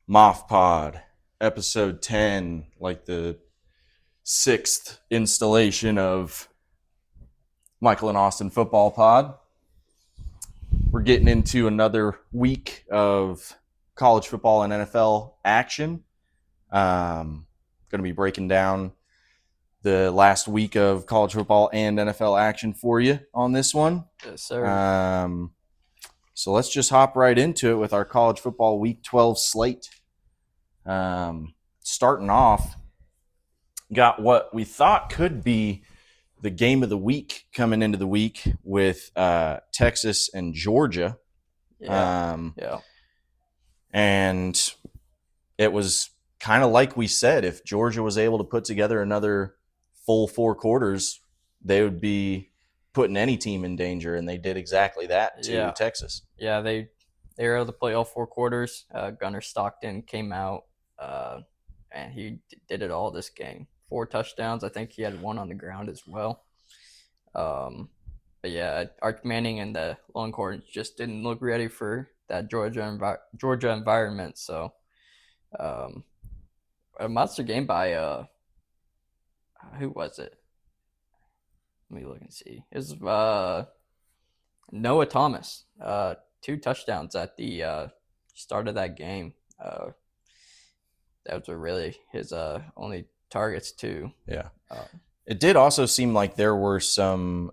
MAFpod, episode 10, like the sixth installation of Michael and Austin Football Pod. We're getting into another week of college football and NFL action. Going to be breaking down the last week of college football and NFL action for you on this one. Yes, sir. So let's just hop right into it with our college football week 12 slate. Starting off, got what we thought could be the game of the week coming into the week with Texas and Georgia. Yeah. And it was kind of like we said, if Georgia was able to put together another full four quarters, they would be putting any team in danger, and they did exactly that to Texas. Yeah, they were able to play all four quarters. Gunnar Stockton came out, and he did it all this game. 4 touchdowns. I think he had 1 on the ground as well. But yeah, Arch Manning and the Longhorns just didn't look ready for that Georgia environment. So, a monster game by who was it? Let me look and see. It was Noah Thomas. 2 touchdowns at the start of that game. That was really his only targets too. Yeah. It did also seem like there were some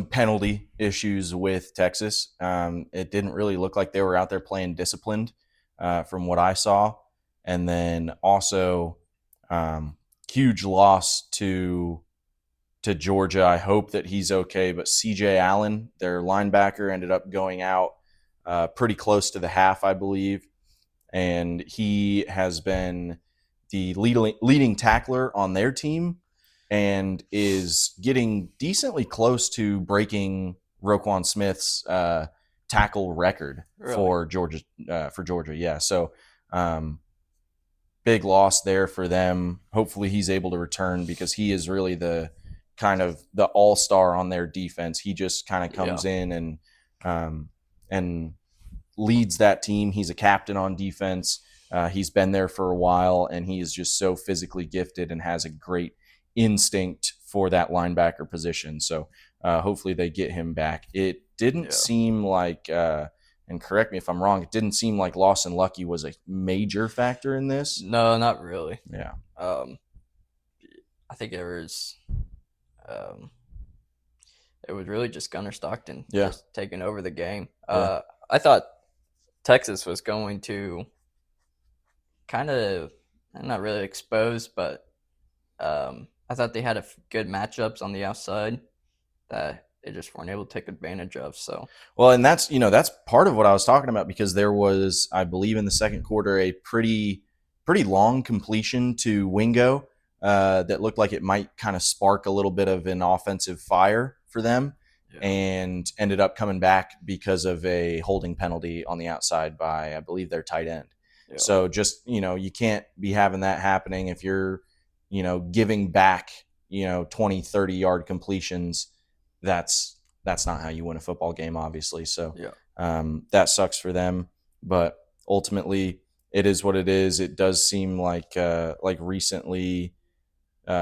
penalty issues with Texas. It didn't really look like they were out there playing disciplined from what I saw. And then also huge loss to Georgia. I hope that he's okay. But C.J. Allen, their linebacker, ended up going out pretty close to the half, I believe. And he has been the leading tackler on their team and is getting decently close to breaking Roquan Smith's tackle record for Georgia. Yeah, so big loss there for them. Hopefully he's able to return because he is really the kind of the all-star on their defense. He just kind of comes in and leads that team. He's a captain on defense. He's been there for a while, and he is just so physically gifted and has a great instinct for that linebacker position. So hopefully they get him back. It didn't seem like, and correct me if I'm wrong, it didn't seem like Lawson Lucky was a major factor in this. No, not really. Yeah. I think it was really just Gunnar Stockton just taking over the game. I thought Texas was going to kind of, not really expose, but I thought they had good matchups on the outside that they just weren't able to take advantage of. So well, and that's part of what I was talking about, because there was, I believe, in the second quarter, a pretty long completion to Wingo that looked like it might kind of spark a little bit of an offensive fire for them. And ended up coming back because of a holding penalty on the outside by, I believe, their tight end. So just, you can't be having that happening if you're, giving back, 20, 30-yard completions. That's not how you win a football game, obviously. So that sucks for them. But ultimately, it is what it is. It does seem like recently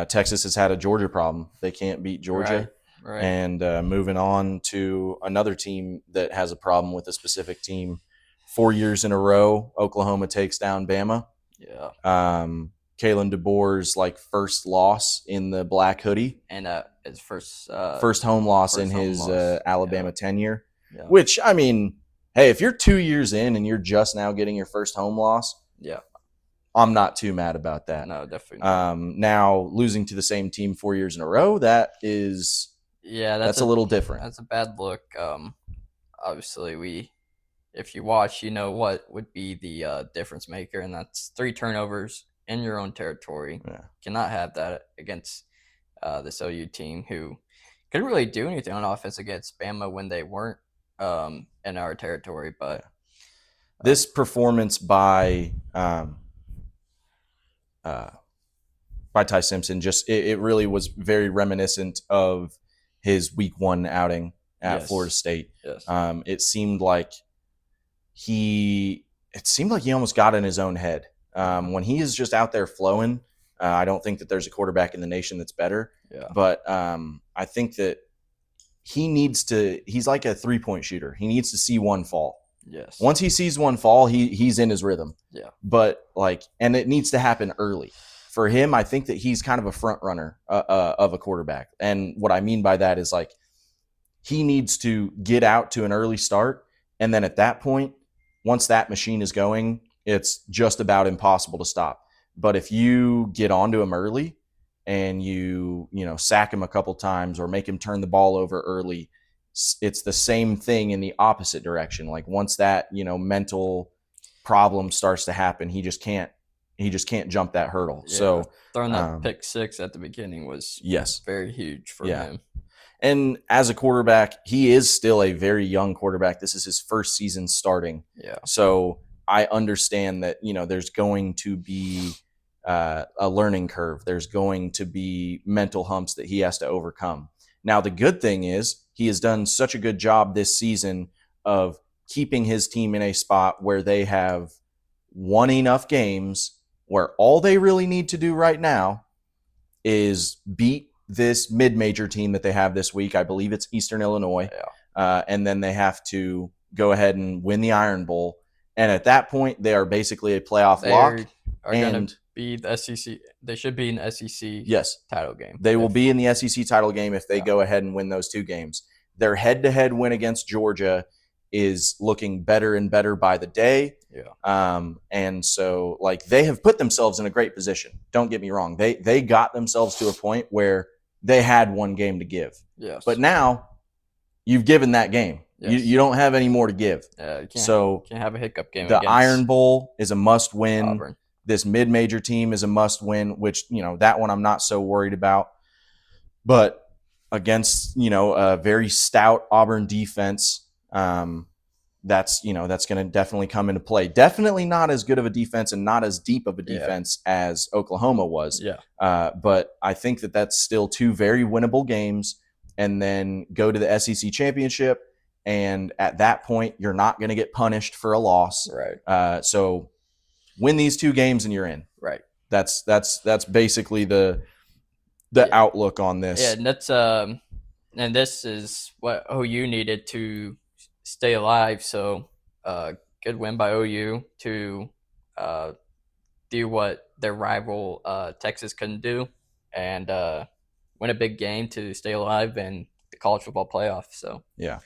Texas has had a Georgia problem. They can't beat Georgia. Right. And moving on to another team that has a problem with a specific team. 4 years in a row, Oklahoma takes down Bama. Yeah. Kalen DeBoer's first loss in the black hoodie, and his first home loss in his Alabama tenure. Yeah. Which, I mean, hey, if you're 2 years in and you're just now getting your first home loss, I'm not too mad about that. No, definitely not. Now losing to the same team 4 years in a row, that is. That's a little different. That's a bad look. Obviously, if you watch, you know what would be the difference maker, and that's 3 turnovers in your own territory. Yeah. Cannot have that against this OU team, who couldn't really do anything on offense against Bama when they weren't in our territory. But this performance by Ty Simpson, just it really was very reminiscent of his week 1 outing at Florida State. Yes. It seemed like he it seemed like he almost got in his own head. When he is just out there flowing, I don't think that there's a quarterback in the nation that's better. Yeah. But I think that he's like a 3-point shooter. He needs to see one fall. Yes. Once he sees one fall, he's in his rhythm. Yeah. But and it needs to happen early. For him, I think that he's kind of a front runner of a quarterback. And what I mean by that is like he needs to get out to an early start. And then at that point, once that machine is going, it's just about impossible to stop. But if you get onto him early and you sack him a couple times or make him turn the ball over early, it's the same thing in the opposite direction. Like once that mental problem starts to happen, he just can't jump that hurdle. Yeah. So throwing that pick six at the beginning was yes, very huge for him. And as a quarterback, he is still a very young quarterback. This is his first season starting. Yeah. So I understand that there's going to be a learning curve. There's going to be mental humps that he has to overcome. Now, the good thing is he has done such a good job this season of keeping his team in a spot where they have won enough games where all they really need to do right now is beat this mid-major team that they have this week. I believe it's Eastern Illinois. Yeah. And then they have to go ahead and win the Iron Bowl. And at that point, they are basically a playoff lock. Are going to be the SEC. They should be in the SEC title game. They will be in the SEC title game if they go ahead and win those two games. Their head-to-head win against Georgia is looking better and better by the day. Yeah. And so they have put themselves in a great position. Don't get me wrong. They got themselves to a point where they had one game to give. Yes. But now you've given that game. Yes. You don't have any more to give. You can't have a hiccup game. The Iron Bowl is a must win. Auburn. This mid-major team is a must win, which, that one I'm not so worried about. But against, a very stout Auburn defense, that's going to definitely come into play. Definitely not as good of a defense and not as deep of a defense as Oklahoma was. Yeah. But I think that that's still two very winnable games, and then go to the SEC championship. And at that point, you're not going to get punished for a loss. Right. So win these two games and you're in. Right. That's basically the outlook on this. Yeah, and that's and this is what OU needed to stay alive. So good win by OU to do what their rival Texas couldn't do, and win a big game to stay alive in the college football playoff. So yeah.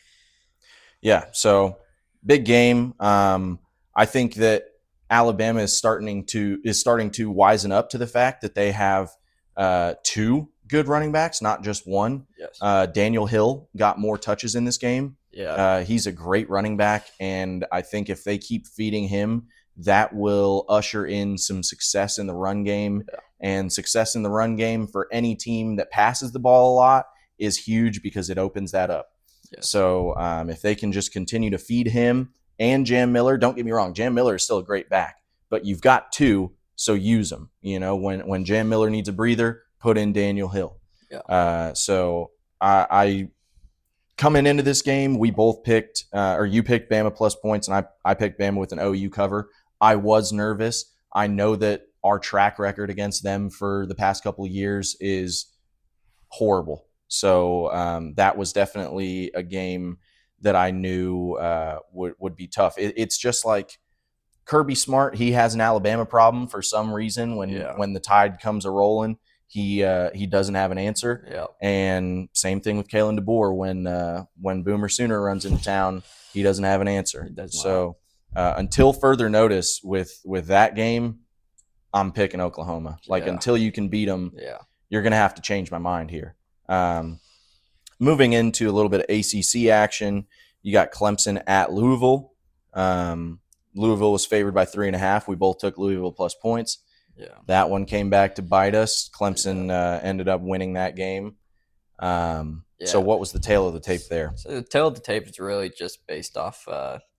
So big game. I think that Alabama is starting to wisen up to the fact that they have two good running backs, not just one. Yes. Daniel Hill got more touches in this game. Yeah. He's a great running back, and I think if they keep feeding him, that will usher in some success in the run game. Yeah. And success in the run game for any team that passes the ball a lot is huge because it opens that up. Yes. So if they can just continue to feed him and Jam Miller, don't get me wrong, Jam Miller is still a great back, but you've got two, so use them. When Jam Miller needs a breather, put in Daniel Hill. Yeah. So I coming into this game, we both picked, or you picked Bama plus points, and I picked Bama with an OU cover. I was nervous. I know that our track record against them for the past couple of years is horrible. So that was definitely a game that I knew would be tough. It's just like Kirby Smart. He has an Alabama problem for some reason. When the tide comes a rolling, he doesn't have an answer. Yeah. And same thing with Kalen DeBoer. When Boomer Sooner runs into town, he doesn't have an answer. So until further notice with that game, I'm picking Oklahoma. Until you can beat them, you're going to have to change my mind here. Moving into a little bit of ACC action, you got Clemson at Louisville. Louisville was favored by 3.5. We both took Louisville plus points. Yeah. That one came back to bite us. Clemson ended up winning that game. So what was the tail of the tape there? So the tail of the tape is really just based off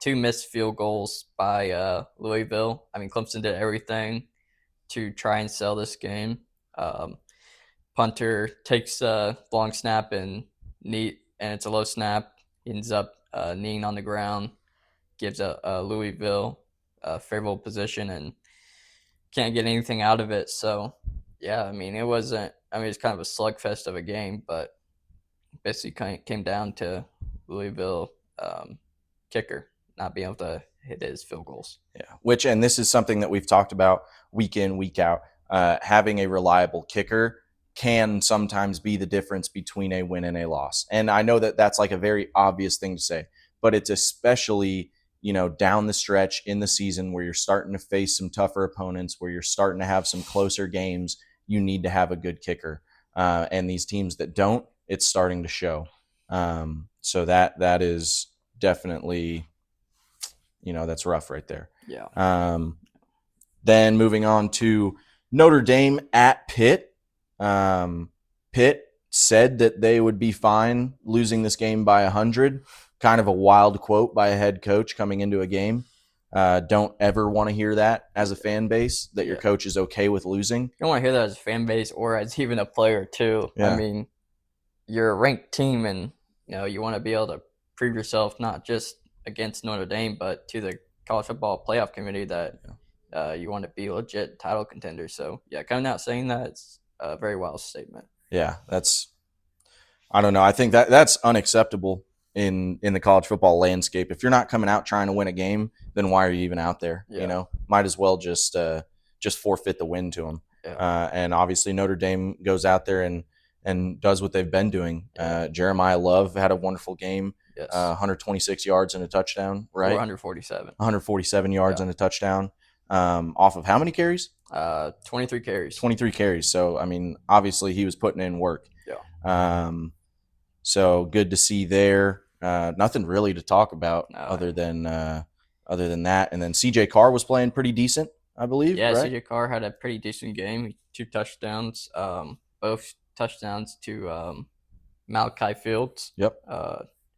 two missed field goals by Louisville. I mean, Clemson did everything to try and sell this game. Punter takes a long snap and it's a low snap. He ends up kneeing on the ground, gives a Louisville favorable position and can't get anything out of it. So, yeah, I mean, it wasn't. I mean, it's kind of a slugfest of a game, but basically came down to Louisville kicker not being able to hit his field goals. Yeah, and this is something that we've talked about week in, week out. Having a reliable kicker can sometimes be the difference between a win and a loss. And I know that that's like a very obvious thing to say, but it's especially, down the stretch in the season where you're starting to face some tougher opponents, where you're starting to have some closer games. You need to have a good kicker. And these teams that don't, it's starting to show. So that is definitely, that's rough right there. Yeah. Then moving on to Notre Dame at Pitt. Pitt said that they would be fine losing this game by 100. Kind of a wild quote by a head coach coming into a game. Don't ever want to hear that as a fan base, that your coach is okay with losing. You don't want to hear that as a fan base or as even a player too. Yeah. I mean, you're a ranked team, and you want to be able to prove yourself not just against Notre Dame, but to the college football playoff committee that you want to be legit title contenders. So yeah, coming out saying that, it's a very wild statement. Yeah, I don't know. I think that's unacceptable in the college football landscape. If you're not coming out trying to win a game, then why are you even out there? Yeah. Might as well just forfeit the win to them. Yeah. And obviously Notre Dame goes out there and does what they've been doing. Jeremiah Love had a wonderful game. Yes. 126 yards and a touchdown, right? 147. 147 yards and a touchdown. Off of how many carries? 23 carries. 23 carries. So, I mean, obviously he was putting in work. Yeah. So good to see there. Nothing really to talk about other than that. And then CJ Carr was playing pretty decent, I believe. Yeah, right? CJ Carr had a pretty decent game. 2 touchdowns. Both touchdowns to Malachi Fields. Yep.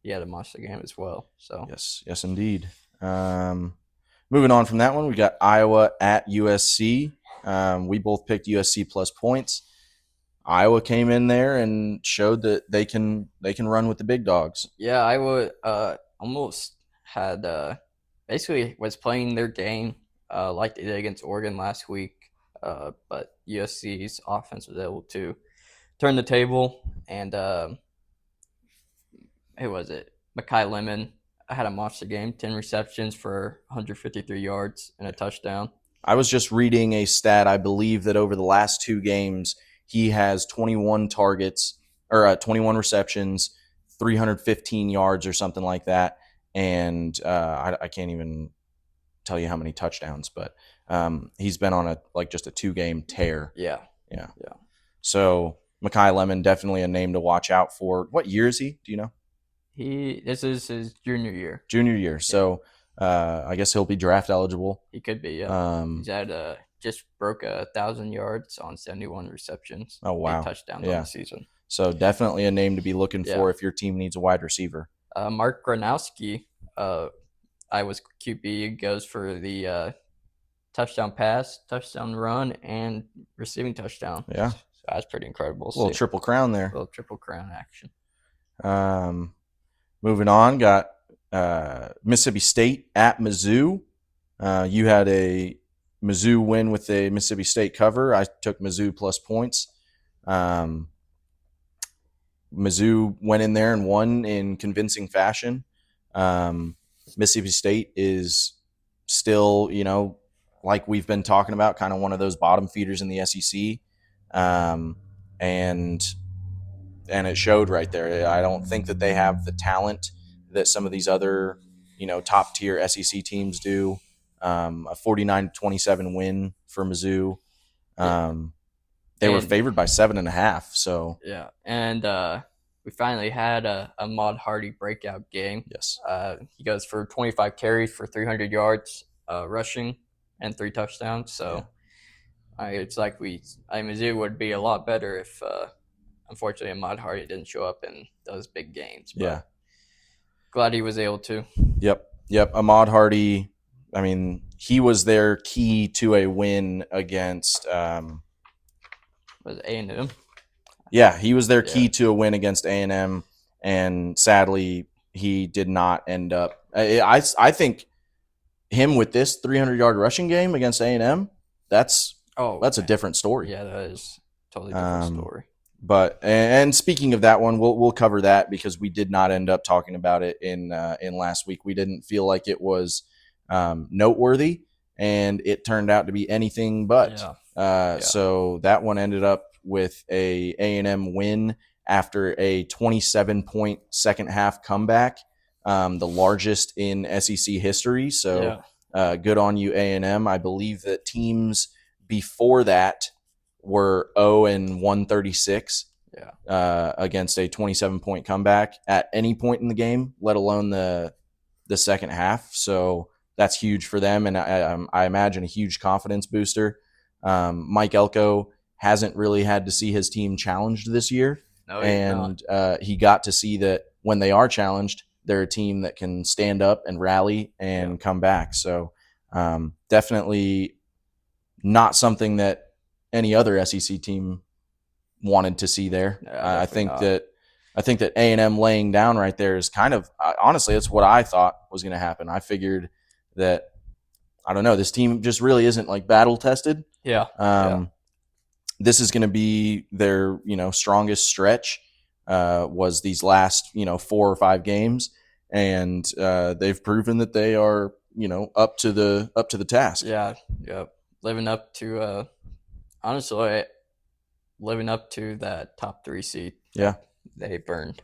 He had a monster game as well. So yes, indeed. Moving on from that one, we got Iowa at USC. We both picked USC plus points. Iowa came in there and showed that they can run with the big dogs. Yeah, Iowa almost had basically was playing their game like they did against Oregon last week, but USC's offense was able to turn the table, and who was it? Mekhi Lemon had a monster game, 10 receptions for 153 yards and a touchdown. I was just reading a stat. I believe that over the last 2 games, he has 21 targets or 21 receptions, 315 yards or something like that. And I can't even tell you how many touchdowns, but he's been on just a 2-game tear. Yeah. So Mekhi Lemon, definitely a name to watch out for. What year is he? Do you know? This is his junior year. Yeah. So I guess he'll be draft eligible. He could be. Yeah. He's had just broke 1,000 yards on 71 receptions. Oh wow! 8 touchdowns on the season. So definitely a name to be looking for if your team needs a wide receiver. Mark Gronowski, Iowa's QB, goes for the touchdown pass, touchdown run, and receiving touchdown. Yeah. So that's pretty incredible. A little triple crown there. A little triple crown action. Moving on, got Mississippi State at Mizzou. You had a Mizzou win with a Mississippi State cover. I took Mizzou plus points. Mizzou went in there and won in convincing fashion. Mississippi State is still, like we've been talking about, kind of one of those bottom feeders in the SEC. And it showed right there. I don't think that they have the talent that some of these other, top tier SEC teams do. A 49-27 win for Mizzou. They were favored by 7.5. So yeah, and we finally had a Ahmad Hardy breakout game. Yes, he goes for 25 carries for 300 yards rushing and 3 touchdowns. So it's like Mizzou would be a lot better if unfortunately Ahmad Hardy didn't show up in those big games. But glad he was able to. Yep. Ahmad Hardy. I mean, he was their key to a win against was A&M. Yeah, he was their key to a win against A&M, and sadly, he did not end up. I think him with this 300-yard rushing game against A&M, that's Oh, a different story. yeah, that is a totally different story. But and speaking of that one, we'll cover that because we did not end up talking about it in last week. We didn't feel like it was noteworthy, and it turned out to be anything but. So that one ended up with a A&M win after a 27-point second half comeback, the largest in SEC history. So good on you, A&M. I believe that teams before that were 0-136 against a 27-point comeback at any point in the game, let alone the second half. So that's huge for them, and I imagine a huge confidence booster. Mike Elko hasn't really had to see his team challenged this year, and he got to see that when they are challenged, they're a team that can stand up and rally and come back. So definitely not something that any other SEC team wanted to see there. I think that A&M laying down right there is kind of, honestly, it's what I thought was going to happen. I figured that, I don't know, this team just really isn't like battle tested. This is going to be their, strongest stretch, was these last, 4 or 5 games. And they've proven that they are, up to the task. Living up to, honestly, living up to that top 3 seed. They burned.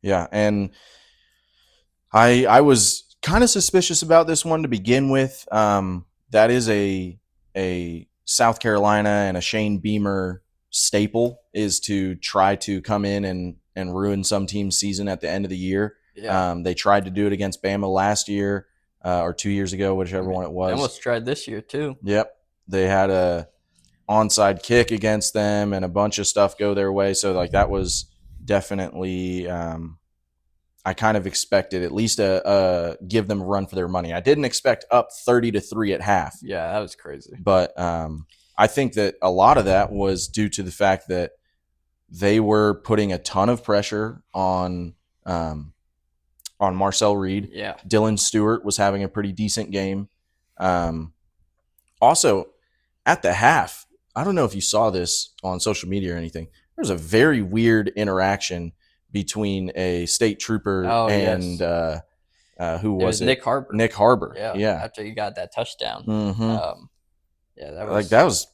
And I was kind of suspicious about this one to begin with. That is a South Carolina and a Shane Beamer staple, is to try to come in and ruin some team's season at the end of the year. They tried to do it against Bama last year, or 2 years ago, whichever one it was. They almost tried this year too. They had a onside kick against them and a bunch of stuff go their way. So like that was definitely, I kind of expected at least a give them a run for their money. I didn't expect up 30-3 at half. That was crazy. But I think that a lot of that was due to the fact that they were putting a ton of pressure on Marcel Reed. Dylan Stewart was having a pretty decent game. Also, at the half, I don't know if you saw this on social media or anything, there's a very weird interaction between a state trooper and who was it? Nick Harbor. Nick Harbor. After he got that touchdown. That's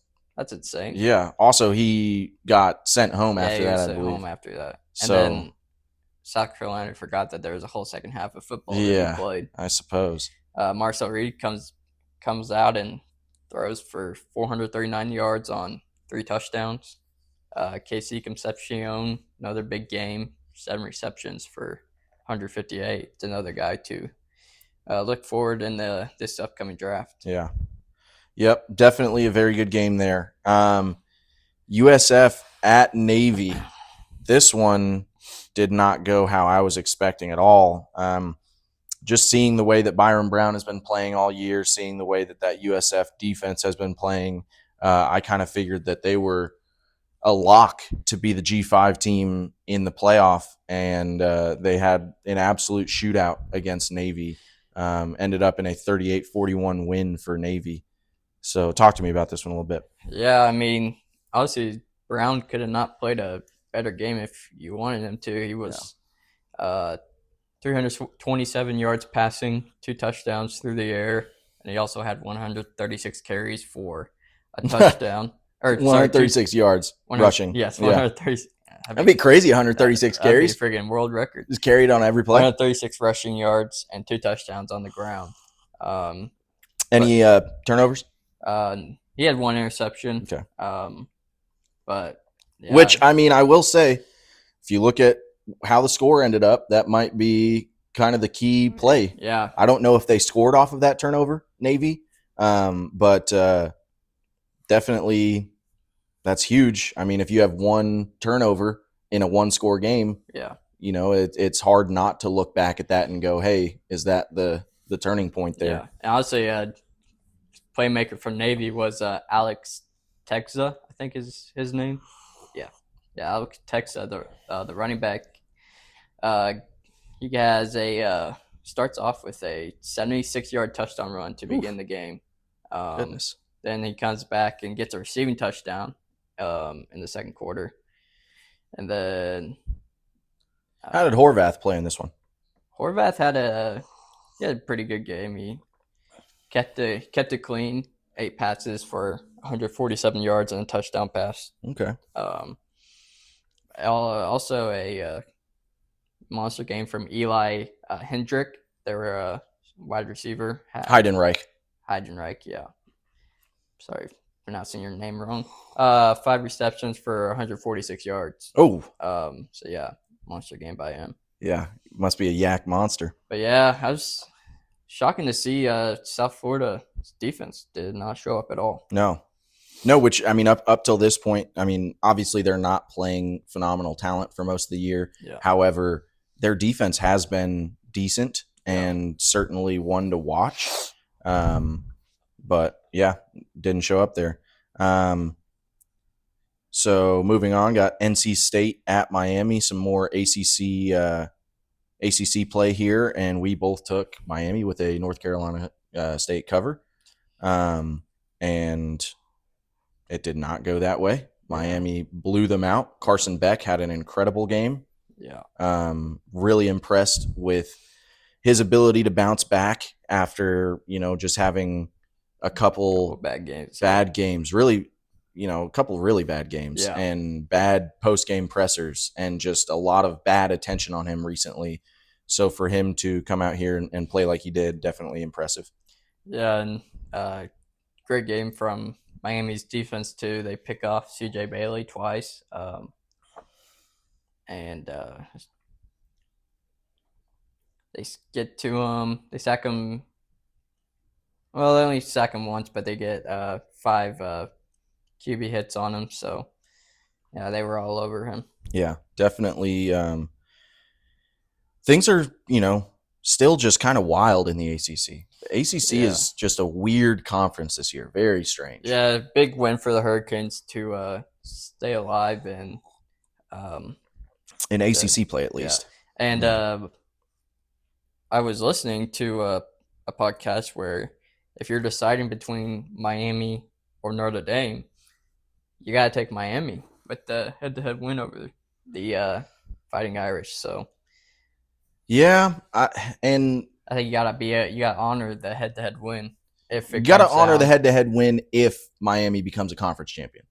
insane. Also, he got sent home after that. Sent home after that. And then South Carolina forgot that there was a whole second half of football that we played. I suppose. Marcel Reed comes out and throws for 439 yards on 3 touchdowns. Casey Concepcion, another big game, 7 receptions for 158. It's another guy to look forward in this upcoming draft. Definitely a very good game there. USF at Navy. This one did not go how I was expecting at all. Just seeing the way that Byron Brown has been playing all year, seeing the way that USF defense has been playing, I kind of figured that they were a lock to be the G5 team in the playoff, and they had an absolute shootout against Navy. Ended up in a 38-41 win for Navy. So talk to me about this one a little bit. I mean, obviously Brown could have not played a better game if you wanted him to. He was 327 yards passing, 2 touchdowns through the air, and he also had 136 carries for a touchdown. 136 yards rushing. Yes, 136. That'd be crazy, 136 carries. That'd be a friggin' world record. Just carried on every play. 136 rushing yards and 2 touchdowns on the ground. Any turnovers? He had 1 interception. Okay. Which, I mean, I will say, if you look at how the score ended up, that might be kind of the key play. I don't know if they scored off of that turnover, Navy, but definitely that's huge. I mean, if you have 1 turnover in a 1-score game, it's hard not to look back at that and go, hey, is that the turning point there? And honestly, playmaker from Navy was Alex Texa, I think is his name. Alex Texa, the running back. He has a starts off with a 76-yard touchdown run to begin the game. Goodness. Then he comes back and gets a receiving touchdown in the second quarter. And then How did Horvath play in this one? Horvath had a pretty good game. He kept it clean. 8 passes for 147 yards and a touchdown pass. Okay. Also a monster game from Eli Hendrick. They were a wide receiver. Heidenreich. Yeah. Sorry, pronouncing your name wrong. 5 receptions for 146 yards. Oh. So yeah, monster game by him. Yeah, must be a yak monster. But yeah, I was shocking to see South Florida's defense did not show up at all. No, which, I mean, up till this point, I mean, obviously they're not playing phenomenal talent for most of the year. Yeah. However, their defense has been decent and certainly one to watch. But yeah, didn't show up there. So moving on, got NC State at Miami, some more ACC play here, and we both took Miami with a North Carolina State cover. And it did not go that way. Miami blew them out. Carson Beck had an incredible game. Yeah. Really impressed with his ability to bounce back after, just having a couple bad games. Really, a couple really bad games and bad post-game pressers and just a lot of bad attention on him recently. So for him to come out here and play like he did, definitely impressive. Yeah, and great game from Miami's defense too. They pick off C.J. Bailey twice, and they get to him. They sack him. Well, they only sack him once, but they get 5 QB hits on him. So yeah, they were all over him. Yeah, definitely. Things are, still just kind of wild in the ACC. The ACC is just a weird conference this year. Very strange. Yeah, big win for the Hurricanes to stay alive in ACC play at least. Yeah. And I was listening to a podcast where if you're deciding between Miami or Notre Dame, you got to take Miami with the head-to-head win over the Fighting Irish. So yeah, I think you gotta honor the head-to-head win. If you gotta honor the head-to-head win if Miami becomes a conference champion.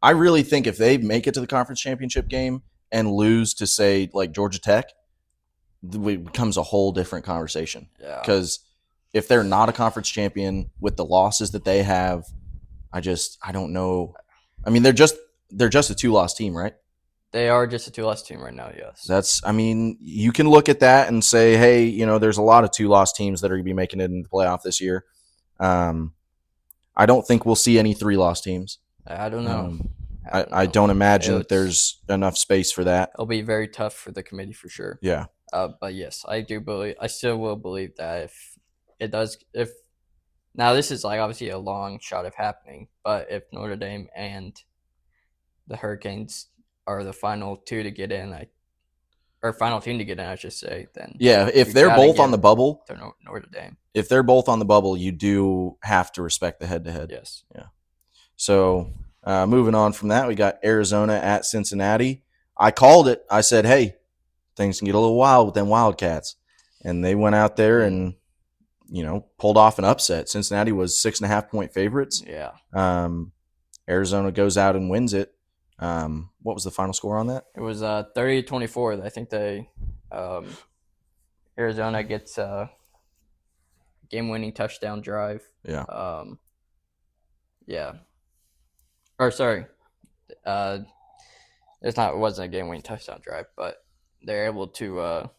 I really think if they make it to the conference championship game and lose to, say, like Georgia Tech, it becomes a whole different conversation. Yeah. Because if they're not a conference champion with the losses that they have, I don't know. I mean, they're just a 2-loss team, right? They are just a 2-loss team right now, yes. You can look at that and say, hey, there's a lot of 2-loss teams that are going to be making it into the playoff this year. I don't think we'll see any 3-loss teams. I don't know. I don't imagine that there's enough space for that. It'll be very tough for the committee for sure. Yeah. But yes, I still will believe that if now this is like obviously a long shot of happening, but if Notre Dame and the Hurricanes are the final 2 to get in, or final team to get in, I should say, then if they're both on the bubble, Notre Dame. If they're both on the bubble, you do have to respect the head-to-head. Yes. Yeah. So moving on from that, we got Arizona at Cincinnati. I called it. I said, hey, things can get a little wild with them Wildcats. And they went out there and, pulled off an upset. Cincinnati was 6.5-point favorites. Yeah. Arizona goes out and wins it. What was the final score on that? It was 30-24. I think Arizona gets a game-winning touchdown drive. Yeah. Yeah. Or sorry, it wasn't a game-winning touchdown drive, but they're able to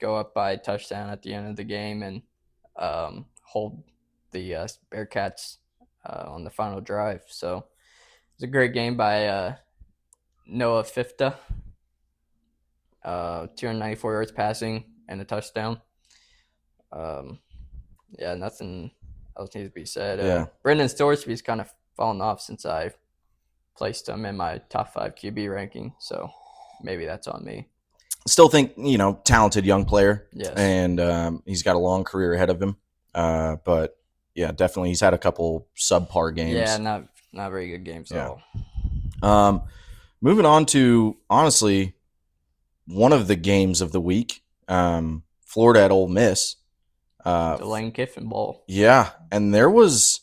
go up by a touchdown at the end of the game and hold the Bearcats on the final drive. So it's a great game by Noah Fifta. 294 yards passing and a touchdown. Nothing else needs to be said. Brendan Storsby's kind of fallen off since I placed him in my top 5 QB ranking, so maybe that's on me. Still think, talented young player, Yes. and he's got a long career ahead of him. But yeah, definitely he's had a couple subpar Yeah, games. not very good games at Yeah. all. Um, moving on to honestly one of the games of the week, Florida at Ole Miss. The Lane Kiffin ball. Yeah, and there was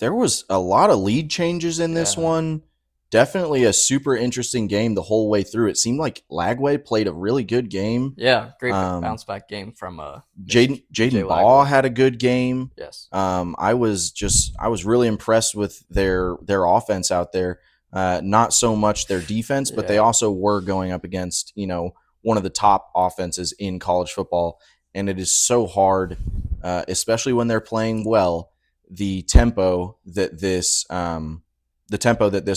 a lot of lead changes in this Yeah. one. Definitely a super interesting game the whole way through. It seemed like Lagway played a really good game. Yeah, great Um, bounce back game from BJ Jaden Baugh Lagway. had a good game. Yes. I was really impressed with their offense out there. Not so much their defense, but they Yeah. also were going up against one of the top offenses in college football, and it is so hard, especially when they're playing well. The tempo that this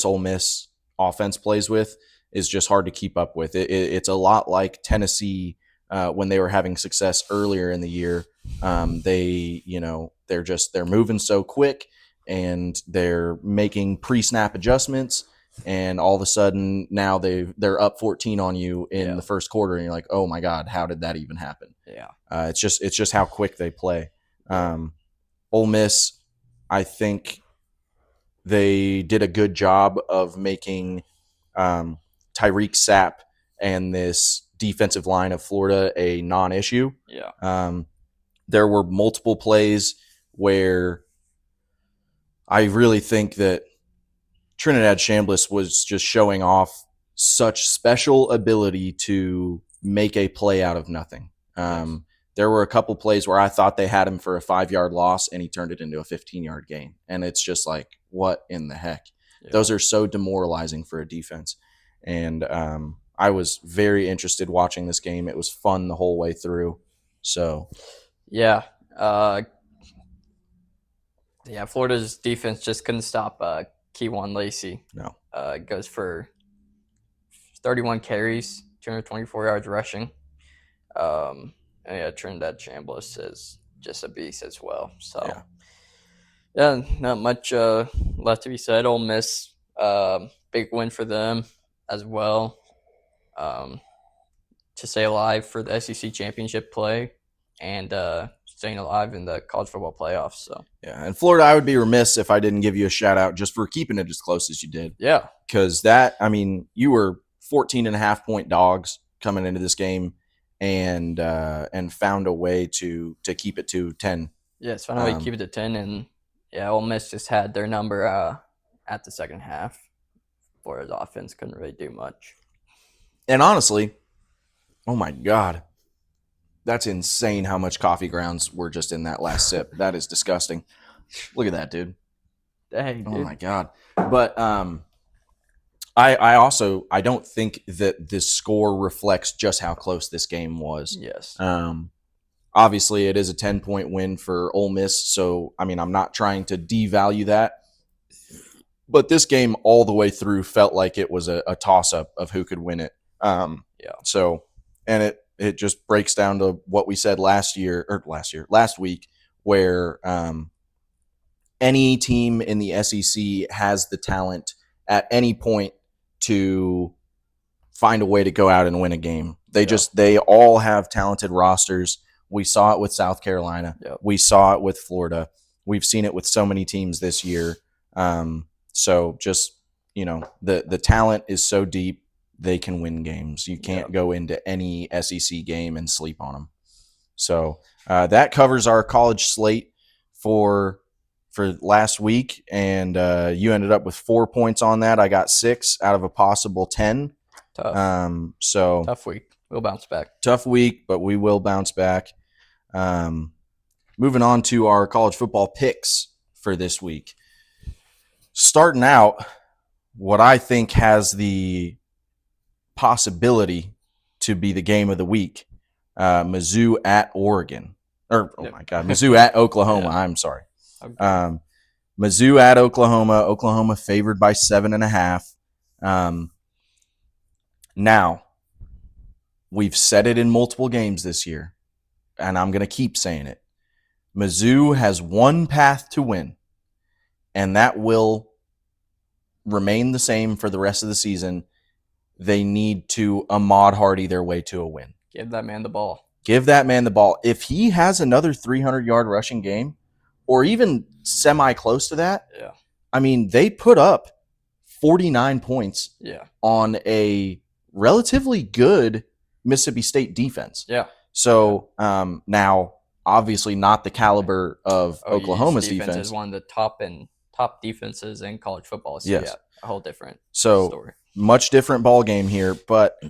Ole Miss offense plays with is just hard to keep up with. It's a lot like Tennessee when they were having success earlier in the year. They're moving so quick, and they're making pre-snap adjustments, and all of a sudden now they're up 14 on you in Yeah. the first quarter, and you're like, oh my god, how did that even happen? Yeah. It's just how quick they play. Yeah. Ole Miss, I think they did a good job of making Tyreek Sapp and this defensive line of Florida a non-issue. Yeah. There were multiple plays where I really think that Trinidad Chambliss was just showing off such special ability to make a play out of nothing. Yes. There were a couple plays where I thought they had him for a 5-yard loss, and he turned it into a 15-yard gain. And it's just like, what in the heck? Yeah. Those are so demoralizing for a defense. And I was very interested watching this game. It was fun the whole way through. So Yeah. Yeah, Florida's defense just couldn't stop Keywan Lacey. no, Goes for 31 carries, 224 yards rushing. And yeah, Trinidad Chambliss is just a beast as well. So yeah, not much left to be said. Ole Miss, big win for them as well. To stay alive for the SEC championship play and staying alive in the college football playoffs. So yeah, and Florida, I would be remiss if I didn't give you a shout out just for keeping it as close as you did. yeah, Because you were 14 and a half point dogs coming into this game, and found a way to keep it to 10. yeah, it's finally keep it to 10, and yeah, Ole Miss just had their number at the second half. Florida's offense couldn't really do much. And honestly, oh my god, that's insane how much coffee grounds were just in that last sip. That is disgusting. Look at that, dude. Dang, Oh dude. my god. But I don't think that this score reflects just how close this game was. Yes. Obviously, it is a 10-point win for Ole Miss, so I'm not trying to devalue that. But this game all the way through felt like it was a toss-up of who could win it. Yeah. So, and it just breaks down to what we said last week, where any team in the SEC has the talent at any point to find a way to go out and win a game. They all have talented rosters. We saw it with South Carolina. Yep. We saw it with Florida. We've seen it with so many teams this year. So just, the talent is so deep, they can win games. You can't go into any SEC game and sleep on them. So that covers our college slate for last week, and you ended up with 4 points on that. I got 6 out of a possible 10. Tough. So tough week. We'll bounce back. Tough week, but we will bounce back. Moving on to our college football picks for this week. Starting out, what I think has the possibility to be the game of the week, Mizzou at Oregon. Mizzou at Oklahoma. Yeah. I'm sorry. Okay. Mizzou at Oklahoma. Oklahoma favored by 7.5. Now, we've said it in multiple games this year, and I'm going to keep saying it. Mizzou has one path to win, and that will remain the same for the rest of the season. they need to Ahmad Hardy their way to a win. Give that man the ball. Give that man the ball. If he has another 300-yard rushing game, or even semi-close to that, Yeah. I mean, they put up 49 points Yeah. on a relatively good Mississippi State defense. Yeah. So now, obviously not the caliber of Oklahoma's defense. Is one of the top defenses in college football. So Yes. yeah, a whole different So story. Much different ball game here, but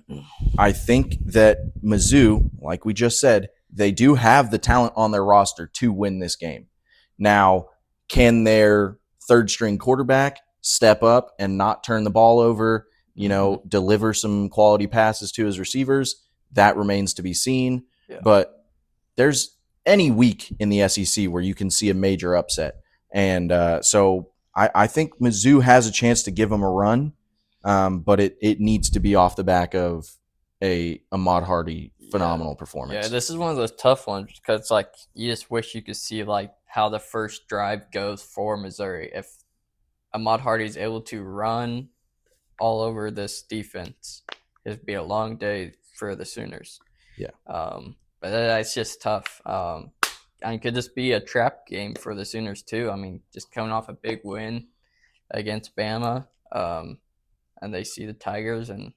I think that Mizzou, like we just said, they do have the talent on their roster to win this game. Now, can their third string quarterback step up and not turn the ball over, deliver some quality passes to his receivers? That remains to be seen. Yeah. But there's any week in the SEC where you can see a major upset. And so I think Mizzou has a chance to give them a run, but it needs to be off the back of a Ahmad Hardy phenomenal performance. Yeah, this is one of those tough ones because you just wish you could see how the first drive goes for Missouri. If Ahmad Hardy is able to run all over this defense, it'd be a long day for the Sooners. Yeah. But that's just tough. And could this be a trap game for the Sooners too? I mean, just coming off a big win against Bama, and they see the Tigers and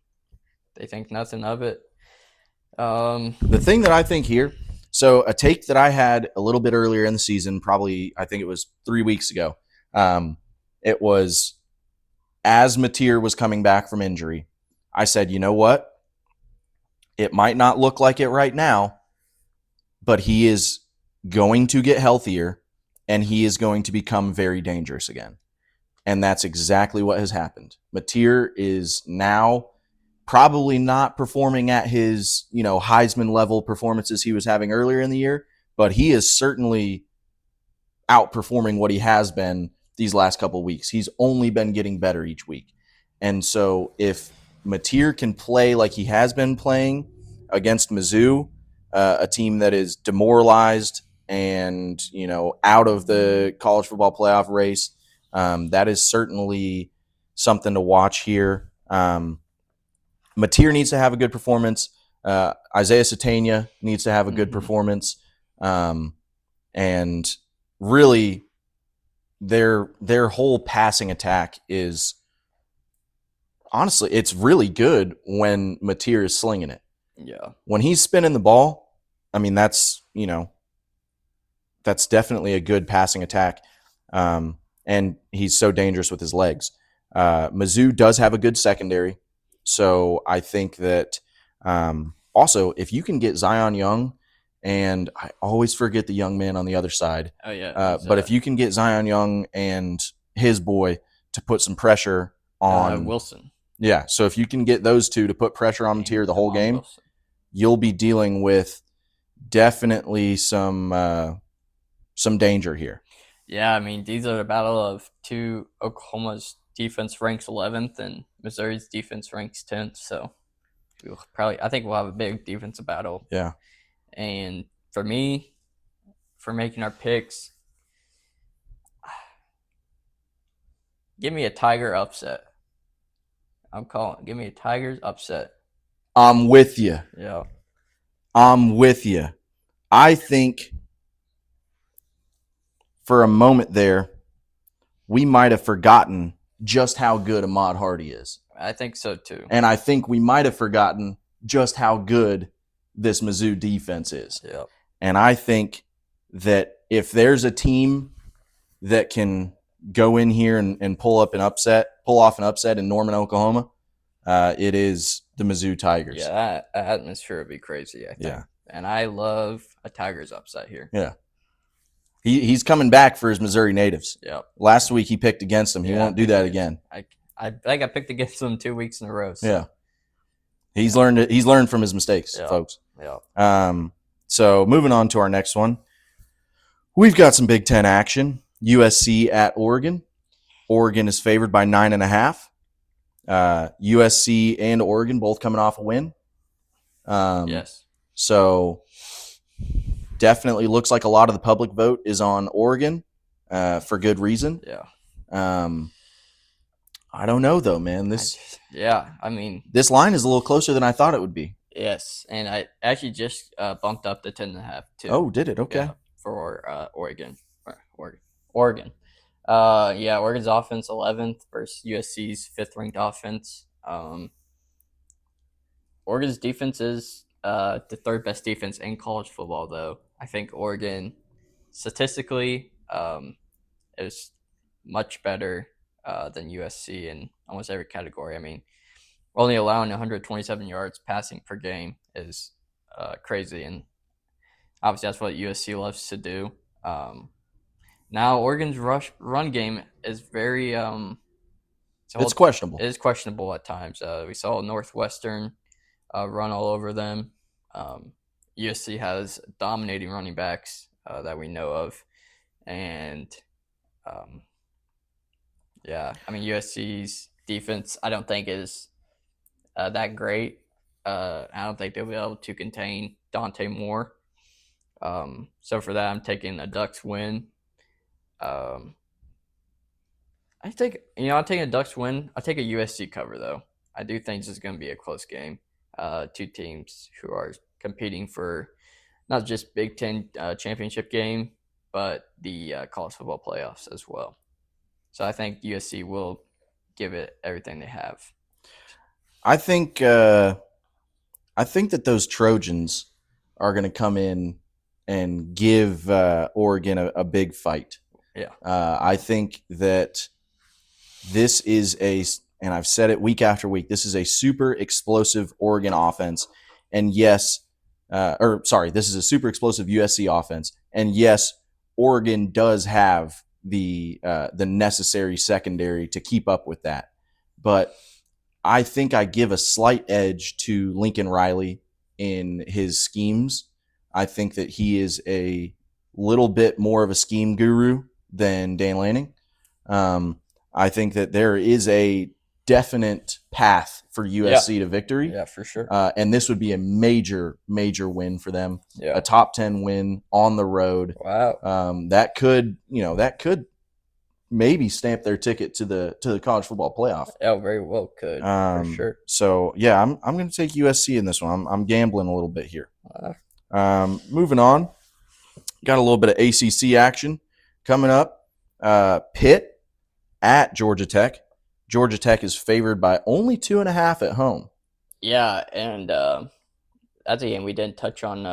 they think nothing of it. The thing that I think here, so a take that I had a little bit earlier in the season, probably I think it was 3 weeks ago. It was as Mateer was coming back from injury, I said, you know what? It might not look like it right now, but he is going to get healthier and he is going to become very dangerous again. And that's exactly what has happened. Mateer is now probably not performing at his, Heisman level performances he was having earlier in the year, but he is certainly outperforming what he has been these last couple of weeks. He's only been getting better each week. And so if Mateer can play like he has been playing against Mizzou, a team that is demoralized and, out of the college football playoff race, that is certainly something to watch here. Mateer needs to have a good performance. Isaiah Satania needs to have a good performance. And really, their whole passing attack is, honestly, it's really good when Mateer is slinging it. Yeah. When he's spinning the ball, I mean, that's definitely a good passing attack. And he's so dangerous with his legs. Mizzou does have a good secondary. So I think that also, if you can get Zion Young, and I always forget the young man on the other side. Oh, yeah. But if you can get Zion Young and his boy to put some pressure on Wilson. Yeah, so if you can get those two to put pressure on Mateer the whole game, you'll be dealing with definitely some danger here. Yeah, I mean, these are the battle of two. Oklahoma's defense ranks 11th and Missouri's defense ranks 10th. So I think we'll have a big defensive battle. Yeah. And for me, for making our picks, give me a Tiger upset. Give me a Tigers upset. I'm with you. Yeah. I'm with you. I think for a moment there, we might have forgotten just how good Ahmad Hardy is. I think so too. And I think we might have forgotten just how good this Mizzou defense is. Yep. And I think that if there's a team that can go in here and pull off an upset in Norman, Oklahoma, it is the Mizzou Tigers. Yeah, that atmosphere would be crazy, I think. Yeah. And I love a Tigers upset here. Yeah. He's coming back for his Missouri natives. Yep. Last week he picked against them. He won't do that again. I think I picked against them 2 weeks in a row. So. Yeah. He's learned from his mistakes, folks. Yeah. So moving on to our next one. We've got some Big Ten action. USC at Oregon. Oregon is favored by 9.5. USC and Oregon both coming off a win. Yes. So definitely looks like a lot of the public vote is on Oregon for good reason. Yeah. I don't know though, man. I mean, This line is a little closer than I thought it would be. yes, and I actually just bumped up to 10.5 too. Oh, did it? Okay. Yeah, for Oregon. Oregon. Yeah, Oregon's offense 11th versus USC's 5th ranked offense. Oregon's defense is the third best defense in college football, though. I think Oregon, statistically, is much better than USC in almost every category. I mean, only allowing 127 yards passing per game is crazy, and obviously that's what USC loves to do. Now Oregon's run game is very It's questionable. It is questionable at times. We saw Northwestern run all over them. USC has dominating running backs that we know of, and yeah, I mean USC's defense I don't think is that great. I don't think they'll be able to contain Dante Moore. So for that, I'm taking a Ducks win. I'm taking a Ducks win. I take a USC cover though. I do think this is going to be a close game. Two teams who are competing for not just Big Ten championship game, but the college football playoffs as well. So I think USC will give it everything they have. I think that those Trojans are going to come in and give Oregon a big fight. Yeah. I think that this is and I've said it week after week, this is a super explosive Oregon offense. And yes, this is a super explosive USC offense. And yes, Oregon does have the necessary secondary to keep up with that. But I think I give a slight edge to Lincoln Riley in his schemes. I think that he is a little bit more of a scheme guru than Dan Lanning. I think that there is a definite path for USC to victory. Yeah, for sure. And this would be a major, major win for them. Yeah. A top 10 win on the road. Wow. That could maybe stamp their ticket to the college football playoff. Yeah, very well could, for sure. So yeah, I'm going to take USC in this one. I'm gambling a little bit here. Moving on, got a little bit of ACC action coming up. Pitt at Georgia Tech. Georgia Tech is favored by only 2.5 at home. Yeah, and that's a game we didn't touch on.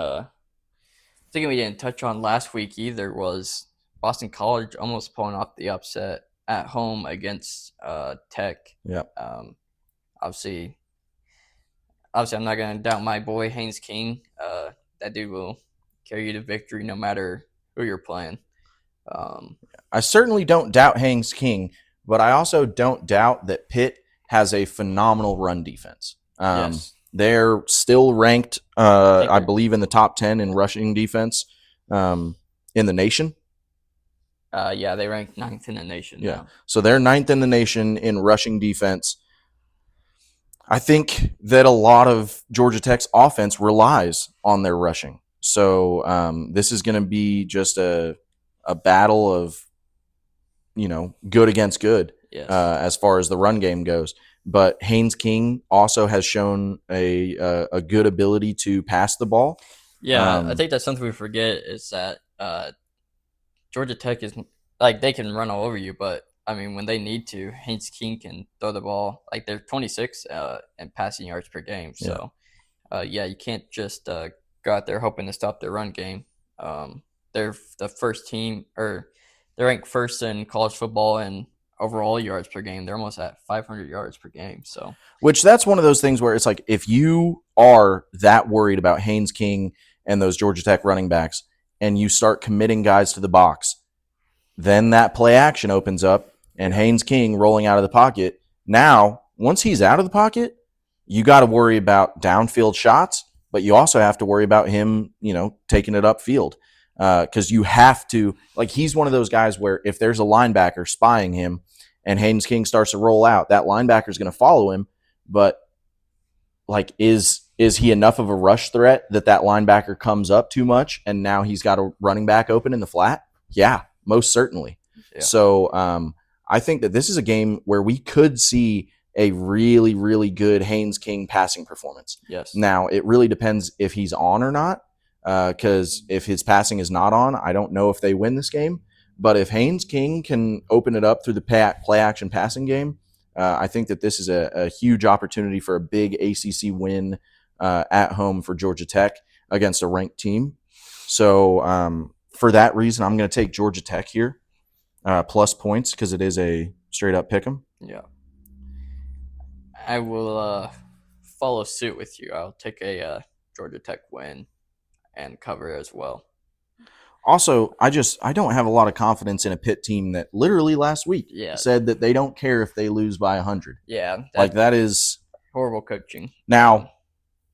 We didn't touch on last week either. Was Boston College almost pulling off the upset at home against Tech? Yeah. Obviously, I'm not going to doubt my boy Haynes King. That dude will carry you to victory no matter who you're playing. I certainly don't doubt Haynes King, but I also don't doubt that Pitt has a phenomenal run defense. Yes. They're still ranked, I believe, in the top 10 in rushing defense in the nation. Yeah, they rank 9th in the nation. Yeah. Now. So they're 9th in the nation in rushing defense. I think that a lot of Georgia Tech's offense relies on their rushing. So this is going to be just a battle of, good against good. Yes. As far as the run game goes. But Haynes King also has shown a good ability to pass the ball. Yeah, I think that's something we forget is that Georgia Tech is like they can run all over you, but I mean when they need to, Haynes King can throw the ball. Like they're 26 in passing yards per game. So you can't just go out there hoping to stop their run game. They're the first team, or they're ranked first in college football and overall yards per game. They're almost at 500 yards per game. So, which that's one of those things where it's like if you are that worried about Haynes King and those Georgia Tech running backs, and you start committing guys to the box, then that play action opens up, and Haynes King rolling out of the pocket. Now, once he's out of the pocket, you got to worry about downfield shots, but you also have to worry about him, taking it upfield. Because you have to, he's one of those guys where if there's a linebacker spying him and Haynes King starts to roll out, that linebacker is going to follow him. But, is he enough of a rush threat that linebacker comes up too much and now he's got a running back open in the flat? Yeah, most certainly. Yeah. So I think that this is a game where we could see a really, really good Haynes King passing performance. Yes. Now, it really depends if he's on or not, because if his passing is not on, I don't know if they win this game. But if Haynes King can open it up through the play action passing game, I think that this is a huge opportunity for a big ACC win at home for Georgia Tech against a ranked team. So for that reason, I'm going to take Georgia Tech here, plus points, because it is a straight up pick 'em. Yeah. I will follow suit with you. I'll take a Georgia Tech win and cover as well. Also, I don't have a lot of confidence in a Pitt team that literally last week said that they don't care if they lose by 100. Yeah, that is horrible coaching. Now,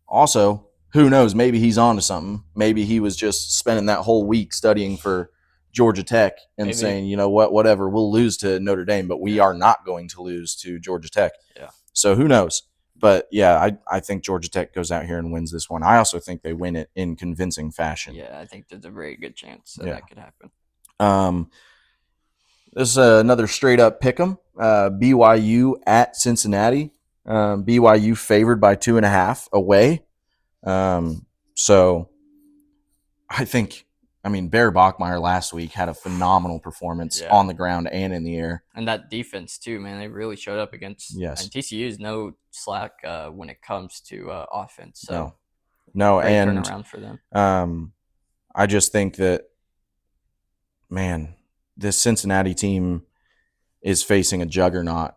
also, who knows? Maybe he's on to something. Maybe he was just spending that whole week studying for Georgia Tech and saying, you know what, whatever, we'll lose to Notre Dame, but we are not going to lose to Georgia Tech. Yeah. So who knows? But yeah, I think Georgia Tech goes out here and wins this one. I also think they win it in convincing fashion. Yeah, I think there's a very good chance that could happen. This is another straight up pick 'em. BYU at Cincinnati. BYU favored by 2.5 away. So I mean, Bear Bachmeier last week had a phenomenal performance on the ground and in the air. And that defense, too, man, they really showed up against. Yes. And TCU is no slack when it comes to offense. So, no, great and turnaround for them. I just think that, man, this Cincinnati team is facing a juggernaut.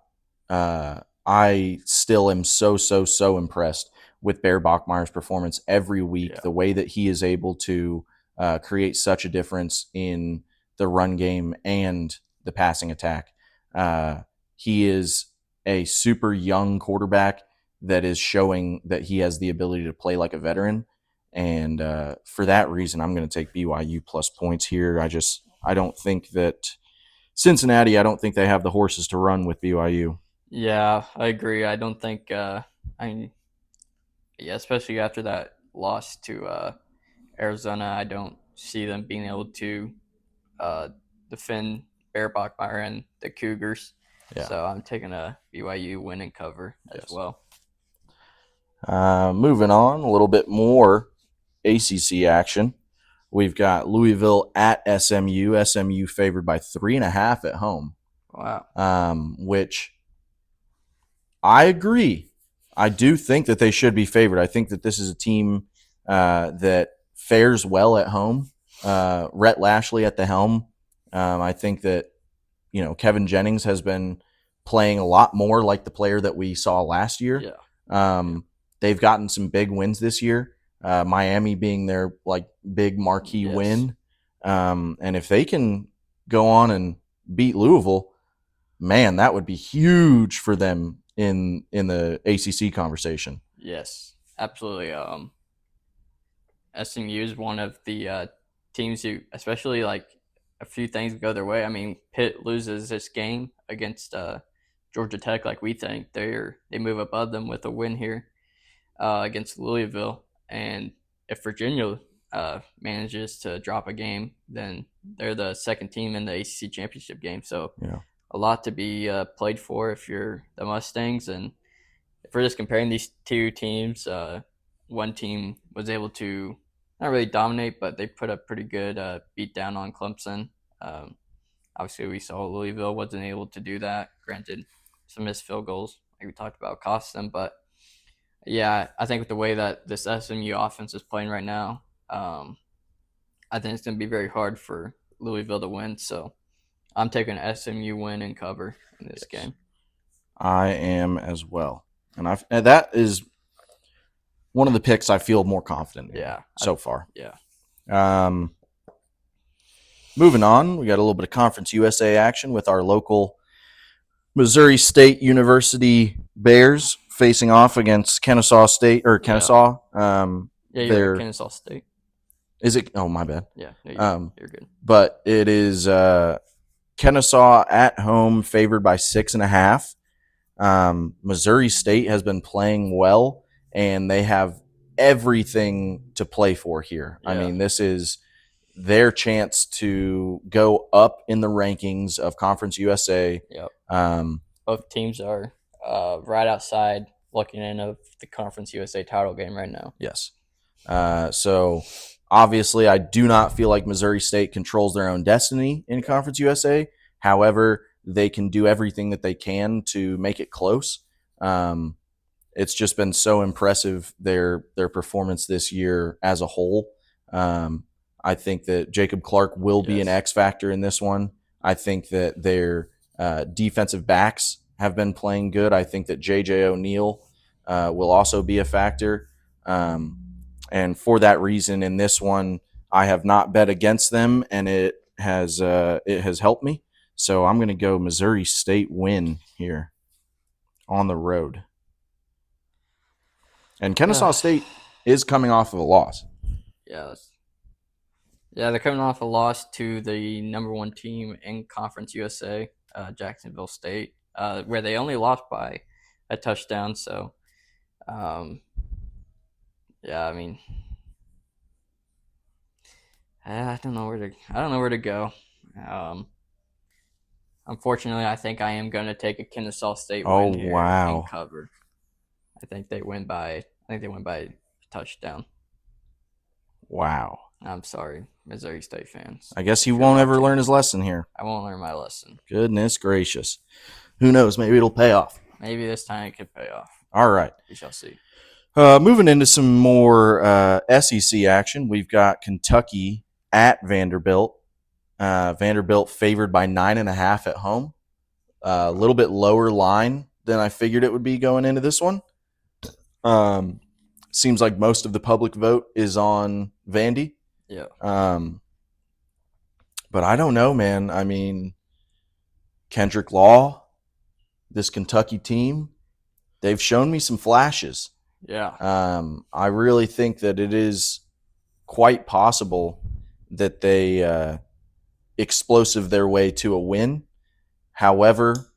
I still am so impressed with Bear Bachmeier's performance every week, the way that he is able to create such a difference in the run game and the passing attack. He is a super young quarterback that is showing that he has the ability to play like a veteran. And for that reason, I'm going to take BYU plus points here. I don't think that Cincinnati, I don't think they have the horses to run with BYU. Yeah, I agree. I don't think, especially after that loss to Arizona, I don't see them being able to defend Bear Bachmeier and the Cougars. Yeah. So I'm taking a BYU win and cover as well. Moving on, a little bit more ACC action. We've got Louisville at SMU. SMU favored by 3.5 at home. Wow. Which I agree. I do think that they should be favored. I think that this is a team that fares well at home. Rhett Lashley at the helm. I think that, Kevin Jennings has been playing a lot more like the player that we saw last year. Yeah. They've gotten some big wins this year. Miami being their big marquee win. And if they can go on and beat Louisville, man, that would be huge for them in the ACC conversation. Yes, absolutely. SMU is one of the teams who, especially a few things go their way. I mean, Pitt loses this game against Georgia Tech, like we think they move above them with a win here against Louisville, and if Virginia manages to drop a game, then they're the second team in the ACC championship game. So a lot to be played for if you're the Mustangs. And if we're just comparing these two teams, one team was able to not really dominate, but they put a pretty good beat down on Clemson. Obviously, we saw Louisville wasn't able to do that. Granted, some missed field goals, like we talked about, cost them. But yeah, I think with the way that this SMU offense is playing right now, I think it's going to be very hard for Louisville to win. So I'm taking an SMU win and cover in this game. I am as well. And that is one of the picks I feel more confident in so far. Yeah. Moving on, we got a little bit of Conference USA action with our local Missouri State University Bears facing off against Kennesaw State or Kennesaw. You're at Kennesaw State. Is it? Oh, my bad. Yeah, you're good. But it is Kennesaw at home, favored by 6.5. Missouri State has been playing well, and they have everything to play for here. Yeah. I mean, this is their chance to go up in the rankings of Conference USA. Yep. Um, Both teams are right outside looking in of the Conference USA title game right now. Yes. So obviously, I do not feel like Missouri State controls their own destiny in Conference USA. However, they can do everything that they can to make it close. It's just been so impressive, their performance this year as a whole. I think that Jacob Clark will be an X factor in this one. I think that their defensive backs have been playing good. I think that J.J. O'Neal will also be a factor. And for that reason, in this one, I have not bet against them, and it has helped me. So I'm going to go Missouri State win here on the road. And Kennesaw State is coming off of a loss. Yes. Yeah, they're coming off a loss to the number 1 team in Conference USA, Jacksonville State, where they only lost by a touchdown. So, yeah, I mean, I don't know where to go. Unfortunately, I think I am going to take a Kennesaw State win here and cover. I think they win by a touchdown. Wow. I'm sorry, Missouri State fans. I guess he won't ever learn his lesson here. I won't learn my lesson. Goodness gracious. Who knows? Maybe it'll pay off. Maybe this time it could pay off. All right. We shall see. Moving into some more SEC action, we've got Kentucky at Vanderbilt. Vanderbilt favored by 9.5 at home. A little bit lower line than I figured it would be going into this one. Seems like most of the public vote is on Vandy. Yeah. But I don't know, man. I mean, Kendrick Law, this Kentucky team, they've shown me some flashes. Yeah. I really think that it is quite possible that they explosive their way to a win. However,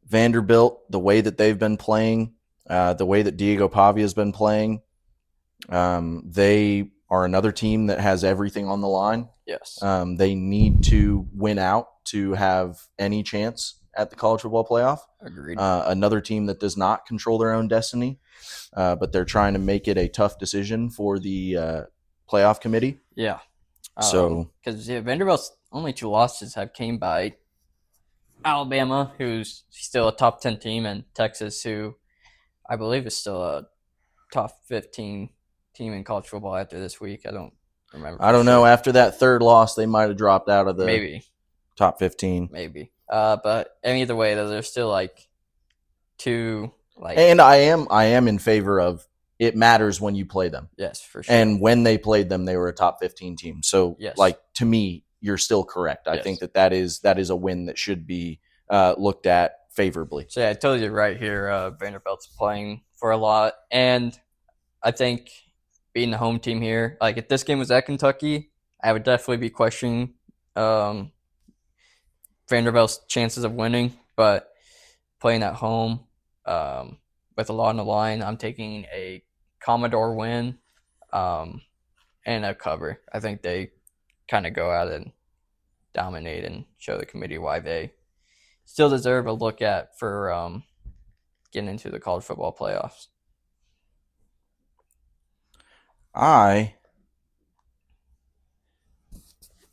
Vanderbilt, the way that they've been playing, the way that Diego Pavia has been playing, they are another team that has everything on the line. Yes. They need to win out to have any chance at the college football playoff. Agreed. Another team that does not control their own destiny, but they're trying to make it a tough decision for the playoff committee. Yeah. So, because Vanderbilt's only 2 losses have came by Alabama, who's still a top 10 team, and Texas, who I believe is still a top 15 team in college football after this week. I don't remember. I don't know. After that third loss, they might have dropped out of the top 15. Maybe. But either way, they're still like 2. And I am in favor of it matters when you play them. Yes, for sure. And when they played them, they were a top 15 team. So, yes. To me, you're still correct. I think that is a win that should be looked at favorably. So, yeah, I told you right here, Vanderbilt's playing for a lot. And I think being the home team here, if this game was at Kentucky, I would definitely be questioning Vanderbilt's chances of winning. But playing at home with a lot on the line, I'm taking a Commodore win and a cover. I think they kind of go out and dominate and show the committee why they still deserve a look at for getting into the college football playoffs. I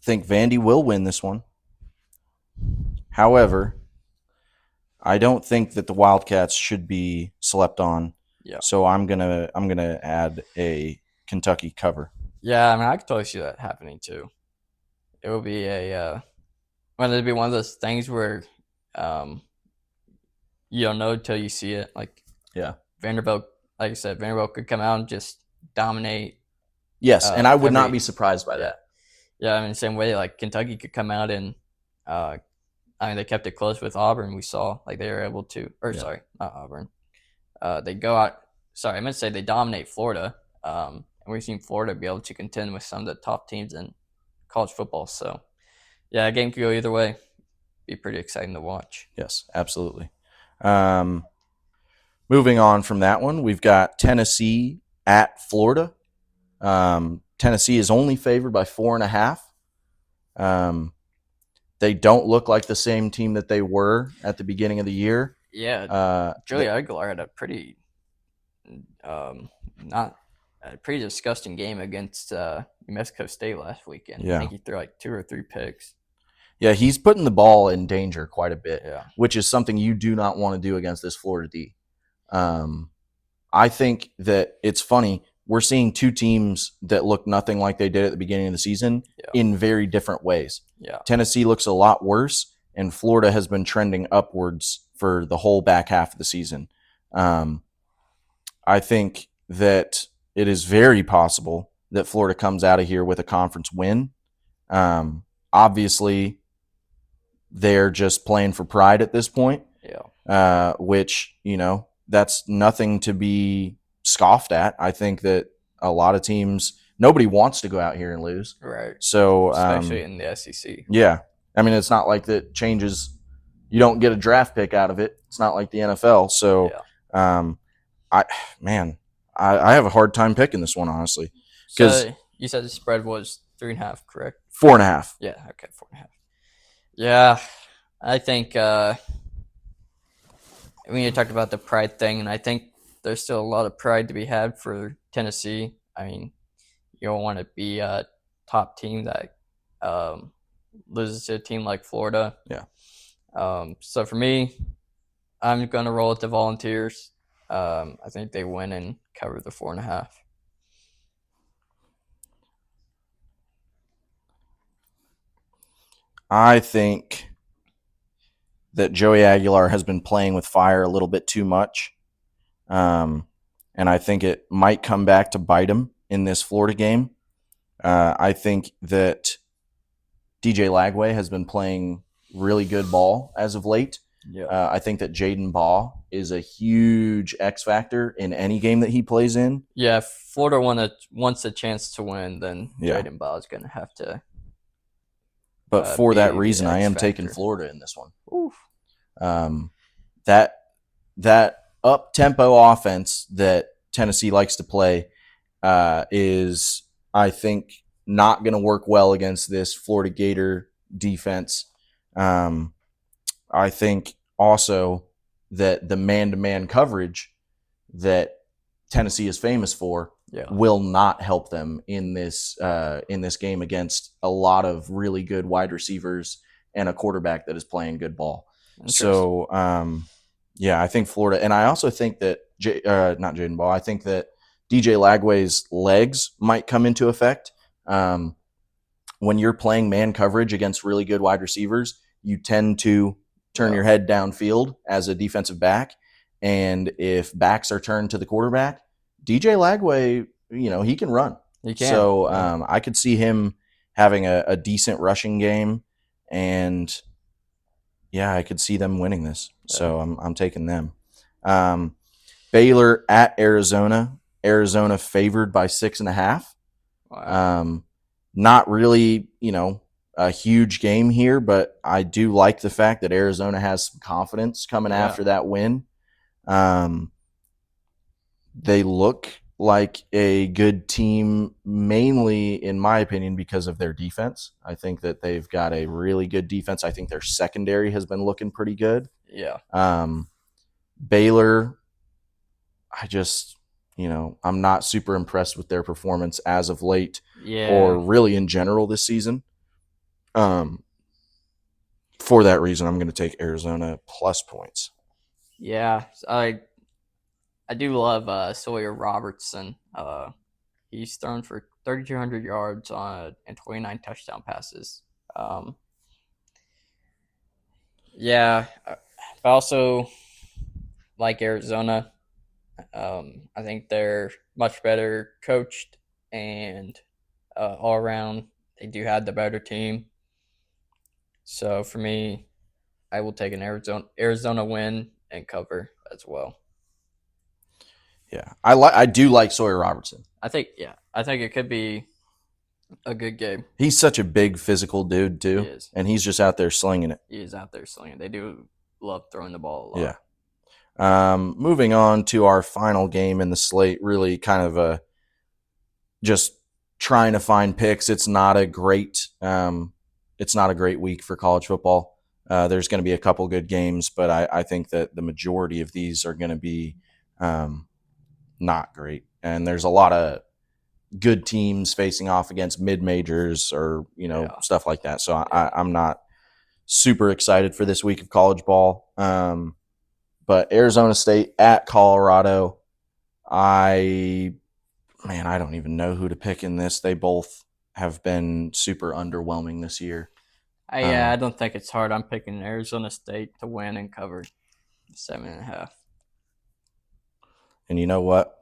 think Vandy will win this one. However, I don't think that the Wildcats should be slept on. Yeah. So I'm gonna add a Kentucky cover. Yeah, I can totally see that happening too. It will be it'll be one of those things where you don't know until you see it. Vanderbilt, like I said, Vanderbilt could come out and just dominate. Yes, and I would not be surprised by that. Yeah, the same way Kentucky could come out and they kept it close with Auburn. We saw they were able to, sorry, not Auburn. They go out. Sorry, I meant to say they dominate Florida. And we've seen Florida be able to contend with some of the top teams in college football. So, yeah, a game could go either way. Be pretty exciting to watch. Yes, absolutely. Moving on from that one, we've got Tennessee at Florida. Tennessee is only favored by 4.5. They don't look like the same team that they were at the beginning of the year. Yeah, Joey Aguilar had a pretty not a pretty disgusting game against New Mexico State last weekend. Yeah. I think he threw like 2 or 3 picks. Yeah, he's putting the ball in danger quite a bit, Yeah. which is something you do not want to do against this Florida D. I think that it's funny. We're seeing two teams that look nothing like they did at the beginning of the season in very different ways. Yeah. Tennessee looks a lot worse, and Florida has been trending upwards for the whole back half of the season. I think that it is very possible that Florida comes out of here with a conference win. Obviously, they're just playing for pride at this point. Yeah. Which, that's nothing to be scoffed at. I think that a lot of teams, nobody wants to go out here and lose. Right. So, especially in the SEC. Yeah. I mean, it's not like that changes. You don't get a draft pick out of it. It's not like the NFL. So, I have a hard time picking this one, honestly. So you said the spread was 3.5, correct? 4.5. Yeah. Okay. 4.5. Yeah. I think when you talked about the pride thing, and I think there's still a lot of pride to be had for Tennessee. I mean, you don't want to be a top team that loses to a team like Florida. Yeah. So for me, I'm going to roll with the Volunteers. I think they win and cover the 4.5. I think that Joey Aguilar has been playing with fire a little bit too much. And I think it might come back to bite him in this Florida game. I think that DJ Lagway has been playing really good ball as of late. Yeah. I think that Jaden Baugh is a huge X factor in any game that he plays in. Yeah, if Florida wants a chance to win, then Jaden Baugh is going to have to. But for that reason, I am taking Florida in this one. Oof. That up-tempo offense that Tennessee likes to play is, I think, not going to work well against this Florida Gator defense. I think also that the man-to-man coverage that Tennessee is famous for will not help them in this game against a lot of really good wide receivers and a quarterback that is playing good ball. So, I think Florida, and I also think that not Jaden Baugh. I think that DJ Lagway's legs might come into effect. When you're playing man coverage against really good wide receivers, you tend to turn your head downfield as a defensive back, and if backs are turned to the quarterback, DJ Lagway, he can run. He can. So I could see him having a decent rushing game, and I could see them winning this. So I'm taking them. Baylor at Arizona. Arizona favored by 6.5. Wow. Not really, a huge game here, but I do like the fact that Arizona has some confidence coming after that win. They look like a good team, mainly, in my opinion, because of their defense. I think that they've got a really good defense. I think their secondary has been looking pretty good. Yeah. Baylor, I'm not super impressed with their performance as of late, or really in general this season. For that reason, I'm going to take Arizona plus points. Yeah, I do love Sawyer Robertson. He's thrown for 3,200 yards and 29 touchdown passes. I also like Arizona. I think they're much better coached, and all around they do have the better team. So for me, I will take an Arizona win and cover as well. Yeah, I do like Sawyer Robertson. I think it could be a good game. He's such a big physical dude too, He is. And he's just out there slinging it. He is out there slinging. They do love throwing the ball a lot. Yeah. Moving on to our final game in the slate, really kind of just trying to find picks. It's not a great it's not a great week for college football. There's going to be a couple good games, but I think that the majority of these are going to be not great. And there's a lot of good teams facing off against mid majors or stuff like that. So I'm not super excited for this week of college ball. But Arizona State at Colorado, I don't even know who to pick in this. They both have been super underwhelming this year. I don't think it's hard. I'm picking Arizona State to win and cover 7.5. And you know what?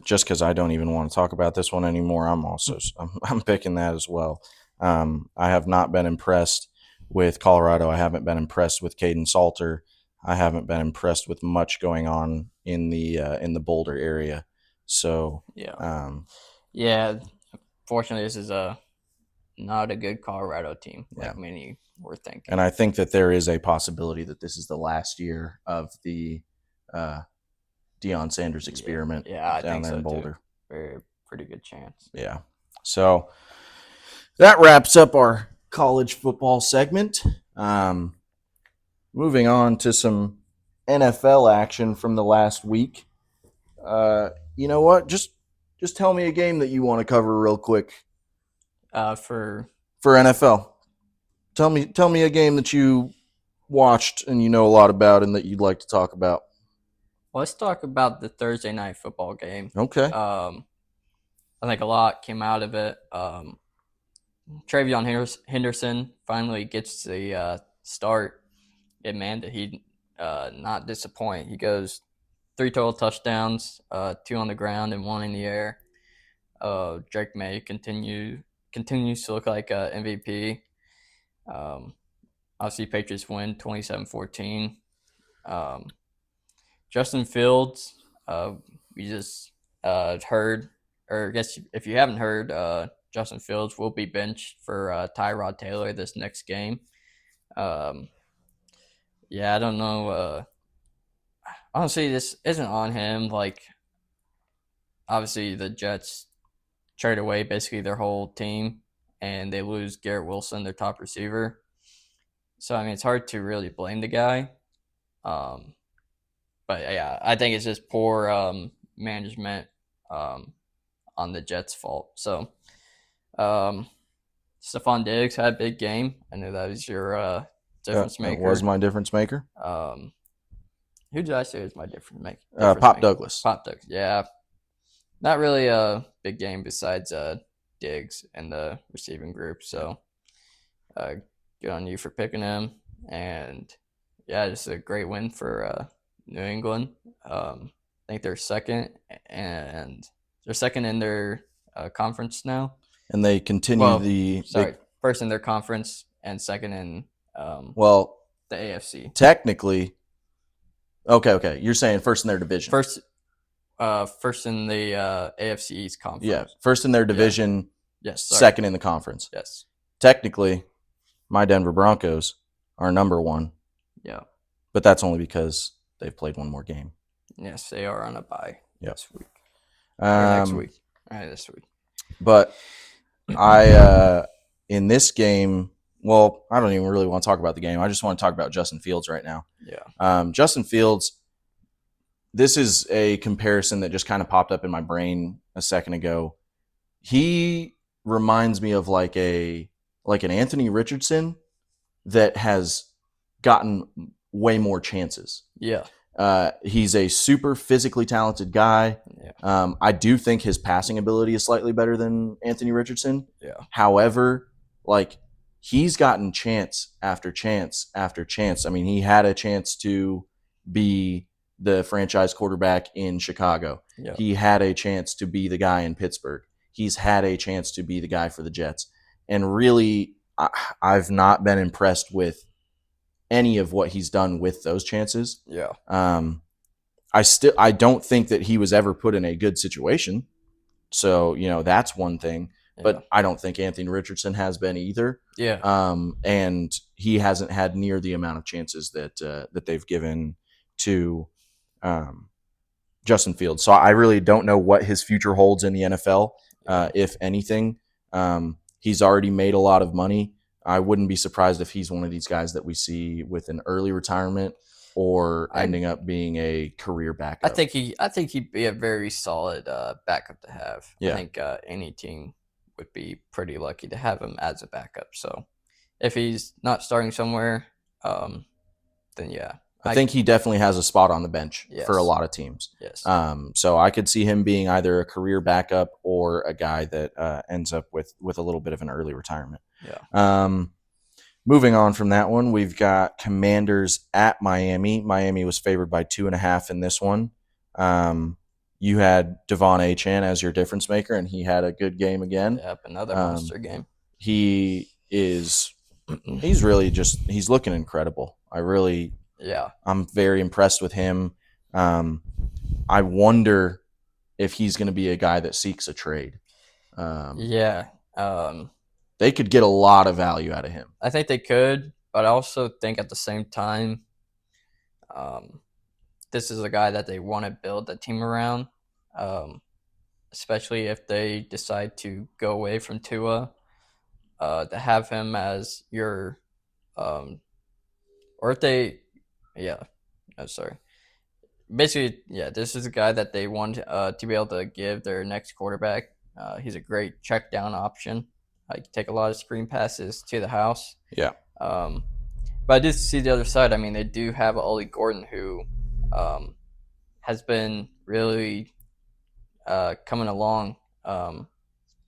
Just because I don't even want to talk about this one anymore, I'm picking that as well. I have not been impressed with Colorado. I haven't been impressed with Caden Salter. I haven't been impressed with much going on in the Boulder area. So yeah. Fortunately, this is not a good Colorado team like many were thinking. And I think that there is a possibility that this is the last year of the Deion Sanders experiment I down think there so in Boulder. Too. Pretty good chance. Yeah. So that wraps up our college football segment. Moving on to some NFL action from the last week. You know what? Just tell me a game that you want to cover real quick. For NFL. Tell me a game that you watched and you know a lot about and that you'd like to talk about. Let's talk about the Thursday night football game. Okay. I think a lot came out of it. Travion Henderson finally gets the start. Man, did he not disappoint. He goes 3 total touchdowns, 2 on the ground and 1 in the air. Drake May continues to look like an MVP. Obviously, Patriots win 27-14. Justin Fields, we just heard, or I guess if you haven't heard, Justin Fields will be benched for Tyrod Taylor this next game. I don't know. Honestly, this isn't on him. Like, obviously, the Jets trade away basically their whole team, and they lose Garrett Wilson, their top receiver. So, I mean, it's hard to really blame the guy. But yeah, I think it's just poor management on the Jets' fault. So, Stephon Diggs had a big game. I know that was your difference maker. That was my difference maker. Who did I say was my difference maker? Pop Douglas. Pop Douglas, yeah. Not really a big game besides Diggs and the receiving group. So, good on you for picking him. And, yeah, just a great win for New England. I think they're second, and they're second in their conference now. And they continue first in their conference and second in the AFC. Technically, okay. You're saying first in their division. First in the AFC East conference. Yeah, first in their division. Yeah. Yes. Second in the conference. Yes. Technically, my Denver Broncos are number 1. Yeah. But that's only because they've played one more game. Yes, they are on a bye this week. Next week. All right, this week. But in this game, well, I don't even really want to talk about the game. I just want to talk about Justin Fields right now. Yeah. Justin Fields, this is a comparison that just kind of popped up in my brain a second ago. He reminds me of like an Anthony Richardson that has gotten way more chances. Yeah. He's a super physically talented guy. Yeah. I do think his passing ability is slightly better than Anthony Richardson. Yeah. However, like, he's gotten chance after chance after chance. I mean, he had a chance to be the franchise quarterback in Chicago. Yeah. He had a chance to be the guy in Pittsburgh. He's had a chance to be the guy for the Jets. And really, I've not been impressed with any of what he's done with those chances. Yeah. I don't think that he was ever put in a good situation. So, that's one thing. Yeah. But I don't think Anthony Richardson has been either. Yeah. And he hasn't had near the amount of chances that they've given to Justin Fields. So I really don't know what his future holds in the NFL, if anything. He's already made a lot of money. I wouldn't be surprised if he's one of these guys that we see with an early retirement or I ending up being a career I backup. think he'd be a very solid backup to have. I Yeah. think any team would be pretty lucky to have him as a backup. So if he's not starting somewhere, then yeah, I think he definitely has a spot on the bench for a Yes. lot of teams. yes, So I could see him being either a career backup or a guy that ends up with a little bit of an early retirement. yeah, Moving on from that one, we've got Commanders at Miami. Miami was favored by 2.5 in this one. You had Devon Achane as your difference maker, and he had a good game again. yep, another Um, monster game. He is he's really he's looking incredible. Yeah, I'm very impressed with him. I wonder if he's going to be a guy that seeks a trade. yeah. They could get a lot of value out of him. I think they could, but I also think at the same time, um, this is a guy that they want to build the team around, um, especially if they decide to go away from Tua. To have him as your, or if they, yeah, no, sorry. Basically, yeah, this is a guy that they want to be able to give their next quarterback. He's a great check down option. He can take a lot of screen passes to the house. Yeah. Um, but I did see the other side. I mean, they do have Ollie Gordon, who has been really coming along.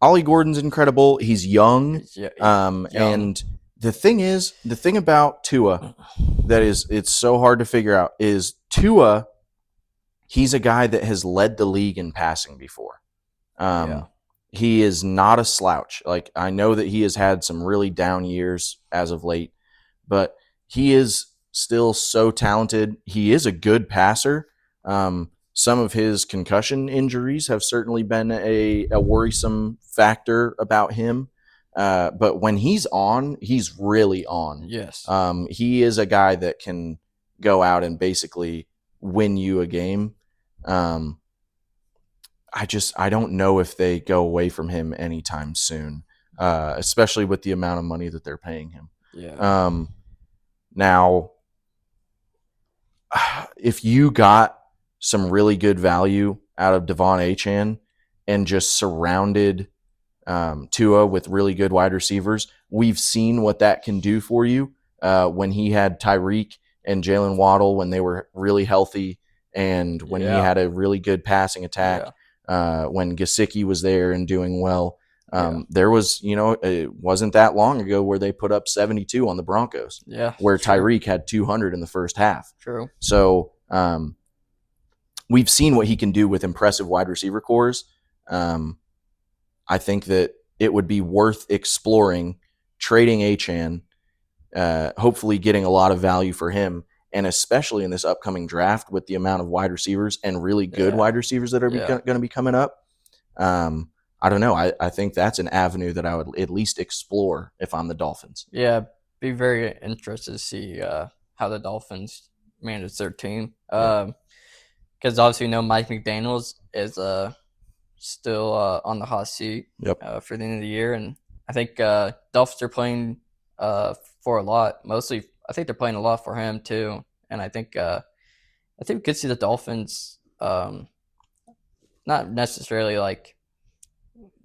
Ollie Gordon's incredible. He's young. He's young. And the thing about Tua that it's so hard to figure out is Tua, he's a guy that has led the league in passing before. He is not a slouch. Like, I know that he has had some really down years as of late, but he is still so talented. He is a good passer. Some of his concussion injuries have certainly been a worrisome factor about him. But when he's on, he's really on. Yes. He is a guy that can go out and basically win you a game. I don't know if they go away from him anytime soon, especially with the amount of money that they're paying him. Yeah. Now, if you got some really good value out of Devon Achane and just surrounded Tua with really good wide receivers, we've seen what that can do for you when he had Tyreek and Jalen Waddle when they were really healthy, and when he had a really good passing attack, when Gesicki was there and doing well. There was, it wasn't that long ago where they put up 72 on the Broncos, where Tyreek had 200 in the first half. True. So we've seen what he can do with impressive wide receiver cores. I think that it would be worth exploring trading Achane, hopefully getting a lot of value for him, and especially in this upcoming draft with the amount of wide receivers and really good wide receivers that are going to be coming up. I don't know. I think that's an avenue that I would at least explore if I'm the Dolphins. Yeah, be very interested to see how the Dolphins manage their team. Because obviously, Mike McDaniels is still on the hot seat for the end of the year, and I think Dolphins are playing for a lot. Mostly, I think they're playing a lot for him too, and I think we could see the Dolphins not necessarily like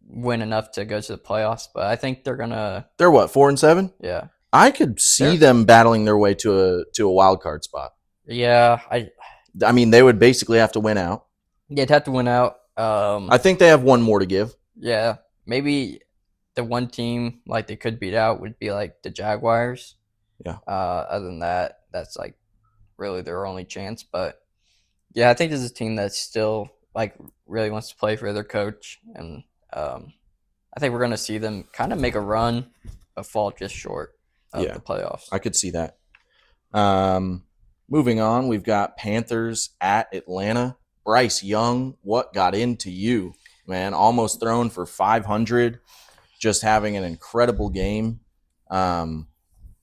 win enough to go to the playoffs, but I think they're gonna. They're what, 4-7? Yeah, I could see them battling their way to a wild card spot. Yeah, I mean, they would basically have to win out. Yeah, they'd have to win out. I think they have one more to give. Yeah, maybe the one team like they could beat out would be like the Jaguars. Yeah. Other than that, that's like really their only chance. But yeah, I think this is a team that still like really wants to play for their coach, and I think we're gonna see them kind of make a run, but fall just short of the playoffs. I could see that. Moving on, we've got Panthers at Atlanta. Bryce Young, what got into you, man? Almost thrown for 500, just having an incredible game.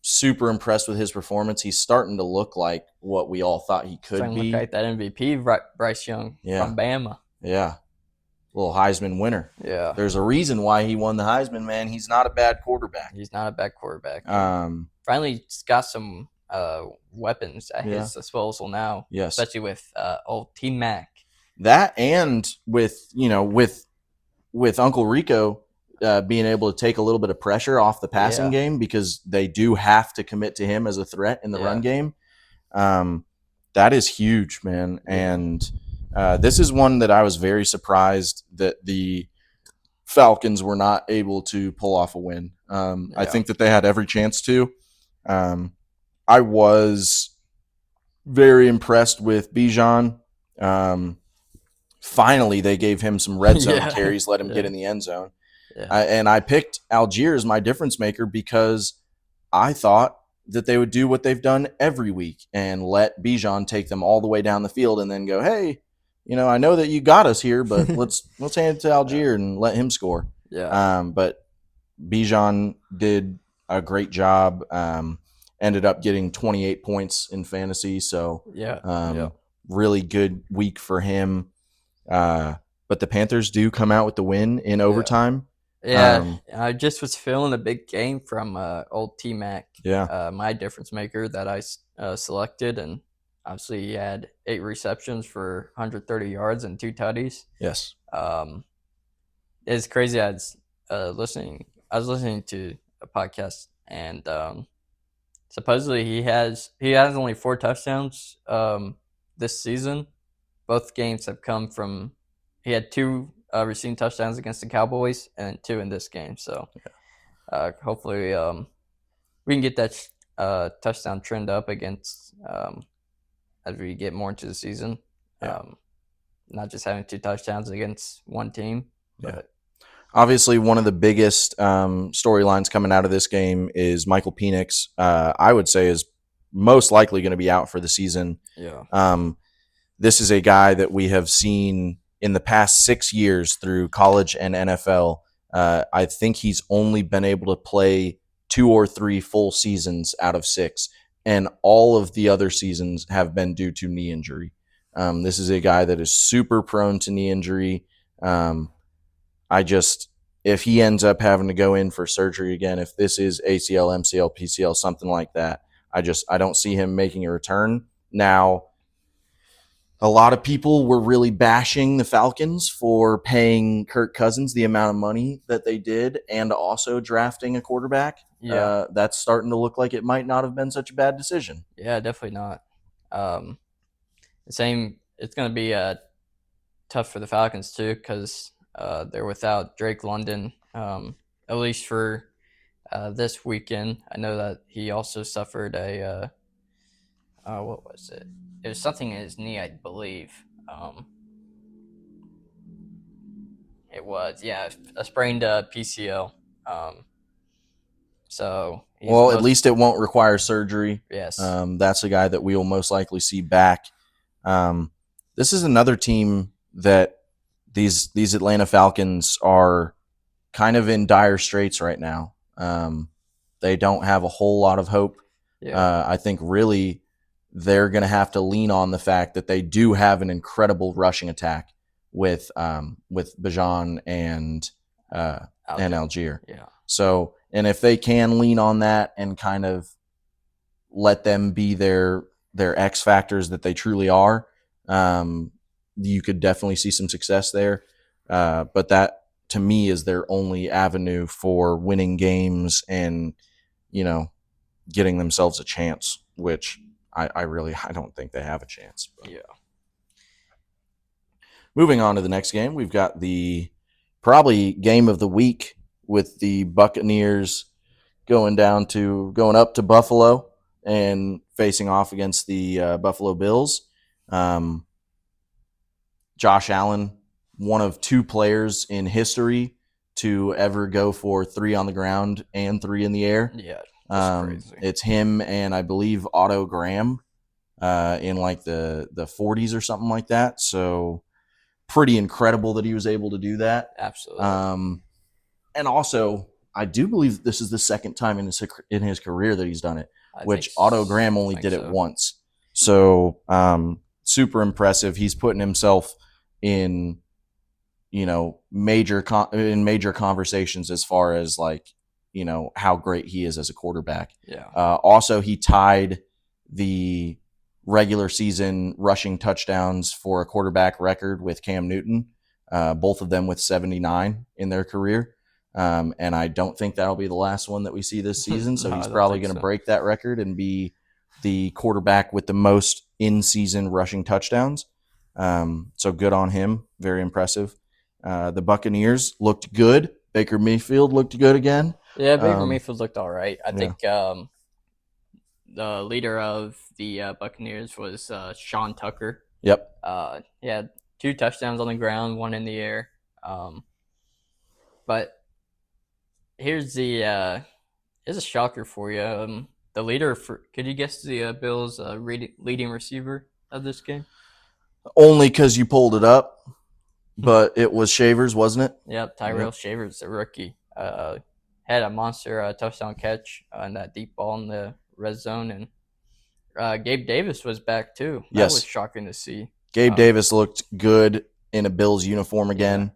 Super impressed with his performance. He's starting to look like what we all thought he could be. Look like that MVP Bryce Young from Bama. Yeah. little Heisman winner. Yeah. There's a reason why he won the Heisman, man. He's not a bad quarterback. He's not a bad quarterback. Finally got some weapons at his disposal now. Yes. Especially with old T Mac. That, and with Uncle Rico being able to take a little bit of pressure off the passing game, because they do have to commit to him as a threat in the run game. That is huge, man. And this is one that I was very surprised that the Falcons were not able to pull off a win. I think that they had every chance to. I was very impressed with Bijan. Finally, they gave him some red zone carries, let him get in the end zone. And I picked Algier as my difference maker because I thought that they would do what they've done every week and let Bijan take them all the way down the field and then go, hey, I know that you got us here, but let's hand it to Algier and let him score. But Bijan did a great job. Ended up getting 28 points in fantasy, so really good week for him. But the Panthers do come out with the win in overtime. I just was feeling a big game from old T Mac. My difference maker that I selected, and obviously he had 8 receptions for 130 yards and 2 tutties. Yes. It's crazy. I was listening to a podcast, and supposedly he has only 4 touchdowns this season. Both games have come from, he had 2 receiving touchdowns against the Cowboys and 2 in this game. So hopefully we can get that touchdown trend up against as we get more into the season. Not just having 2 touchdowns against one team. But obviously, one of the biggest storylines coming out of this game is Michael Penix. I would say is most likely going to be out for the season. This is a guy that we have seen in the past 6 years through college and NFL. I think he's only been able to play 2 or 3 full seasons out of 6, and all of the other seasons have been due to knee injury. This is a guy that is super prone to knee injury. If he ends up having to go in for surgery again, if this is ACL, MCL, PCL, something like that, I don't see him making a return. Now, a lot of people were really bashing the Falcons for paying Kirk Cousins the amount of money that they did and also drafting a quarterback. That's starting to look like it might not have been such a bad decision. Yeah, definitely not. It's going to be tough for the Falcons too, because they're without Drake London, at least for this weekend. I know that he also suffered a what was it? It was something in his knee, I believe. It was, a sprained PCL. So at least it won't require surgery. Yes. That's a guy that we will most likely see back. This is another team that these Atlanta Falcons are kind of in dire straits right now. They don't have a whole lot of hope. I think really they're going to have to lean on the fact that they do have an incredible rushing attack with Bijan and Algier. So, and if they can lean on that and kind of let them be their X factors that they truly are, you could definitely see some success there. But that, to me, is their only avenue for winning games and, getting themselves a chance, which I don't think they have a chance. But. Moving on to the next game, we've got the probably game of the week with the Buccaneers going up to Buffalo and facing off against the Buffalo Bills. Josh Allen, one of 2 players in history to ever go for 3 on the ground and 3 in the air. That's crazy. It's him and I believe Otto Graham in like the 40s or something like that. So pretty incredible that he was able to do that. Absolutely. And also, I do believe this is the second time in his career that he's done it, which Otto Graham only did it once. So super impressive. He's putting himself in major conversations as far as like, how great he is as a quarterback. Yeah. Also, he tied the regular season rushing touchdowns for a quarterback record with Cam Newton, both of them with 79 in their career. And I don't think that'll be the last one that we see this season. So No, he's I don't probably think going to so. break that record and be the quarterback with the most in-season rushing touchdowns. So good on him. Very impressive. The Buccaneers looked good. Baker Mayfield looked good again. Yeah, Baker Mayfield looked all right. I Yeah. think the leader of the Buccaneers was Sean Tucker. Yep. He had 2 touchdowns on the ground, 1 in the air. But here's a shocker for you. The leader for, could you guess the Bills' leading receiver of this game? Only because you pulled it up, but it was Shavers, wasn't it? Yep, Tyrell Shavers, the rookie, had a monster touchdown catch on that deep ball in the red zone, and Gabe Davis was back too. That Yes. was shocking to see. Gabe Davis looked good in a Bills uniform again.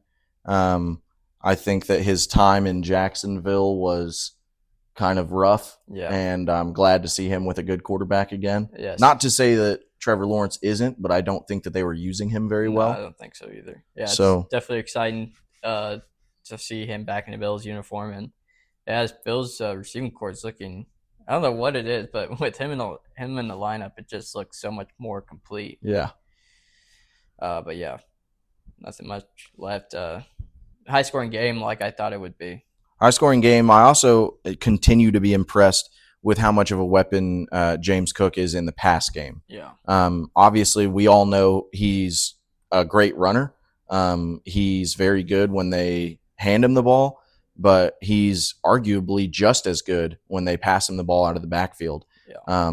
I think that his time in Jacksonville was kind of rough, and I'm glad to see him with a good quarterback again. Yes. Not to say that Trevor Lawrence isn't, but I don't think that they were using him very well. I don't think so either. Yeah, So- it's definitely exciting to see him back in the Bills uniform, and his Bills receiving corps is looking. I don't know what it is, but with him in the lineup, it just looks so much more complete. Yeah. But yeah, nothing much left. High scoring game like I thought it would be. High scoring game. I also continue to be impressed with how much of a weapon James Cook is in the pass game. Yeah. Obviously, we all know he's a great runner. He's very good when they hand him the ball, but he's arguably just as good when they pass him the ball out of the backfield. Yeah.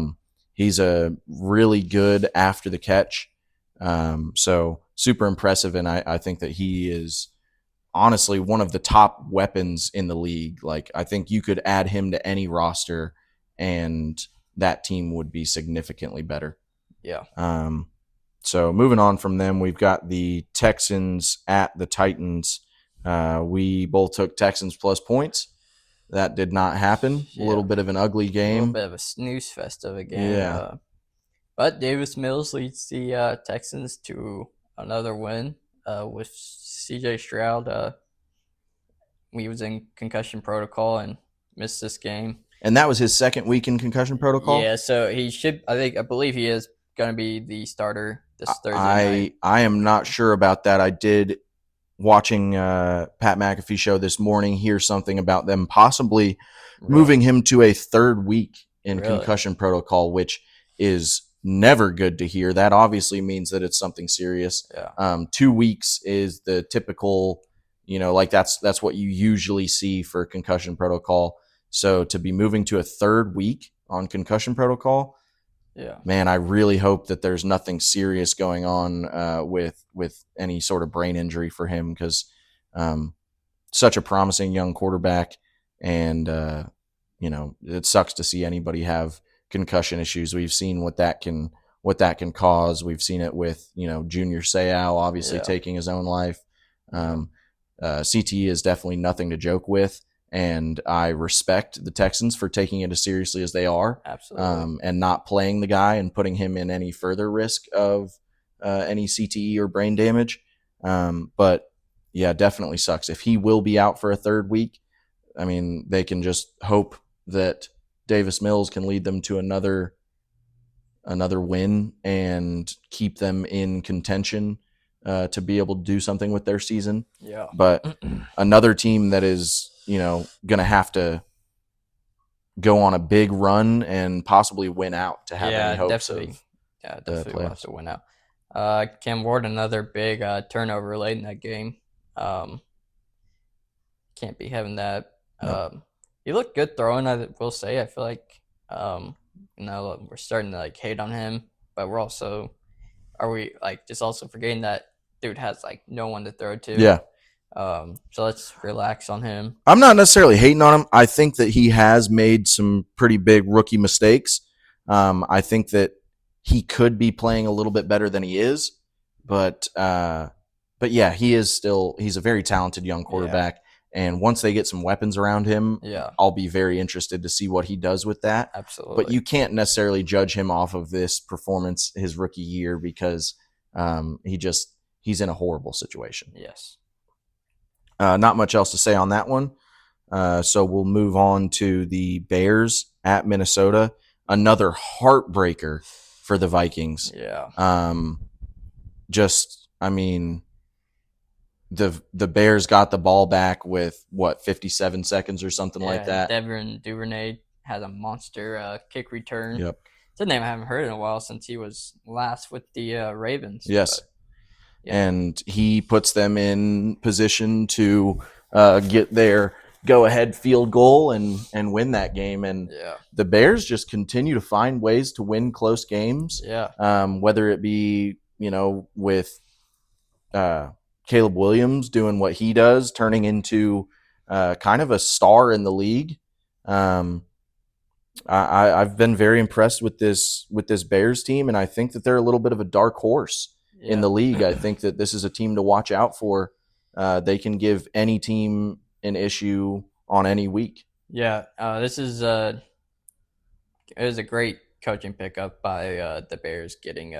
He's a really good after the catch. So super impressive, and I think that he is honestly one of the top weapons in the league. Like, I think you could add him to any roster and that team would be significantly better. Yeah. So moving on from them, we've got the Texans at the Titans. We both took Texans plus points. That did not happen. Yeah. A little bit of an ugly game. A little bit of a snooze fest of a game. Yeah. But Davis Mills leads the Texans to another win with C.J. Stroud. He was in concussion protocol and missed this game. And that was his second week in concussion protocol? Yeah, so he should. I believe he is going to be the starter this Thursday night. I am not sure about that. I did, watching Pat McAfee show this morning, hear something about them possibly moving him to a third week in concussion protocol, which is never good to hear. That obviously means that it's something serious. Yeah. 2 weeks is the typical, like that's what you usually see for concussion protocol. So to be moving to a third week on concussion protocol, yeah, man, I really hope that there's nothing serious going on with any sort of brain injury for him, because such a promising young quarterback, and it sucks to see anybody have concussion issues. We've seen what that can cause. We've seen it with Junior Seau obviously taking his own life. CTE is definitely nothing to joke with. And I respect the Texans for taking it as seriously as they are. Absolutely. And not playing the guy and putting him in any further risk of any CTE or brain damage. But yeah, definitely sucks. If he will be out for a third week, I mean, they can just hope that Davis Mills can lead them to another win and keep them in contention to be able to do something with their season. Yeah. But another team that is going to have to go on a big run and possibly win out to have any hopes of definitely will have to win out. Cam Ward, another big turnover late in that game. Can't be having that. Nope. He looked good throwing, I will say. I feel like we're starting to hate on him, but are we just also forgetting that dude has no one to throw to? Yeah. So let's relax on him. I'm not necessarily hating on him. I think that he has made some pretty big rookie mistakes. I think that he could be playing a little bit better than he is, but but yeah, he's a very talented young Yeah. quarterback. And once they get some weapons around him, Yeah. I'll be very interested to see what he does with that. But Absolutely. you can't necessarily judge him off of this performance his rookie year because he's in a horrible situation. Yes. Not much else to say on that one. So we'll move on to the Bears at Minnesota. Another heartbreaker for the Vikings. Yeah. I mean, the Bears got the ball back with 57 seconds or something like that. Devin Duvernay had a monster kick return. Yep. It's a name I haven't heard in a while since he was last with the Ravens. Yes. But, yeah. And he puts them in position to get their go-ahead field goal and win that game. And Yeah. the Bears just continue to find ways to win close games. Yeah. Whether it be with Caleb Williams doing what he does, turning into kind of a star in the league. I've been very impressed with this Bears team, and I think that they're a little bit of a dark horse in the league. I think that this is a team to watch out for. They can give any team an issue on any week. Yeah, this is it was a great coaching pickup by the Bears getting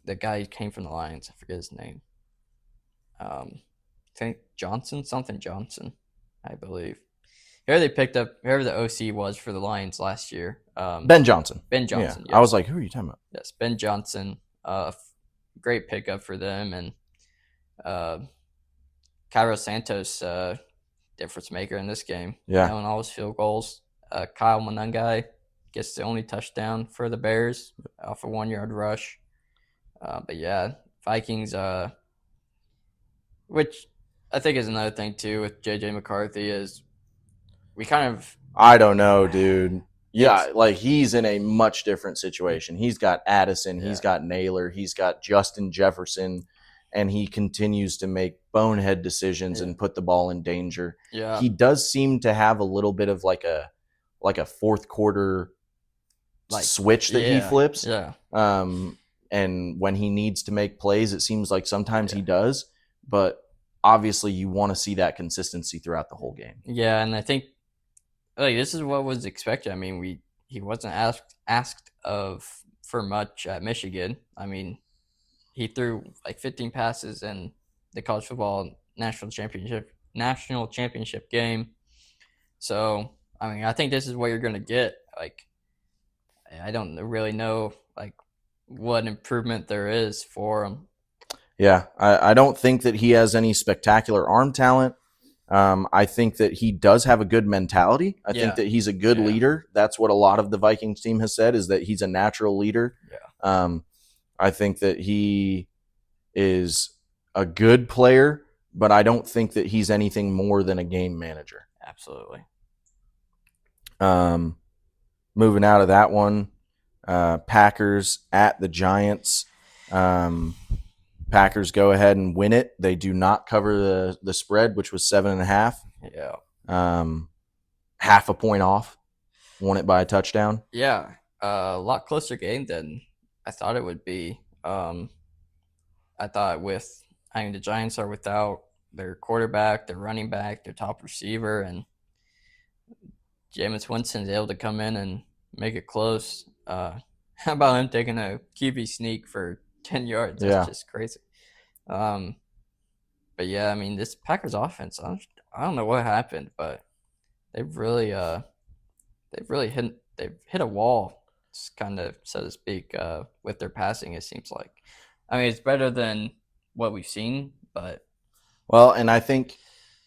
the guy who came from the Lions. I forget his name. I think Johnson, I believe. Here they picked up whoever the OC was for the Lions last year. Ben Johnson. Ben Johnson. Yeah. Yes. I was like, who are you talking about? Yes, Ben Johnson. Great pickup for them, and Cairo Santos, difference maker in this game. Yeah, and all his field goals. Kyle Monangai gets the only touchdown for the Bears off a 1-yard rush. But yeah, Vikings, which I think is another thing too with JJ McCarthy is we kind of. I don't know, dude. Yeah, like he's in a much different situation. He's got Addison, he's got Naylor, he's got Justin Jefferson, and he continues to make bonehead decisions and put the ball in danger. Yeah. He does seem to have a little bit of like a fourth quarter switch that he flips. Yeah. And when he needs to make plays, it seems like sometimes he does, but obviously you want to see that consistency throughout the whole game. Yeah, and I think this is what was expected. I mean, he wasn't asked for much at Michigan. I mean, he threw like 15 passes in the college football national championship game. So, I mean, I think this is what you're going to get. Like, I don't really know like what improvement there is for him. Yeah, I don't think that he has any spectacular arm talent. I think that he does have a good mentality. I think that he's a good leader. That's what a lot of the Vikings team has said, is that he's a natural leader. Yeah. I think that he is a good player, but I don't think that he's anything more than a game manager. Absolutely. Moving out of that one, Packers at the Giants. Packers go ahead and win it. They do not cover the spread, which was 7.5. Yeah. Half a point off. Won it by a touchdown. Yeah. A lot closer game than I thought it would be. I thought the Giants are without their quarterback, their running back, their top receiver, and Jameis Winston's able to come in and make it close. How about him taking a QB sneak for 10 yards? That's just crazy. But yeah, I mean, this Packers offense, I don't know what happened, but they've really hit a wall, kind of, so to speak, with their passing. It seems like, I mean, it's better than what we've seen, but and I think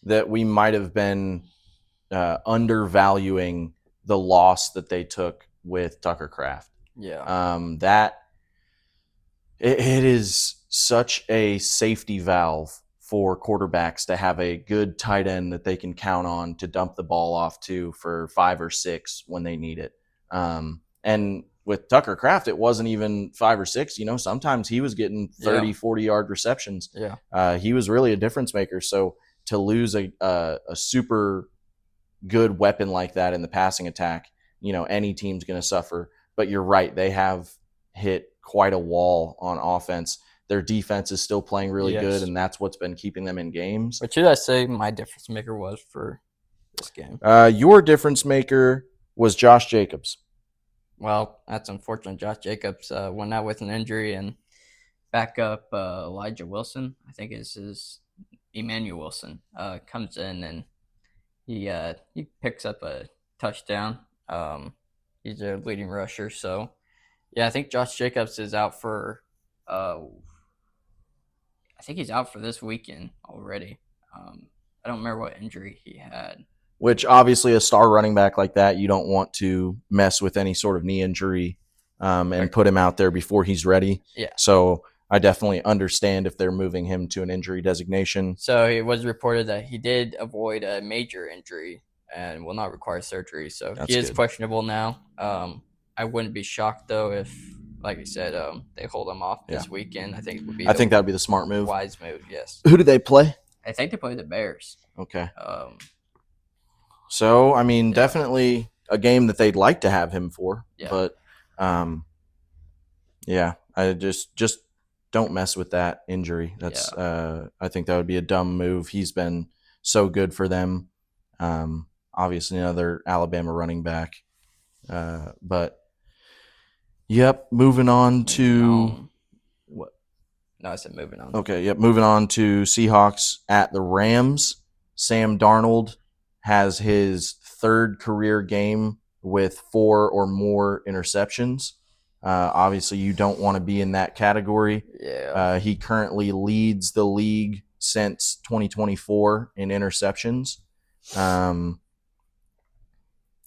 that we might have been undervaluing the loss that they took with Tucker Kraft. Yeah. That it is such a safety valve for quarterbacks to have a good tight end that they can count on to dump the ball off to for 5 or 6 when they need it. And with Tucker Kraft, it wasn't even 5 or 6. Sometimes he was getting 30, 40-yard receptions. Yeah. He was really a difference maker. So to lose a super good weapon like that in the passing attack, any team's going to suffer. But you're right. They have hit quite a wall on offense. their defense is still playing really good, Yes. and that's what's been keeping them in games. What should I say my difference maker was for this game? Your difference maker was Josh Jacobs. Well, that's unfortunate. Josh Jacobs went out with an injury, and backup Elijah Wilson, I think is his Emmanuel Wilson, comes in and he picks up a touchdown. He's a leading rusher, so yeah, I think Josh Jacobs is out for. I think he's out for this weekend already. I don't remember what injury he had. Which obviously a star running back like that, you don't want to mess with any sort of knee injury and put him out there before he's ready. Yeah. So I definitely understand if they're moving him to an injury designation. So it was reported that he did avoid a major injury and will not require surgery. So That's he is good. questionable now. I wouldn't be shocked though if, like I said, they hold him off this weekend. I think it would be. I think that would be the smart move. Wise move, yes. Who do they play? I think they play the Bears. Okay. So I mean, definitely a game that they'd like to have him for. Yeah. But yeah, I just don't mess with that injury. That's I think that would be a dumb move. He's been so good for them. Obviously, another Alabama running back. But yep, moving on to what? No, I said moving on. Okay, yep, moving on to Seahawks at the Rams. Sam Darnold has his third career game with 4 or more interceptions. Obviously, you don't want to be in that category. Yeah. He currently leads the league since 2024 in interceptions.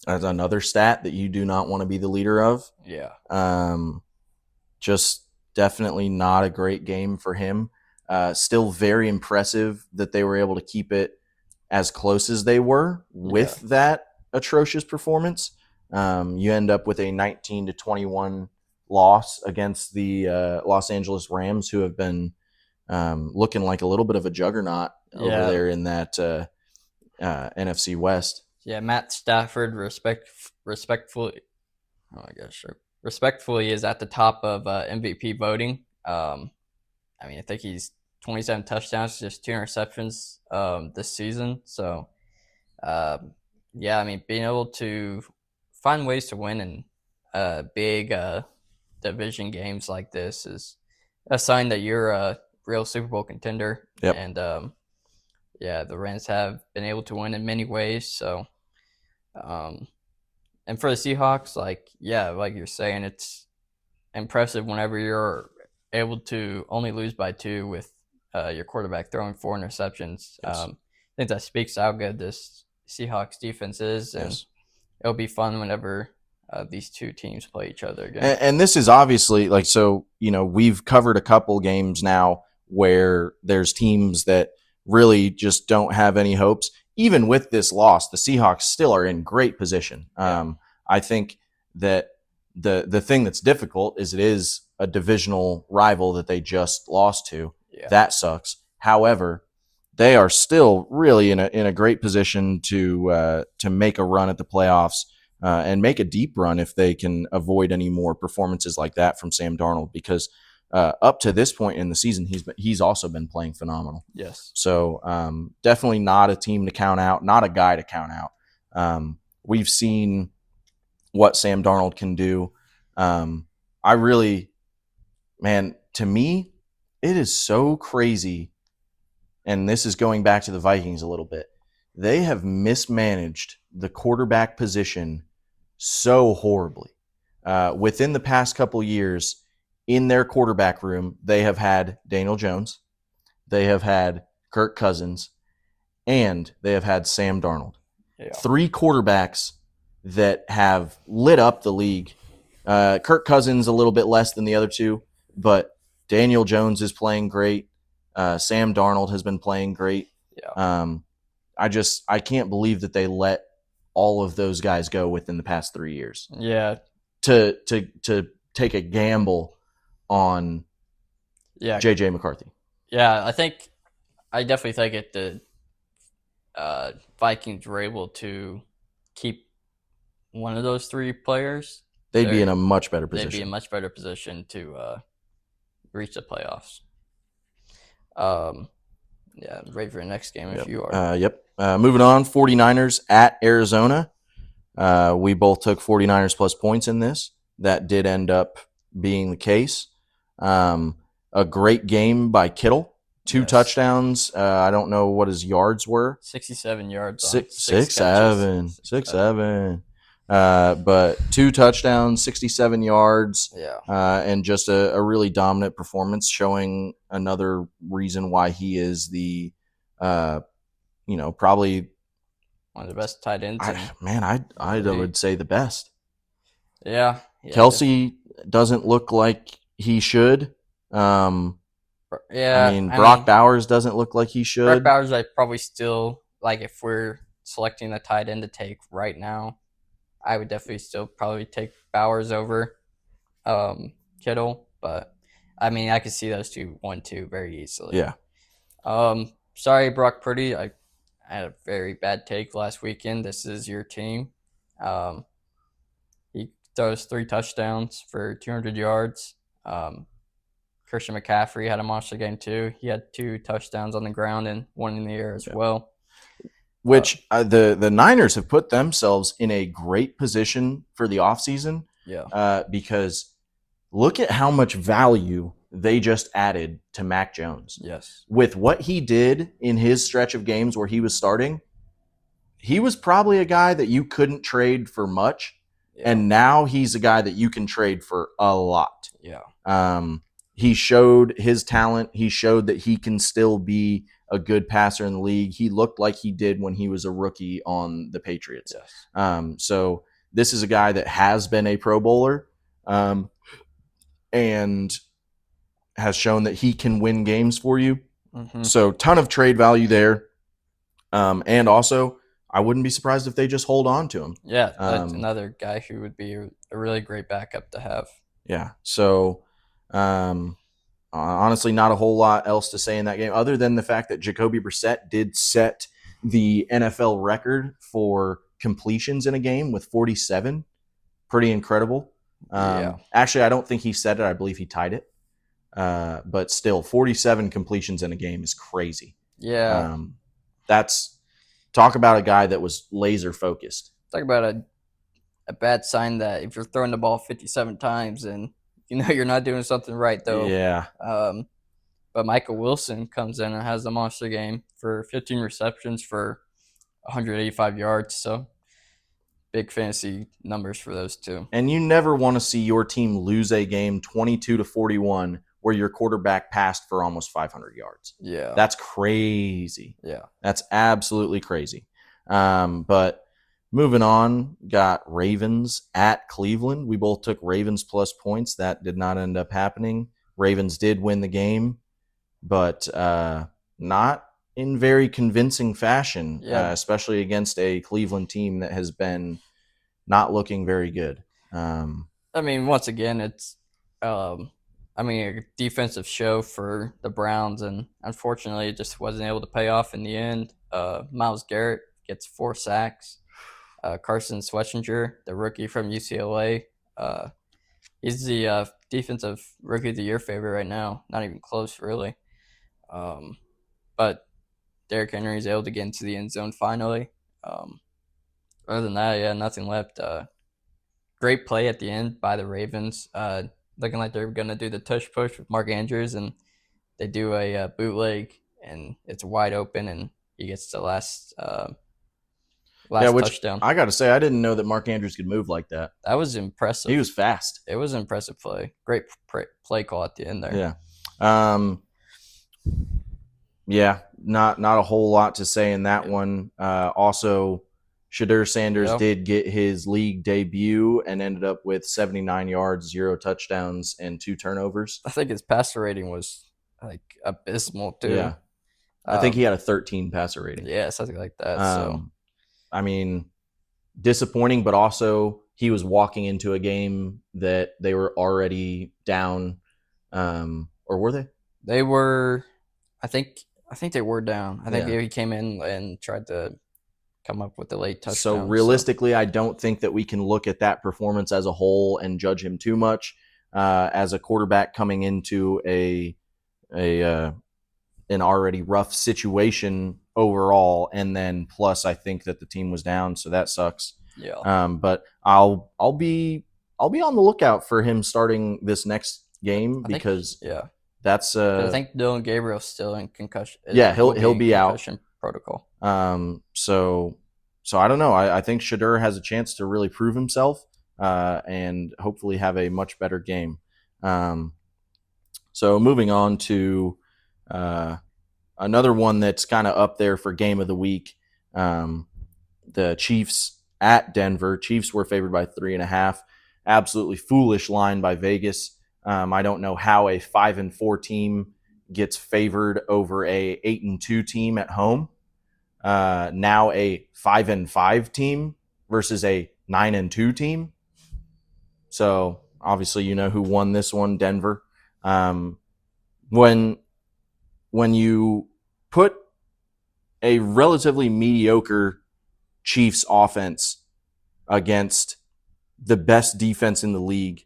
That's another stat that you do not want to be the leader of. Yeah. Just definitely not a great game for him. Still very impressive that they were able to keep it as close as they were with that atrocious performance. You end up with a 19-21 loss against the Los Angeles Rams, who have been looking like a little bit of a juggernaut over there in that NFC West. Yeah, Matt Stafford respectfully is at the top of MVP voting. I mean, I think he's 27 touchdowns, just 2 interceptions this season. So, yeah, I mean, being able to find ways to win in big division games like this is a sign that you're a real Super Bowl contender. Yep. And, yeah, the Rams have been able to win in many ways. So, and for the Seahawks, like you're saying, it's impressive whenever you're able to only lose by 2 with your quarterback throwing 4 interceptions. Yes. I think that speaks to how good this Seahawks defense is, and it'll be fun whenever these two teams play each other again. And this is obviously we've covered a couple games now where there's teams that really just don't have any hopes. Even with this loss, the Seahawks still are in great position. I think that the thing that's difficult is it is a divisional rival that they just lost to. Yeah. That sucks. However, they are still really in a great position to make a run at the playoffs and make a deep run if they can avoid any more performances like that from Sam Darnold, because up to this point in the season, he's also been playing phenomenal. Yes. So definitely not a team to count out, not a guy to count out. We've seen what Sam Darnold can do. To me, it is so crazy. And this is going back to the Vikings a little bit. They have mismanaged the quarterback position so horribly. Within the past couple years, in their quarterback room, they have had Daniel Jones, they have had Kirk Cousins, and they have had Sam Darnold. Yeah. 3 quarterbacks that have lit up the league. Kirk Cousins a little bit less than the other 2, but Daniel Jones is playing great. Sam Darnold has been playing great. Yeah. I can't believe that they let all of those guys go within the past 3 years. Yeah. To take a gamble on JJ McCarthy. Yeah, I definitely think the Vikings were able to keep one of those 3 players, they'd be in a much better position. They'd be in a much better position to reach the playoffs. Um, yeah, ready for the next game if Yep. you are. Yep. Moving on, 49ers at Arizona. We both took 49ers plus points in this. That did end up being the case. A great game by Kittle. 2 Yes. touchdowns. I don't know what his yards were. 67 yards on Six, 6 six, catches. seven, six, seven. But 2 touchdowns, 67 yards, Yeah. and just a really dominant performance, showing another reason why he is the, probably, One of the best tight ends in I the league. would say the best. Yeah. Kelsey doesn't look like he should. Yeah. Brock Bowers doesn't look like he Brock should. Bowers, I probably still, like, if we're selecting a tight end to take right now, I would definitely still probably take Bowers over Kittle. But, I could see those two 1-2 very easily. Yeah. Sorry, Brock Purdy. I had a very bad take last weekend. This is your team. He throws 3 touchdowns for 200 yards. Christian McCaffrey had a monster game too. He had 2 touchdowns on the ground and 1 in the air as well. Which the Niners have put themselves in a great position for the offseason. Yeah. Because look at how much value they just added to Mac Jones. Yes. With what he did in his stretch of games where he was starting, he was probably a guy that you couldn't trade for much. Yeah. And now he's a guy that you can trade for a lot. Yeah. He showed his talent. He showed that he can still be a good passer in the league. He looked like he did when he was a rookie on the Patriots. Yes. So this is a guy that has been a Pro Bowler and has shown that he can win games for you. Mm-hmm. So ton of trade value there. And also, I wouldn't be surprised if they just hold on to him. Yeah, that's another guy who would be a really great backup to have. Yeah. So honestly, not a whole lot else to say in that game other than the fact that Jacoby Brissett did set the NFL record for completions in a game with 47. Pretty incredible. Yeah. Actually, I don't think he set it. I believe he tied it. But still, 47 completions in a game is crazy. Yeah. That's talk about a guy that was laser focused. Talk about a bad sign that if you're throwing the ball 57 times and you're not doing something right, though. Yeah. But Michael Wilson comes in and has a monster game for 15 receptions for 185 yards. So big fantasy numbers for those two. And you never want to see your team lose a game 22-41 where your quarterback passed for almost 500 yards. Yeah. That's crazy. Yeah. That's absolutely crazy. But moving on, got Ravens at Cleveland. We both took Ravens plus points. That did not end up happening. Ravens did win the game, but not in very convincing fashion, especially against a Cleveland team that has been not looking very good. Once again, it's a defensive show for the Browns, and unfortunately, it just wasn't able to pay off in the end. Myles Garrett gets 4 sacks. Carson Schwarzenegger, the rookie from UCLA, he's the defensive rookie of the year favorite right now. Not even close, really. But Derrick Henry is able to get into the end zone finally. Other than that, yeah, nothing left. Great play at the end by the Ravens. Looking like they're going to do the tush push with Mark Andrews, and they do a bootleg, and it's wide open, and he gets the last touchdown. I got to say, I didn't know that Mark Andrews could move like that. That was impressive. He was fast. It was an impressive play. Great play call at the end there. Yeah. Yeah, not a whole lot to say in that one. Also, Shadur Sanders did get his league debut and ended up with 79 yards, 0 touchdowns, and 2 turnovers. I think his passer rating was abysmal too. Yeah, I think he had a 13 passer rating. Yeah, something like that. Disappointing, but also he was walking into a game that they were already down, or were they? They were. I think they were down. I think he came in and tried to come up with the late touchdown. So realistically, I don't think that we can look at that performance as a whole and judge him too much as a quarterback coming into an an already rough situation overall, and then plus I think that the team was down, so that sucks. Yeah. But I'll be on the lookout for him starting this next game because that's I think Dylan Gabriel's still in concussion. He'll be out concussion protocol. So I don't know. I think Shedeur has a chance to really prove himself and hopefully have a much better game. So moving on to another one that's kind of up there for game of the week. The Chiefs at Denver. Chiefs were favored by 3.5. Absolutely foolish line by Vegas. I don't know how a 5-4 team gets favored over a 8-2 team at home. Now a 5-5 team versus a 9-2 team. So obviously, you know who won this one, Denver. When you put a relatively mediocre Chiefs offense against the best defense in the league,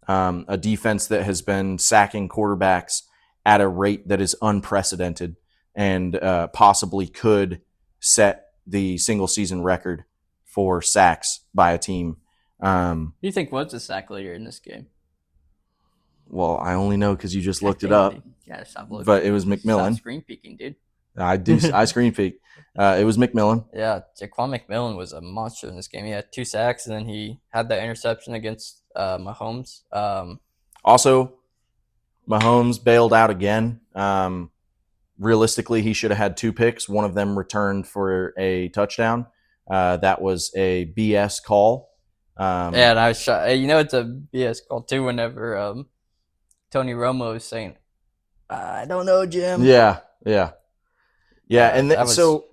a defense that has been sacking quarterbacks at a rate that is unprecedented and possibly could set the single season record for sacks by a team. Who do you think was the sack leader in this game? Well, I only know because you just looked it up. Yeah, stop looking. But it was McMillan. Stop screen peeking, dude. I screen peek. It was McMillan. Yeah, Jaquan McMillan was a monster in this game. He had 2 sacks, and then he had that interception against Mahomes. Also, Mahomes bailed out again. Realistically, he should have had 2 picks. One of them returned for a touchdown. That was a BS call. And I was shocked. You know, it's a BS call too. Whenever Tony Romo was saying, "I don't know, Jim." Yeah, and that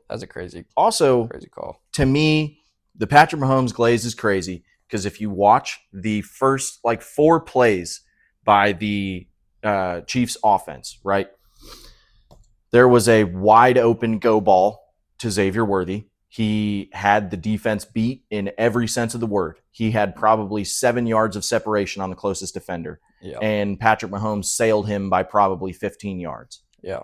was a crazy call. To me, the Patrick Mahomes glaze is crazy because if you watch the first 4 plays by the Chiefs offense, right? There was a wide open go ball to Xavier Worthy. He had the defense beat in every sense of the word. He had probably 7 yards of separation on the closest defender. Yeah. And Patrick Mahomes sailed him by probably 15 yards. Yeah.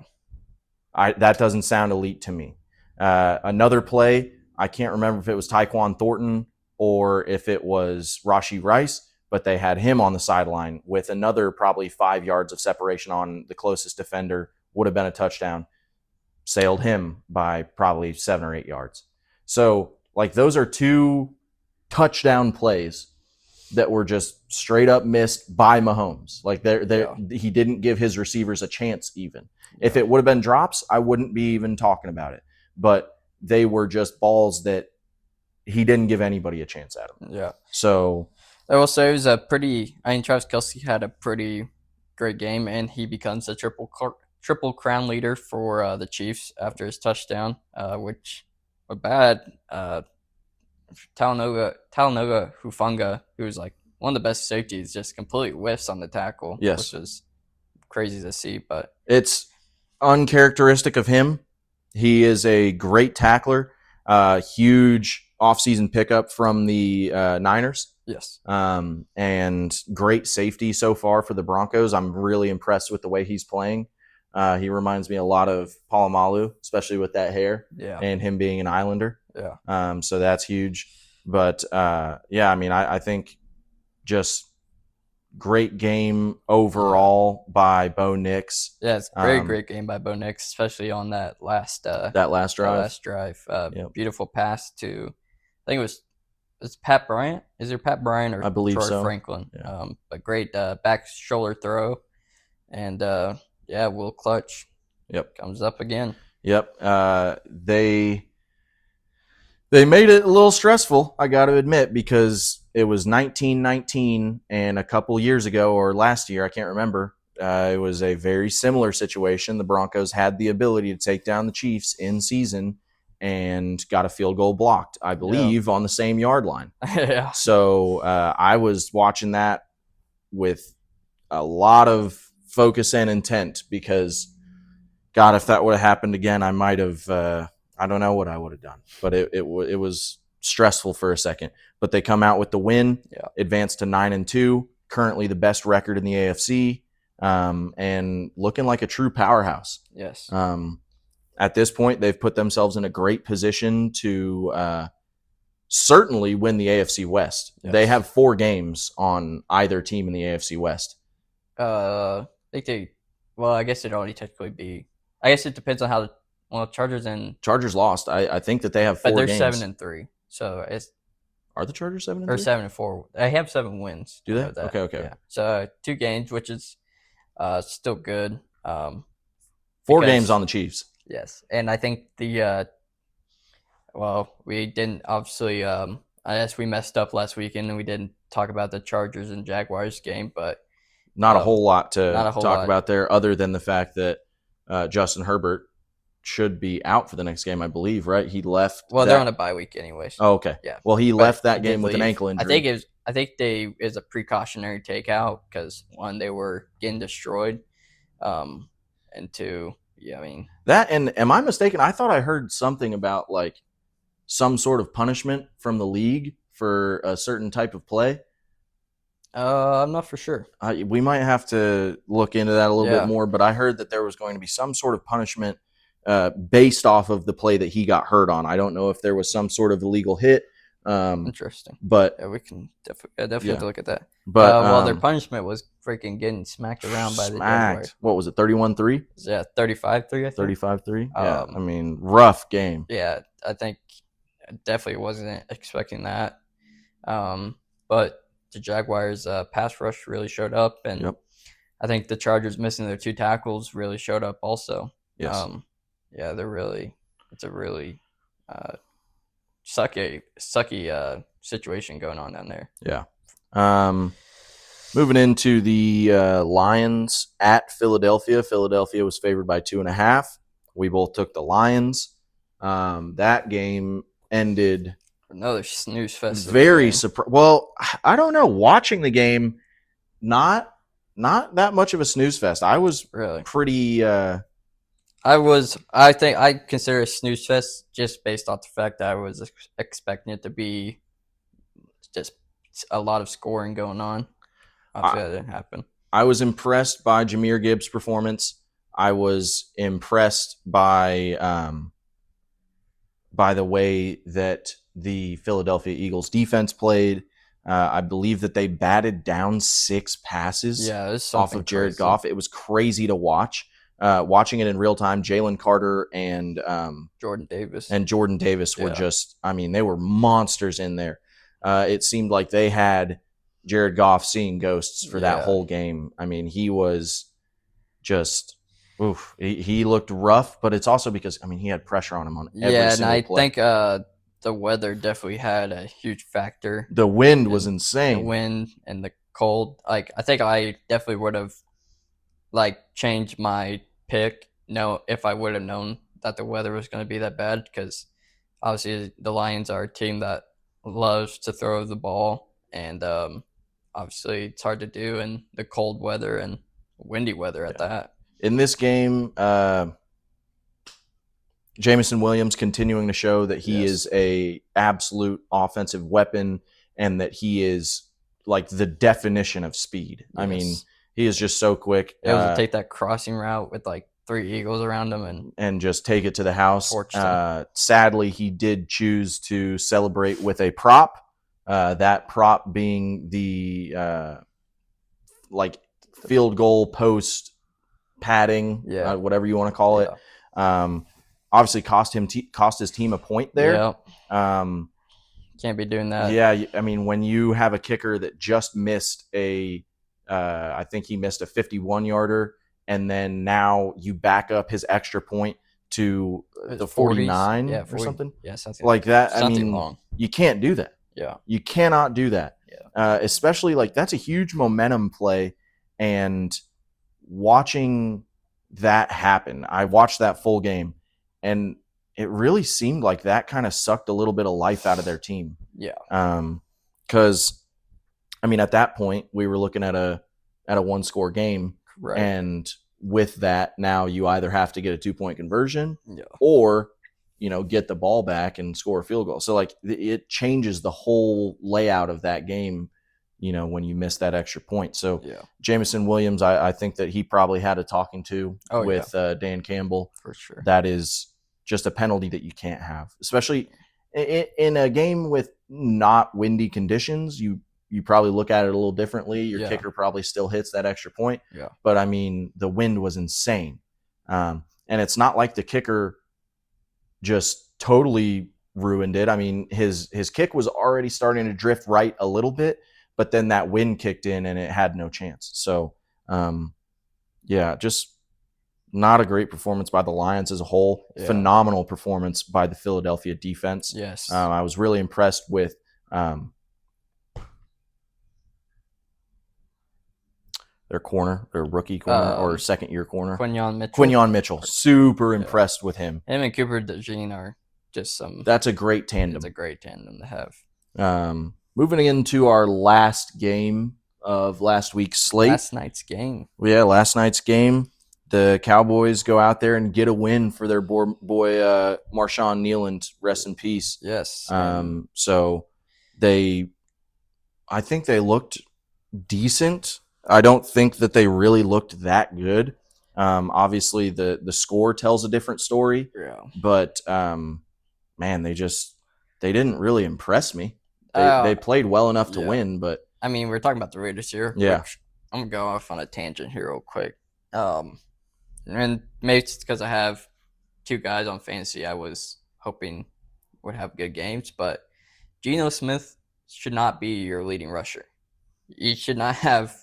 That doesn't sound elite to me. Another play, I can't remember if it was Tyquan Thornton or if it was Rashee Rice, but they had him on the sideline with another probably 5 yards of separation on the closest defender. Would have been a touchdown. Sailed him by probably 7 or 8 yards. So, those are 2 touchdown plays that were just straight up missed by Mahomes. He didn't give his receivers a chance even. Yeah. If it would have been drops, I wouldn't be even talking about it. But they were just balls that he didn't give anybody a chance at him. Yeah. So I will say it was Travis Kelce had a pretty great game, and he becomes a triple crown leader for the Chiefs after his touchdown, which were bad. Talanoa Hufanga, who was one of the best safeties, just completely whiffs on the tackle. Yes. Which is crazy to see, but it's uncharacteristic of him. He is a great tackler, huge offseason pickup from the Niners. Yes. And great safety so far for the Broncos. I'm really impressed with the way he's playing. He reminds me a lot of Polamalu, especially with that hair and him being an Islander. Yeah. So that's huge. But, I think just great game overall by Bo Nix. Yeah, it's a great game by Bo Nix, especially on that last drive. Beautiful pass to, I think it's Pat Bryant. Is there Pat Bryant or I believe Troy so. Franklin? Yeah. But great back shoulder throw. And, Will Clutch comes up again. Yep. They made it a little stressful, I got to admit, because it was 19-19, and a couple years ago, or last year, I can't remember, it was a very similar situation. The Broncos had the ability to take down the Chiefs in season and got a field goal blocked, I believe, on the same yard line. Yeah. So I was watching that with a lot of focus and intent because, God, if that would have happened again, I might have I don't know what I would have done, but it was stressful for a second. But they come out with the win, advance to 9-2, currently the best record in the AFC. and looking like a true powerhouse. Yes. At this point, they've put themselves in a great position to certainly win the AFC West. Yes. They have 4 games on either team in the AFC West. I think they. Well, I guess it'd already technically be. I guess it depends on how. Chargers lost. I think that they have 4 but they're games. 7-3. So it's. Are the Chargers 7-3? Or 7-4. They have 7 wins. Do they? Okay. Yeah. So 2 games, which is still good. 4 games on the Chiefs. Yes, and I think the we didn't obviously. I guess we messed up last weekend and we didn't talk about the Chargers and Jaguars game, but not a whole lot to talk about there, other than the fact that Justin Herbert should be out for the next game, I believe. Right? He left. Well, they're on a bye week anyways. Oh, okay. Yeah. Well, he left that game with an ankle injury. I think they is a precautionary takeout because 1, they were getting destroyed, and 2. Yeah, I mean that. And am I mistaken? I thought I heard something about like some sort of punishment from the league for a certain type of play. I'm not for sure. We might have to look into that a little bit more. But I heard that there was going to be some sort of punishment based off of the play that he got hurt on. I don't know if there was some sort of illegal hit. Interesting. But we can definitely have to look at that. But their punishment was freaking getting smacked around by the Jaguars. What was it? 31-3? Yeah, 35-3. I think 35-3. Yeah, I mean, rough game. Yeah, I think I definitely wasn't expecting that. But the Jaguars' pass rush really showed up, and I think the Chargers missing their 2 tackles really showed up also. Yes. Yeah, it's a really sucky situation going on down there. Yeah. Moving into the Lions at Philadelphia. Philadelphia was favored by 2.5. We both took the Lions. That game ended another snooze fest. Very surprised. Well, I don't know. Watching the game, not that much of a snooze fest. I was really pretty. I think I consider it a snooze fest just based off the fact that I was expecting it to be just a lot of scoring going on. Obviously, that didn't happen. I was impressed by Jahmyr Gibbs' performance. I was impressed by the way that the Philadelphia Eagles defense played. I believe that they batted down 6 passes off of Jared Goff. It was crazy to watch. Watching it in real time, Jalen Carter and Jordan Davis were just, I mean, they were monsters in there. It seemed like they had Jared Goff seeing ghosts for that whole game. I mean, he was just, he looked rough, but it's also because, I mean, he had pressure on him on every single play. Think the weather definitely had a huge factor. The wind was insane. The wind and the cold. Like, I think I definitely would have changed my pick if I would have known that the weather was going to be that bad, because obviously the Lions are a team that loves to throw the ball, and obviously it's hard to do in the cold weather and windy weather at that. In this game, Jameson Williams continuing to show that he is a absolute offensive weapon, and that he is like the definition of speed. I mean, he is just so quick. Able to take that crossing route with 3 Eagles around him and just take it to the house. Sadly, he did choose to celebrate with a prop. That prop being the field goal post padding, whatever you want to call it. Obviously cost his team a point there. Can't be doing that. Yeah, I mean, when you have a kicker that just missed I think he missed a 51-yarder, and then now you back up his extra point to the 49 or something. Yeah, something like that. Something I mean, long. You can't do that. Yeah, you cannot do that. Yeah, especially that's a huge momentum play, and watching that happen. I watched that full game, and it really seemed like that kind of sucked a little bit of life out of their team. Yeah. Because, I mean, at that point, we were looking at a 1-score game. Right. And with that, now you either have to get a 2-point conversion or, get the ball back and score a field goal. So, it changes the whole layout of that game, when you miss that extra point. So Yeah. Jamison Williams, I think that he probably had a talking to with Dan Campbell. For sure. That is just a penalty that you can't have, especially in a game with not windy conditions. You probably look at it a little differently. Your kicker probably still hits that extra point. Yeah. But I mean, the wind was insane. And it's not like the kicker just totally ruined it. I mean, his kick was already starting to drift right a little bit, but then that wind kicked in and it had no chance. So, just not a great performance by the Lions as a whole. Yeah. Phenomenal performance by the Philadelphia defense. Yes. I was really impressed with their corner, their rookie corner or second-year corner. Quinyon Mitchell. Super impressed with him. Him and Cooper DeJean are just some. That's a great tandem. It's a great tandem to have. Moving into our last game of last week's slate. Last night's game. Last night's game. The Cowboys go out there and get a win for their boy Marshawn Kneeland. Rest in peace. Yes. So I think they looked decent. I don't think that they really looked that good. Obviously, the score tells a different story. Yeah. But man, they didn't really impress me. They played well enough to win, but I mean, we're talking about the Raiders here. Yeah. I'm gonna go off on a tangent here real quick. And maybe it's because I have two guys on fantasy I was hoping would have good games, but Geno Smith should not be your leading rusher. You should not have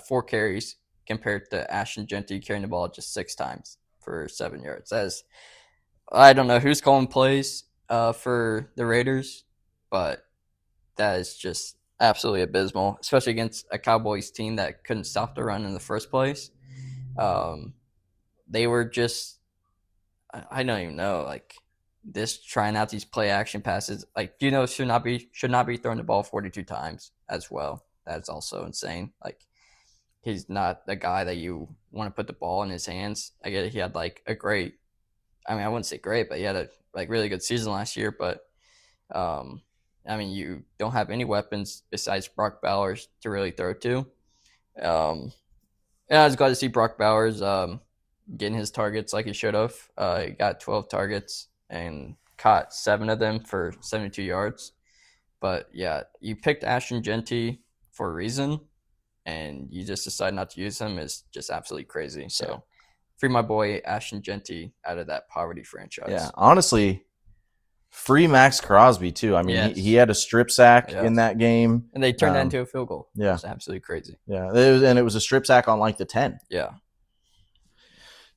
4 carries compared to Ashton Jeanty carrying the ball just 6 times for 7 yards. I don't know who's calling plays for the Raiders, but that is just absolutely abysmal, especially against a Cowboys team that couldn't stop the run in the first place. They were just, I don't even know, like this trying out these play action passes. Like Geno should not be throwing the ball 42 times as well. That's also insane. Like he's not the guy that you want to put the ball in his hands. I get it. He had like a great, I mean, I wouldn't say great, but he had a like really good season last year. But I mean, you don't have any weapons besides Brock Bowers to really throw to. I was glad to see Brock Bowers getting his targets like he should have. He got 12 targets and caught 7 of them for 72 yards. But yeah, you picked Ashton Jeanty for a reason, and you just decide not to use him is just absolutely crazy. So free my boy Ashton Jeanty out of that poverty franchise. Yeah, honestly, free Max Crosby too. I mean, he had a strip sack in that game, and they turned that into a field goal. Yeah, it's absolutely crazy. Yeah, and it was a strip sack on like the 10. Yeah,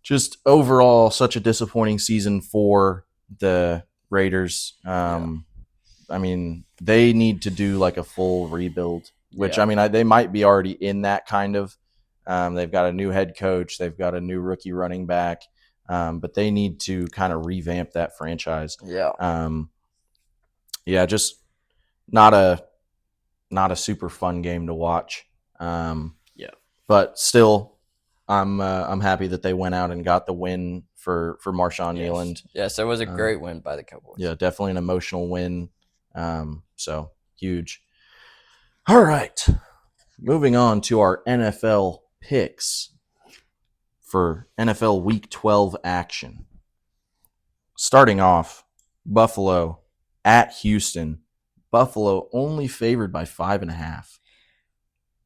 just overall, such a disappointing season for the Raiders. I mean, they need to do like a full rebuild, which I mean, they might be already in that kind of. They've got a new head coach. They've got a new rookie running back. But they need to kind of revamp that franchise. Just not a super fun game to watch. But still, I'm happy that they went out and got the win for Marshawn Kneeland. Yes, it was a great win by the Cowboys. Yeah, definitely an emotional win. So huge. All right, moving on to our NFL picks for NFL Week 12 action. Starting off, Buffalo at Houston. Buffalo only favored by 5.5.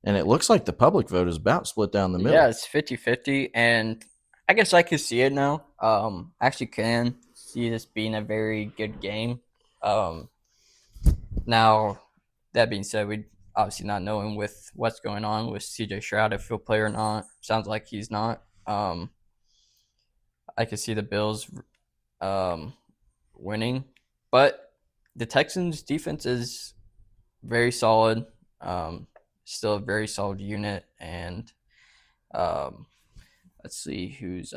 And it looks like the public vote is about split down the middle. Yeah, it's 50-50, and I guess I can see it now. Actually can see this being a very good game. Now, that being said, we obviously not knowing with what's going on with CJ Stroud, if he'll play or not. Sounds like he's not. I could see the Bills winning, but the Texans' defense is very solid. Still a very solid unit, and let's see who's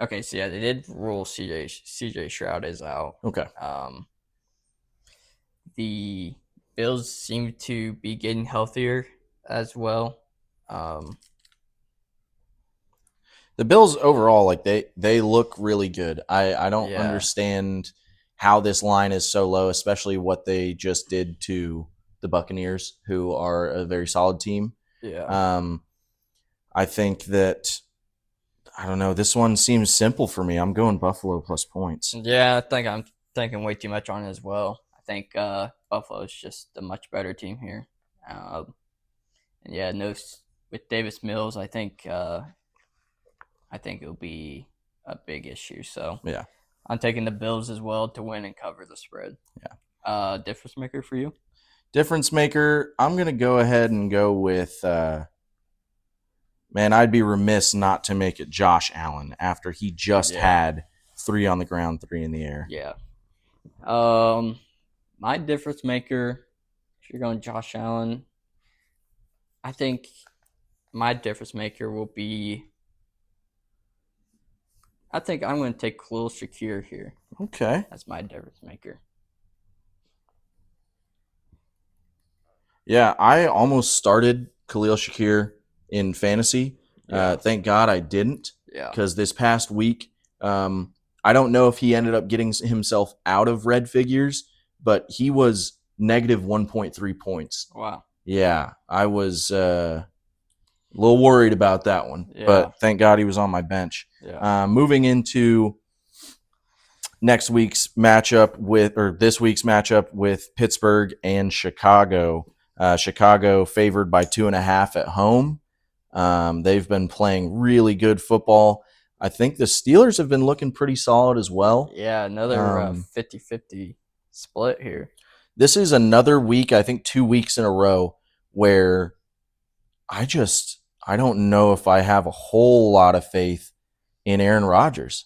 okay. So yeah, they did rule CJ Stroud is out. Okay. The Bills seem to be getting healthier as well. The Bills overall, like they look really good. I don't understand how this line is so low, especially what they just did to the Buccaneers, who are a very solid team. Yeah. I think that, I don't know, this one seems simple for me. I'm going Buffalo plus points. Yeah, I think I'm thinking way too much on it as well. I think Buffalo is just a much better team here. And yeah, no, with Davis Mills, I think it'll be a big issue. So Yeah. I'm taking the Bills as well to win and cover the spread. Yeah. Difference maker for you? Difference maker, I'm going to go ahead and go with, man, I'd be remiss not to make it Josh Allen after he just had 3 on the ground, 3 in the air. Yeah. My difference maker, if you're going Josh Allen, I think my difference maker will be, I think I'm going to take Khalil Shakir here. Okay. That's my difference maker. Yeah, I almost started Khalil Shakir in fantasy. Yeah. Thank God I didn't, Yeah. because this past week, I don't know if he ended up getting himself out of red figures, but he was negative 1.3 points. Wow. Yeah, I was a little worried about that one, but thank God he was on my bench. Yeah. Moving into this week's matchup with Pittsburgh and Chicago. Chicago favored by 2.5 at home. They've been playing really good football. I think the Steelers have been looking pretty solid as well. Yeah, another 50-50 split here. This is another week, I think 2 weeks in a row, where I don't know if I have a whole lot of faith in Aaron Rodgers.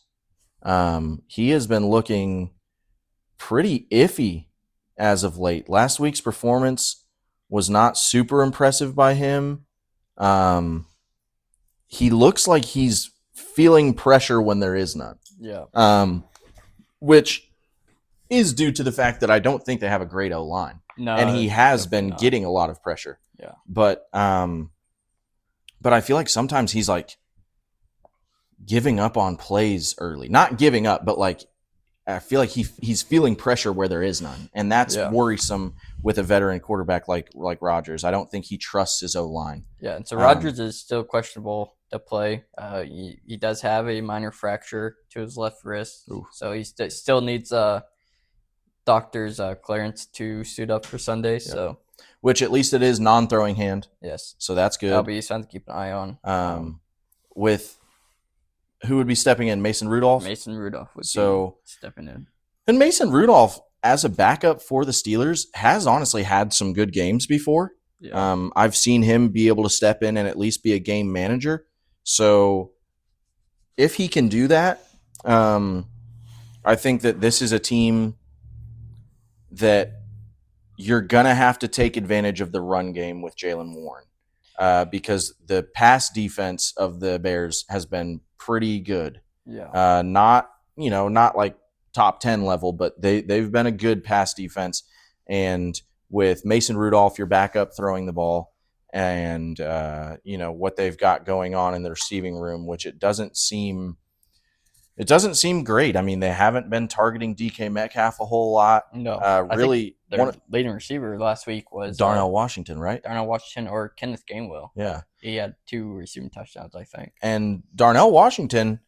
He has been looking pretty iffy as of late. Last week's performance was not super impressive by him. He looks like he's feeling pressure when there is none. Yeah. Which is due to the fact that I don't think they have a great O-line. No, and he has been getting a lot of pressure. Yeah. But I feel like sometimes he's like giving up on plays early. Not giving up, but like I feel like he's feeling pressure where there is none. And that's worrisome with a veteran quarterback like Rodgers. I don't think he trusts his O-line. Yeah, and so Rodgers is still questionable to play. He does have a minor fracture to his left wrist. Ooh. So he still needs doctor's clearance to suit up for Sunday. Yep. So, which at least it is non-throwing hand. Yes. So that's good. That'll be something to keep an eye on. With who would be stepping in? Mason Rudolph? Mason Rudolph would be stepping in. And Mason Rudolph, as a backup for the Steelers, has honestly had some good games before. Yeah. I've seen him be able to step in and at least be a game manager. So if he can do that, I think that this is a team that you're going to have to take advantage of the run game with Jaylen Warren. Because the pass defense of the Bears has been pretty good. Yeah. Not like top 10 level, but they've been a good pass defense. And with Mason Rudolph, your backup throwing the ball, and what they've got going on in the receiving room, which it doesn't seem great. I mean, they haven't been targeting DK Metcalf a whole lot. No, really. Their leading receiver last week was Darnell Washington, right? Darnell Washington or Kenneth Gainwell. Yeah. He had 2 receiving touchdowns, I think. And Darnell Washington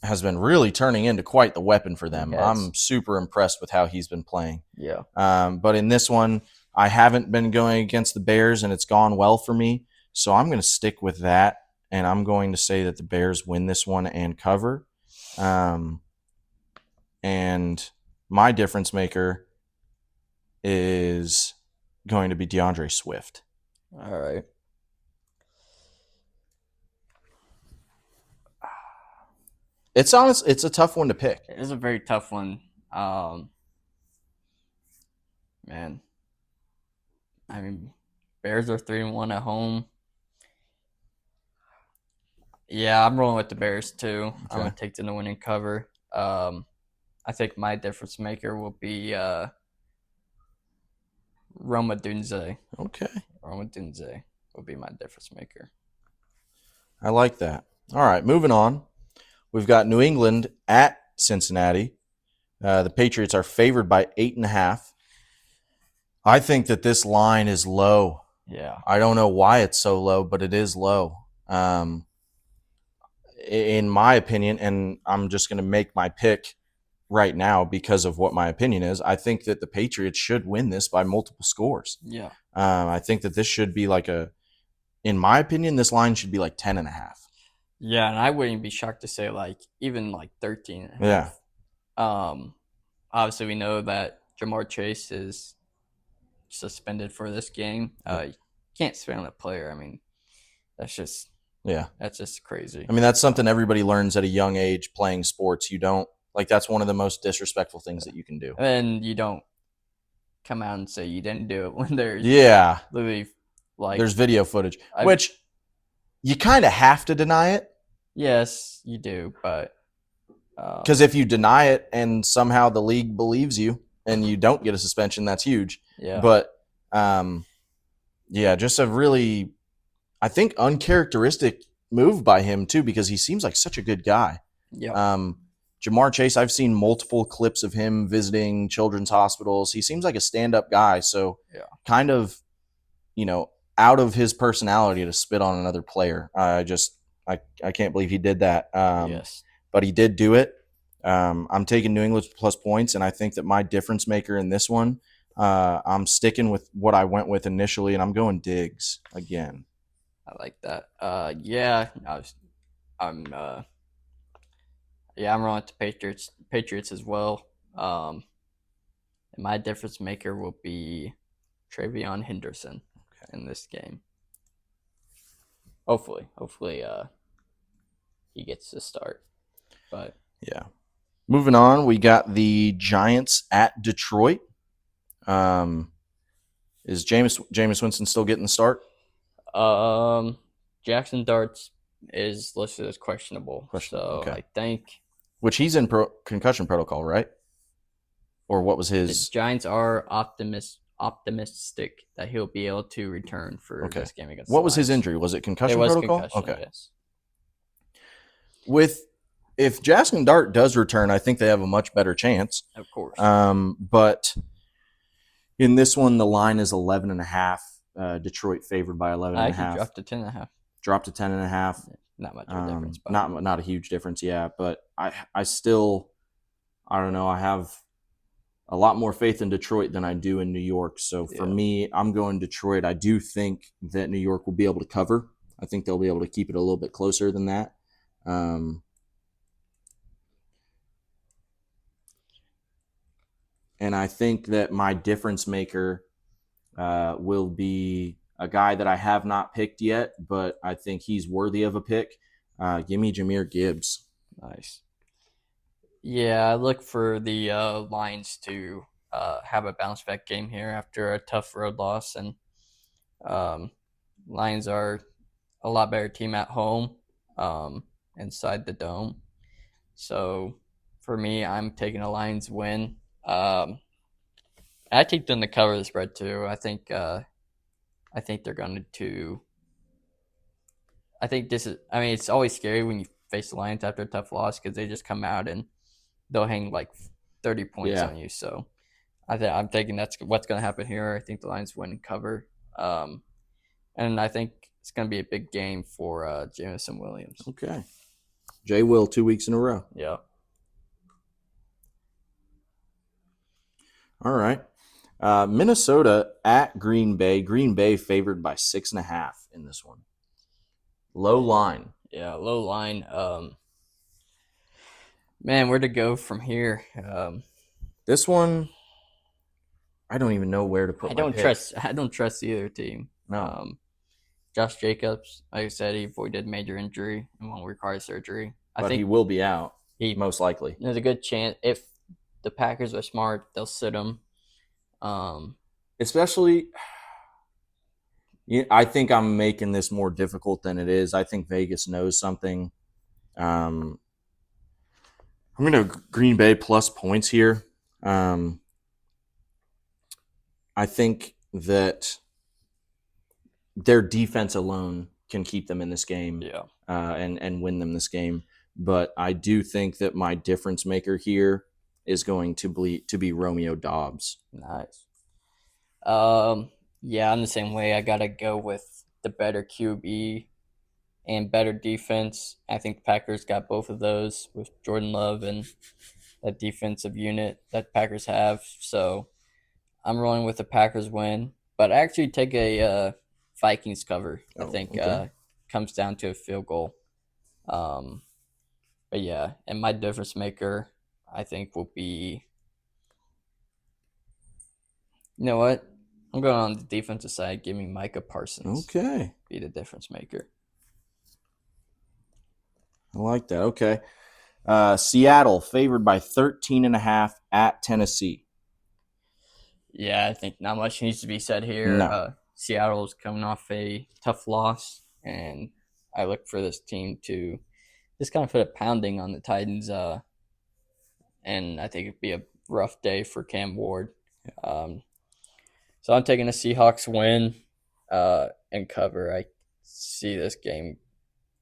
has been really turning into quite the weapon for them. I'm super impressed with how he's been playing. Yeah. But in this one, I haven't been going against the Bears, and it's gone well for me. So I'm going to stick with that, and I'm going to say that the Bears win this one and cover. And my difference maker is going to be DeAndre Swift. All right. It's a tough one to pick. It is a very tough one. Man. I mean, Bears are 3-1 at home. Yeah, I'm rolling with the Bears too. Okay. I'm going to take them to win and cover. I think my difference maker will be Roma Dunze. Okay. Roma Dunze will be my difference maker. I like that. All right, moving on. We've got New England at Cincinnati. The Patriots are favored by 8.5. I think that this line is low. Yeah. I don't know why it's so low, but it is low. In my opinion, and I'm just going to make my pick right now because of what my opinion is. I think that the Patriots should win this by multiple scores. Yeah. I think that this should be like in my opinion, this line should be like 10 and a half. Yeah, and I wouldn't be shocked to say like even like 13 and a Yeah. half. Obviously we know that Jamar Chase is suspended for this game. You can't suspend a player. I mean, that's just crazy. I mean, that's something everybody learns at a young age playing sports. You don't like that's one of the most disrespectful things that you can do. And you don't come out and say you didn't do it when there's literally like there's video footage, which you kind of have to deny it. Yes, you do, but because if you deny it and somehow the league believes you and you don't get a suspension, that's huge. Yeah. But just a really, I think, uncharacteristic move by him too, because he seems like such a good guy. Yeah. Jamar Chase, I've seen multiple clips of him visiting children's hospitals. He seems like a stand-up guy, so kind of, out of his personality to spit on another player. I can't believe he did that. Yes. But he did do it. I'm taking New England plus points, and I think that my difference maker in this one, I'm sticking with what I went with initially, and I'm going Diggs again. I like that. I'm rolling with the Patriots as well. And my difference maker will be Travion Henderson in this game. Hopefully, he gets to start. But yeah, moving on, we got the Giants at Detroit. Is Jameis Winston still getting the start? Jackson Darts is listed as questionable. So okay. I think, which he's in concussion protocol, right? Or what was his? The Giants are optimistic that he'll be able to return for this game against. What was his injury? Was it concussion protocol? Concussion, yes. If Jackson Dart does return, I think they have a much better chance. Of course. But in this one, the line is 11.5. Detroit favored by 11.5. Dropped to 10.5. Dropped to 10.5. Not much of a difference. But. Not a huge difference, yeah. But I still, I don't know. I have a lot more faith in Detroit than I do in New York. So for me, I'm going Detroit. I do think that New York will be able to cover. I think they'll be able to keep it a little bit closer than that. And I think that my difference maker will be a guy that I have not picked yet, but I think he's worthy of a pick. Give me Jahmyr Gibbs. Nice. Yeah, I look for the Lions to have a bounce back game here after a tough road loss, and Lions are a lot better team at home inside the dome. So for me, I'm taking a Lions win. I take them to cover the spread too. I think they're going to. I think this is. I mean, it's always scary when you face the Lions after a tough loss because they just come out and they'll hang like 30 points on you. So I'm thinking that's what's going to happen here. I think the Lions win and cover. And I think it's going to be a big game for Jameson Williams. Okay. Jay Will 2 weeks in a row. Yeah. All right. Minnesota at Green Bay. Green Bay favored by 6.5 in this one. Low line. Yeah, low line. Man, where to go from here? This one, I don't even know where to put. I don't trust either team. No. Josh Jacobs, like I said, he avoided major injury and won't require surgery. I think he will be out. Most likely. There's a good chance if the Packers are smart, they'll sit him. Especially, I think I'm making this more difficult than it is. I think Vegas knows something. I'm going to Green Bay plus points here. I think that their defense alone can keep them in this game and win them this game. But I do think that my difference maker here is going to be Romeo Doubs. Nice. Yeah, I'm the same way. I gotta go with the better QB and better defense. I think the Packers got both of those with Jordan Love and that defensive unit that Packers have. So I'm rolling with the Packers win, but I actually take a Vikings cover. I Oh, think okay. comes down to a field goal. Um, but yeah, and my difference maker, I think, will be. You know what? I'm going on the defensive side. Give me Micah Parsons Okay. be the difference maker. I like that. Okay. Seattle favored by 13.5 at Tennessee. Yeah, I think not much needs to be said here. No. Seattle's coming off a tough loss, and I look for this team to just kind of put a pounding on the Titans. And I think it'd be a rough day for Cam Ward. Um, so I'm taking a Seahawks win and cover. I see this game.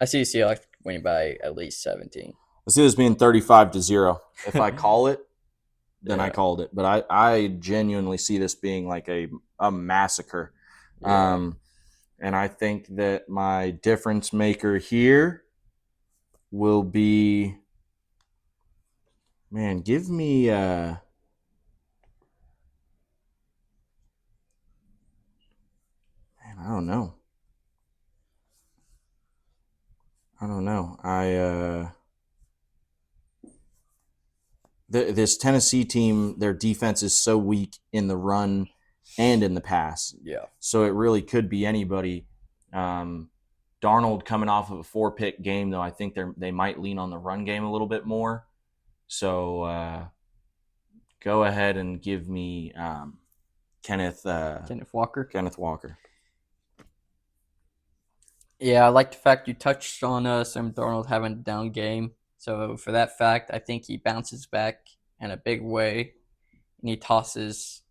I see Seahawks winning by at least 17. I see this being 35-0. If I call it, then I Yeah, called it. But I genuinely see this being like a massacre. yeah. And I think that my difference maker here will be, man, give me man, I don't know. I don't know. This Tennessee team, their defense is so weak in the run and in the pass. Yeah. So it really could be anybody. Um, Darnold coming off of a 4-pick game, though, I think they might lean on the run game a little bit more. So go ahead and give me Kenneth Kenneth Walker. Kenneth Walker. Yeah, I like the fact you touched on Sam Darnold having a down game. So for that fact, I think he bounces back in a big way, and he tosses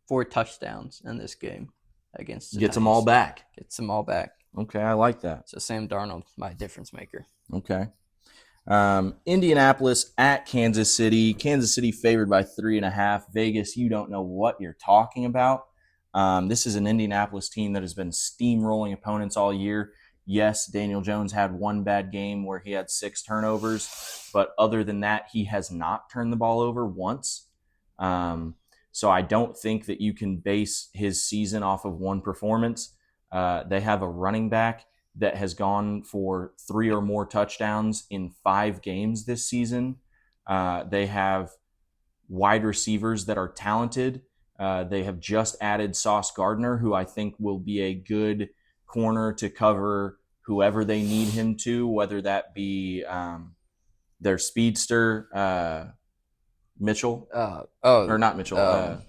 4 touchdowns in this game against the Gets them all Titans. back. Gets them all back. Okay, I like that. So Sam Darnold, my difference maker. Okay. Indianapolis at Kansas City. Kansas City favored by 3.5. Vegas, you don't know what you're talking about. This is an Indianapolis team that has been steamrolling opponents all year. Yes, Daniel Jones had one bad game where he had 6 turnovers, but other than that, he has not turned the ball over once. So I don't think that you can base his season off of one performance. They have a running back that has gone for 3 or more touchdowns in 5 games this season. They have wide receivers that are talented. They have just added Sauce Gardner, who I think will be a good corner to cover whoever they need him to, whether that be their speedster, Mitchell, or not Mitchell.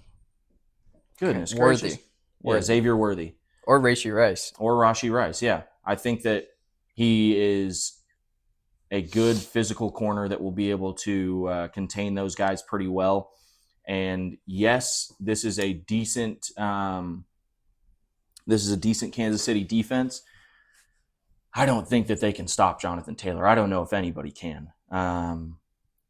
Goodness gracious. Worthy. Yeah, Xavier Worthy. Or Rashee Rice. Or Rashee Rice, yeah. I think that he is a good physical corner that will be able to contain those guys pretty well. And yes, this is a decent Kansas City defense. I don't think that they can stop Jonathan Taylor. I don't know if anybody can.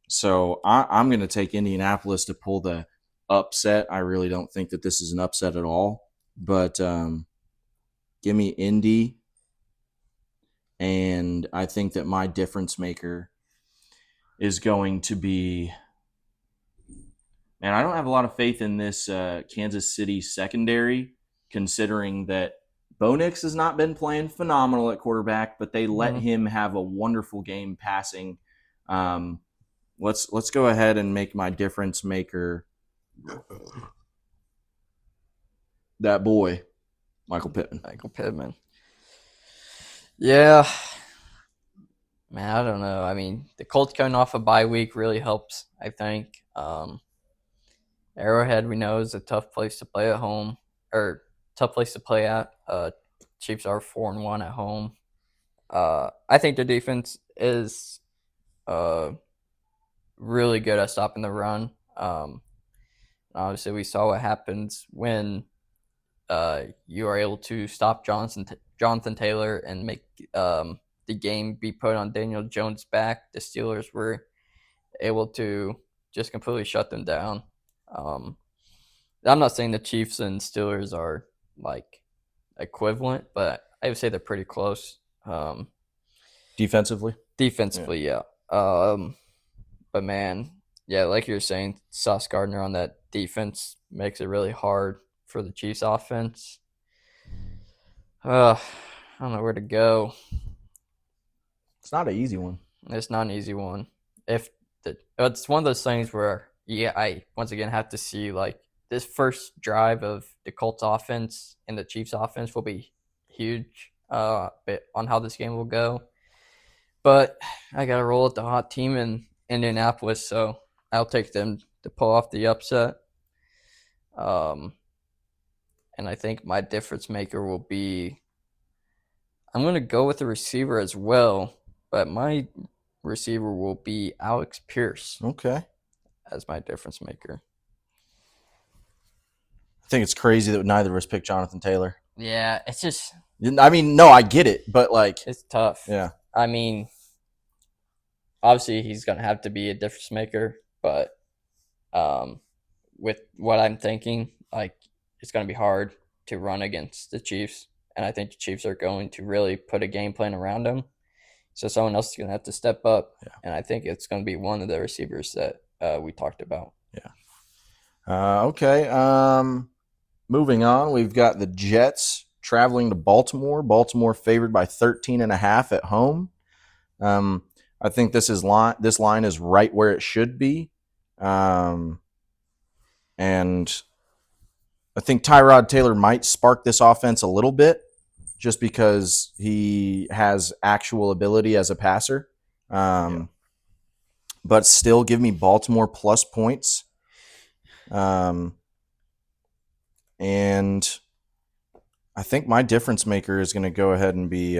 So I'm going to take Indianapolis to pull the upset. I really don't think that this is an upset at all. But give me Indy. And I think that my difference maker is going to be, man, I don't have a lot of faith in this Kansas City secondary, considering that Bo Nix has not been playing phenomenal at quarterback, but they let him have a wonderful game passing. Let's go ahead and make my difference maker that boy, Michael Pittman. Yeah. Man, I don't know. I mean, the Colts coming off a bye week really helps, I think. Arrowhead, we know, is a tough place to play at home, or tough place to play at. Chiefs are 4-1 at home. I think the defense is really good at stopping the run. Obviously, we saw what happens when you are able to stop Jonathan Taylor and make the game be put on Daniel Jones' back. The Steelers were able to just completely shut them down. I'm not saying the Chiefs and Steelers are like equivalent, but I would say they're pretty close. Um, defensively. Yeah. Defensively, yeah. Um, but man, yeah, like you're saying, Sauce Gardner on that defense makes it really hard for the Chiefs offense. I don't know where to go. It's not an easy one. It's not an easy one. If it's one of those things where, yeah, I once again have to see like this first drive of the Colts offense and the Chiefs offense will be huge. Bit on how this game will go. But I got to roll with the hot team in Indianapolis, so I'll take them to pull off the upset. Um, and I think my difference maker will be I'm going to go with the receiver as well, but my receiver will be Alex Pierce Okay. as my difference maker. I think it's crazy that neither of us picked Jonathan Taylor. Yeah, it's just I mean, no, I get it, but like, it's tough. yeah, I mean, obviously he's going to have to be a difference maker, but um, with what I'm thinking, like it's going to be hard to run against the Chiefs, and I think the Chiefs are going to really put a game plan around him. So someone else is going to have to step up, yeah. and I think it's going to be one of the receivers that we talked about. Yeah. Okay. Moving on, we've got the Jets traveling to Baltimore. Baltimore favored by 13.5 at home. I think this line is right where it should be. And I think Tyrod Taylor might spark this offense a little bit just because he has actual ability as a passer. But still give me Baltimore plus points. And I think my difference maker is going to go ahead and be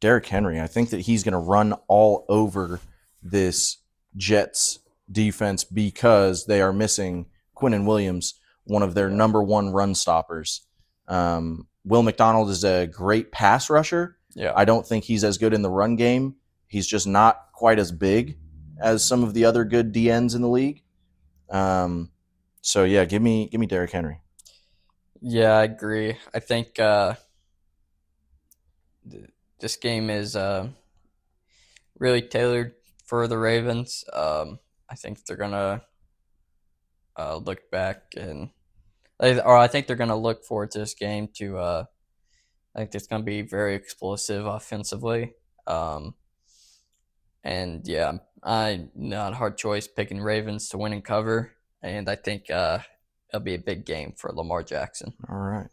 Derrick Henry. I think that he's going to run all over this Jets defense because they are missing Quinnen Williams, one of their number one run stoppers. Will McDonald is a great pass rusher. Yeah. I don't think he's as good in the run game. He's just not quite as big as some of the other good DNs in the league. So yeah, give me Derrick Henry. Yeah, I agree. I think this game is really tailored for the Ravens. I think they're gonna look back and, or I think they're gonna look forward to this game to. I think it's gonna be very explosive offensively. And yeah, I not a hard choice picking Ravens to win and cover, and I think it'll be a big game for Lamar Jackson. All right.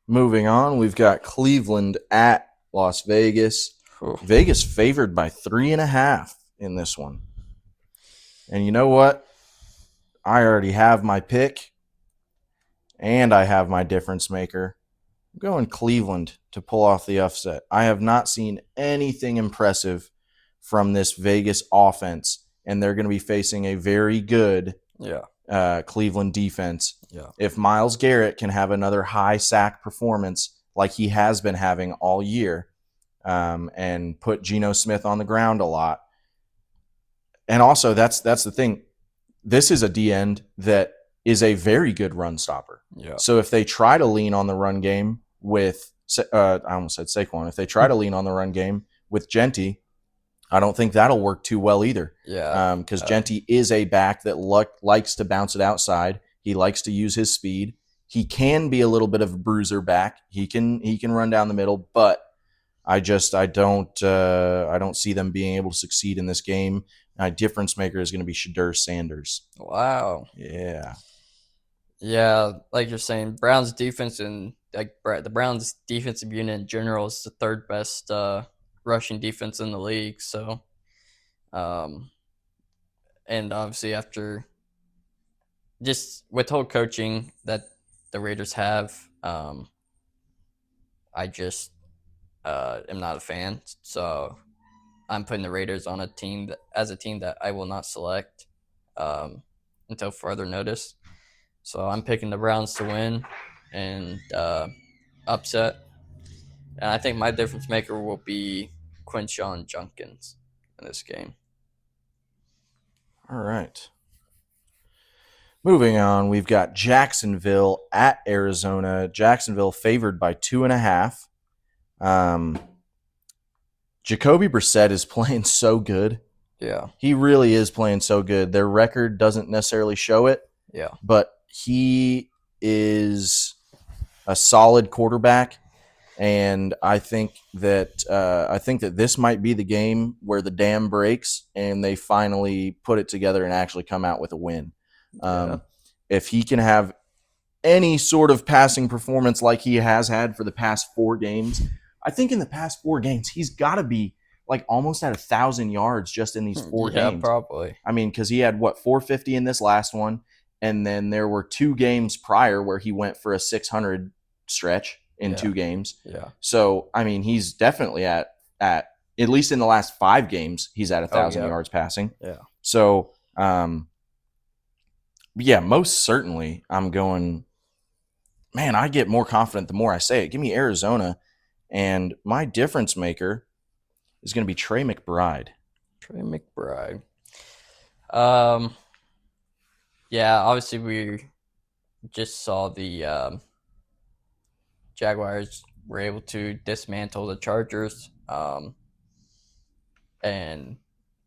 Moving on, we've got Cleveland at Las Vegas. Ooh. Vegas favored by 3.5 in this one. And you know what? I already have my pick, and I have my difference maker. I'm going Cleveland to pull off the upset. I have not seen anything impressive from this Vegas offense, and they're going to be facing a very good Cleveland defense. Yeah. If Myles Garrett can have another high sack performance like he has been having all year, and put Geno Smith on the ground a lot, and also that's the thing. This is a D end that is a very good run stopper. Yeah. So if they try to lean on the run game with, I almost said Saquon. If they try to lean on the run game with Genty, I don't think that'll work too well either. Yeah. Because Genty is a back that likes to bounce it outside. He likes to use his speed. He can be a little bit of a bruiser back. He can run down the middle, but I don't see them being able to succeed in this game. My difference maker is going to be Shadur Sanders. Wow. Yeah. Yeah, like you're saying, Browns defense and the Browns defensive unit in general is the third best rushing defense in the league. So, and obviously after just with whole coaching that the Raiders have, I just am not a fan. So I'm putting the Raiders on a team that I will not select until further notice. So I'm picking the Browns to win and upset. And I think my difference maker will be Quinshon Judkins in this game. All right. Moving on, we've got Jacksonville at Arizona. Jacksonville favored by 2.5. Jacoby Brissett is playing so good. Yeah. He really is playing so good. Their record doesn't necessarily show it, Yeah. but he is a solid quarterback, and I think that this might be the game where the dam breaks and they finally put it together and actually come out with a win. Yeah. If he can have any sort of passing performance like he has had for the past 4 games, I think in the past 4 games he's got to be like almost at 1,000 yards just in these 4 Yeah, games. probably. I mean, because he had 450 in this last one, and then there were 2 games prior where he went for a 600 stretch in 2 games. Yeah. So I mean, he's definitely at least in the last 5 games he's at 1,000 yards passing. Yeah. So yeah, most certainly I'm going. Man, I get more confident the more I say it. Give me Arizona, and my difference maker is going to be Trey McBride. Trey McBride. Yeah, obviously we just saw the Jaguars were able to dismantle the Chargers and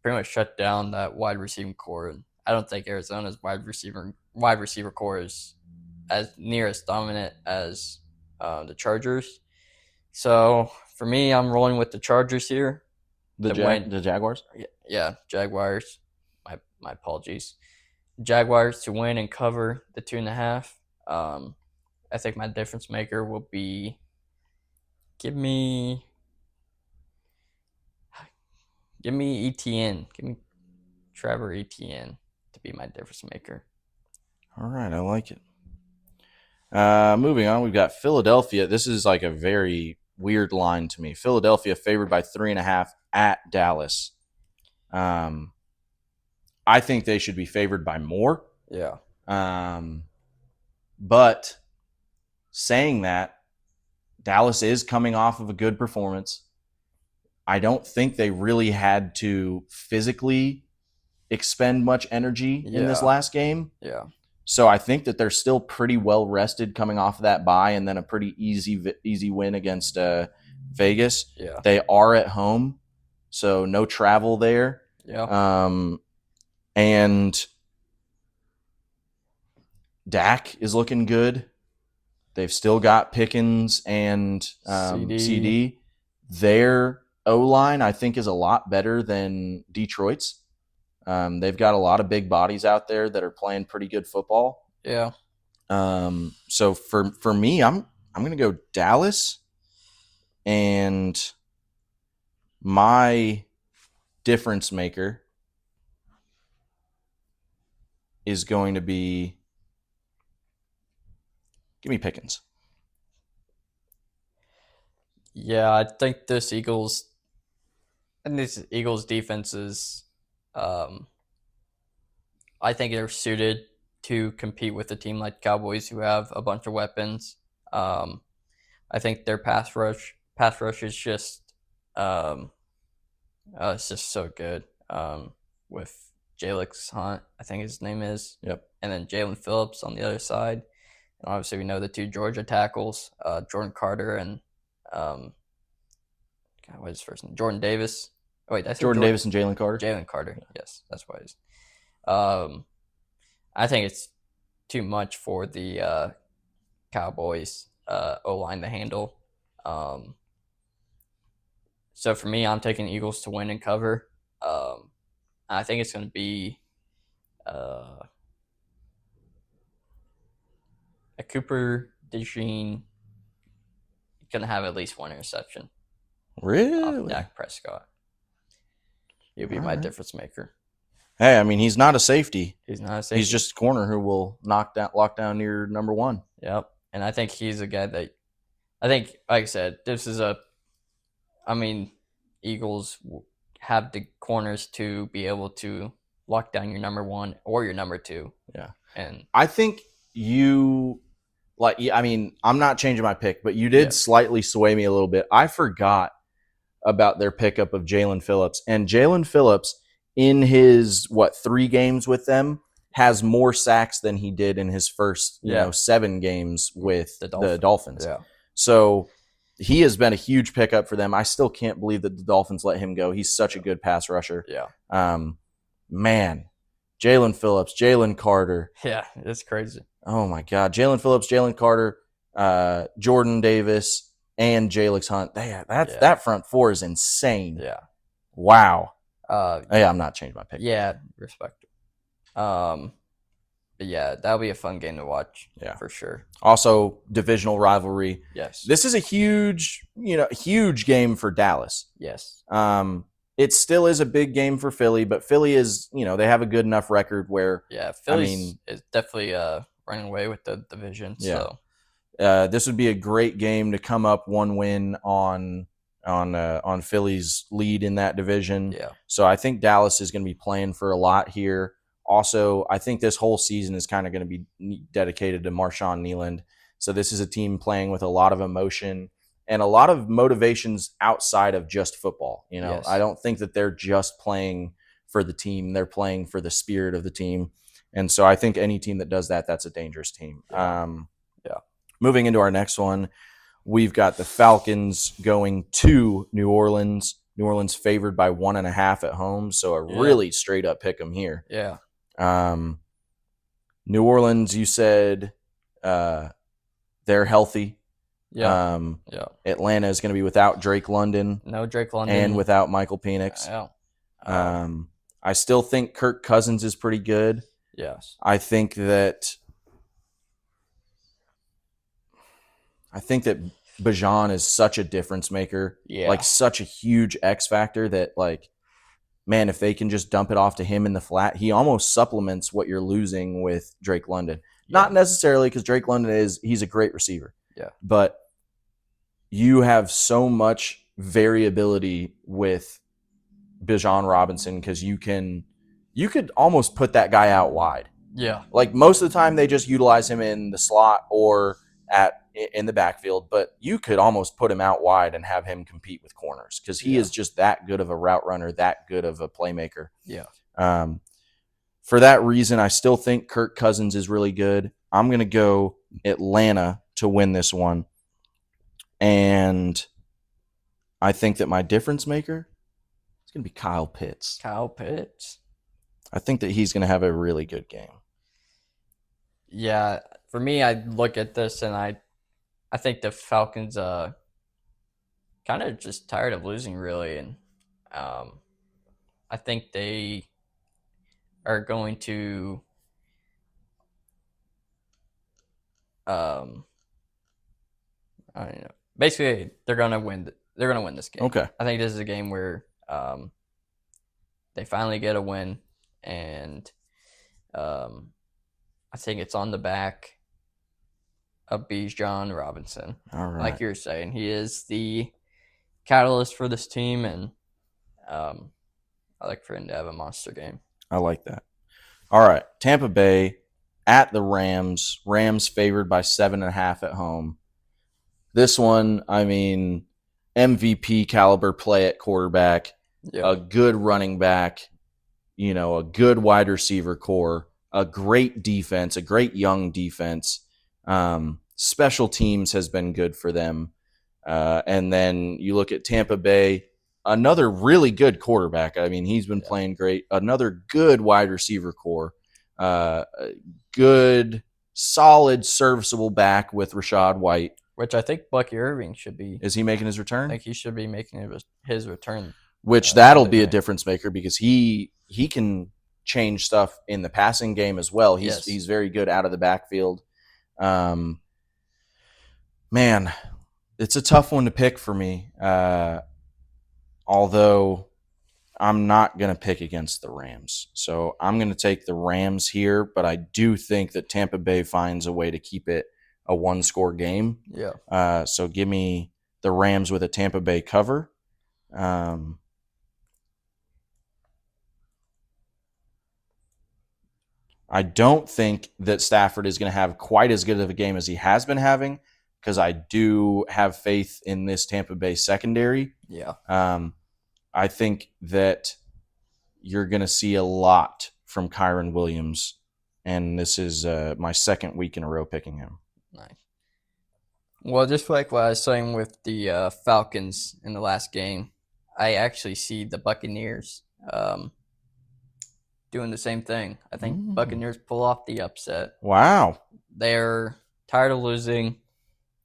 pretty much shut down that wide receiving core. And I don't think Arizona's wide receiver core is as near as dominant as the Chargers. So for me, I'm rolling with the Chargers here. The Jaguars? Yeah, Jaguars. My apologies. Jaguars to win and cover the 2.5. I think my difference maker will be give me Etienne. Give me Trevor Etienne to be my difference maker. All right, I like it. Moving on, we've got Philadelphia. This is like a very weird line to me. Philadelphia favored by 3.5 at Dallas. I think they should be favored by more. Yeah. But saying that, Dallas is coming off of a good performance. I don't think they really had to physically expend much energy in this last game. Yeah. So I think that they're still pretty well rested coming off of that bye and then a pretty easy win against Vegas. Yeah. They are at home, so no travel there. Yeah. And Dak is looking good. They've still got Pickens and CD. Their O-line, I think, is a lot better than Detroit's. They've got a lot of big bodies out there that are playing pretty good football. Yeah. So for me, I'm going to go Dallas, and my difference maker is going to be give me Pickens. Yeah, I think this Eagles defense is I think they're suited to compete with a team like Cowboys who have a bunch of weapons. I think their pass rush is just it's just so good. With Jalix Hunt, I think his name is. Yep. And then Jalen Phillips on the other side. And obviously we know the 2 Georgia tackles, Jordan Carter and what is his first name? Jordan Davis. Oh, wait, that's Jordan Davis and Jalen Carter. Jalen Carter, yes, that's what it is. I think it's too much for the Cowboys O-line to handle. So for me, I'm taking Eagles to win and cover. I think it's going to be a Cooper DeJean going to have at least 1 interception. Really? Off Dak Prescott. He'll be my difference maker. Hey, I mean, he's not a safety. He's not a safety. He's just a corner who will lock down your number 1. Yep. And I think he's a guy that I think, like I said, this is Eagles have the corners to be able to lock down your number 1 or your number 2. Yeah. And I think I'm not changing my pick, but you did slightly sway me a little bit. I forgot about their pickup of Jalen Phillips. And Jalen Phillips, in his 3 games with them, has more sacks than he did in his first, 7 games with the Dolphins. Yeah. So he has been a huge pickup for them. I still can't believe that the Dolphins let him go. He's such a good pass rusher. Yeah. Man, Jalen Phillips, Jalen Carter. Yeah, it's crazy. Oh, my God. Jalen Phillips, Jalen Carter, Jordan Davis, and Jalix Hunt. That front four is insane. Yeah. Wow. I'm not changing my pick. Yeah, respect. But yeah, that'll be a fun game to watch. Yeah, for sure. Also, divisional rivalry. Yes. This is a huge game for Dallas. Yes. It still is a big game for Philly, but Philly is, they have a good enough record where Philly is definitely running away with the division. Yeah. So this would be a great game to come up one win on Philly's lead in that division. Yeah. So I think Dallas is going to be playing for a lot here. Also, I think this whole season is kind of going to be dedicated to Marshawn Kneeland. So this is a team playing with a lot of emotion and a lot of motivations outside of just football. Yes. I don't think that they're just playing for the team. They're playing for the spirit of the team. And so I think any team that does that, that's a dangerous team. Yeah. Moving into our next one, we've got the Falcons going to New Orleans. New Orleans favored by 1.5 at home. So a really straight up pick 'em here. Yeah. New Orleans, you said they're healthy. Yeah. Atlanta is going to be without Drake London. No Drake London. And without Michael Penix. Yeah. I still think Kirk Cousins is pretty good. Yes. I think that Bijan is such a difference maker. Yeah. Like such a huge X factor that man, if they can just dump it off to him in the flat, he almost supplements what you're losing with Drake London. Yeah. Not necessarily because Drake London he's a great receiver. Yeah. But you have so much variability with Bijan Robinson because you could almost put that guy out wide. Yeah. Like most of the time they just utilize him in the slot or in the backfield, but you could almost put him out wide and have him compete with corners because he is just that good of a route runner, that good of a playmaker. Yeah. For that reason, I still think Kirk Cousins is really good. I'm going to go Atlanta to win this one. And I think that my difference maker is going to be Kyle Pitts. Kyle Pitts. I think that he's going to have a really good game. Yeah. For me, I look at this and I think the Falcons kind of just tired of losing, really, and I think they are going to I don't know. Basically, they're gonna win. They're gonna win this game. Okay. I think this is a game where they finally get a win, and I think it's on the back of Bijan Robinson. All right. Like you're saying, he is the catalyst for this team, and I like for him to have a monster game. I like that. All right. Tampa Bay at the Rams. Rams favored by 7.5 at home. This one, I mean, MVP caliber play at quarterback, a good running back, a good wide receiver core, a great defense, a great young defense. Special teams has been good for them. And then you look at Tampa Bay, another really good quarterback. I mean, he's been playing great. Another good wide receiver core. Good, solid, serviceable back with Rachaad White. Which I think Bucky Irving should be. Is he making his return? I think he should be making his return. Which that'll be a difference maker because he can change stuff in the passing game as well. He's very good out of the backfield. Man, it's a tough one to pick for me. Although I'm not going to pick against the Rams. So I'm going to take the Rams here, but I do think that Tampa Bay finds a way to keep it a one-score game. Yeah. So give me the Rams with a Tampa Bay cover. I don't think that Stafford is going to have quite as good of a game as he has been having because I do have faith in this Tampa Bay secondary. Yeah. I think that you're going to see a lot from Kyron Williams and this is my second week in a row picking him. Nice. Well, just like what I was saying with the Falcons in the last game, I actually see the Buccaneers doing the same thing. I think Buccaneers pull off the upset. Wow. They're tired of losing,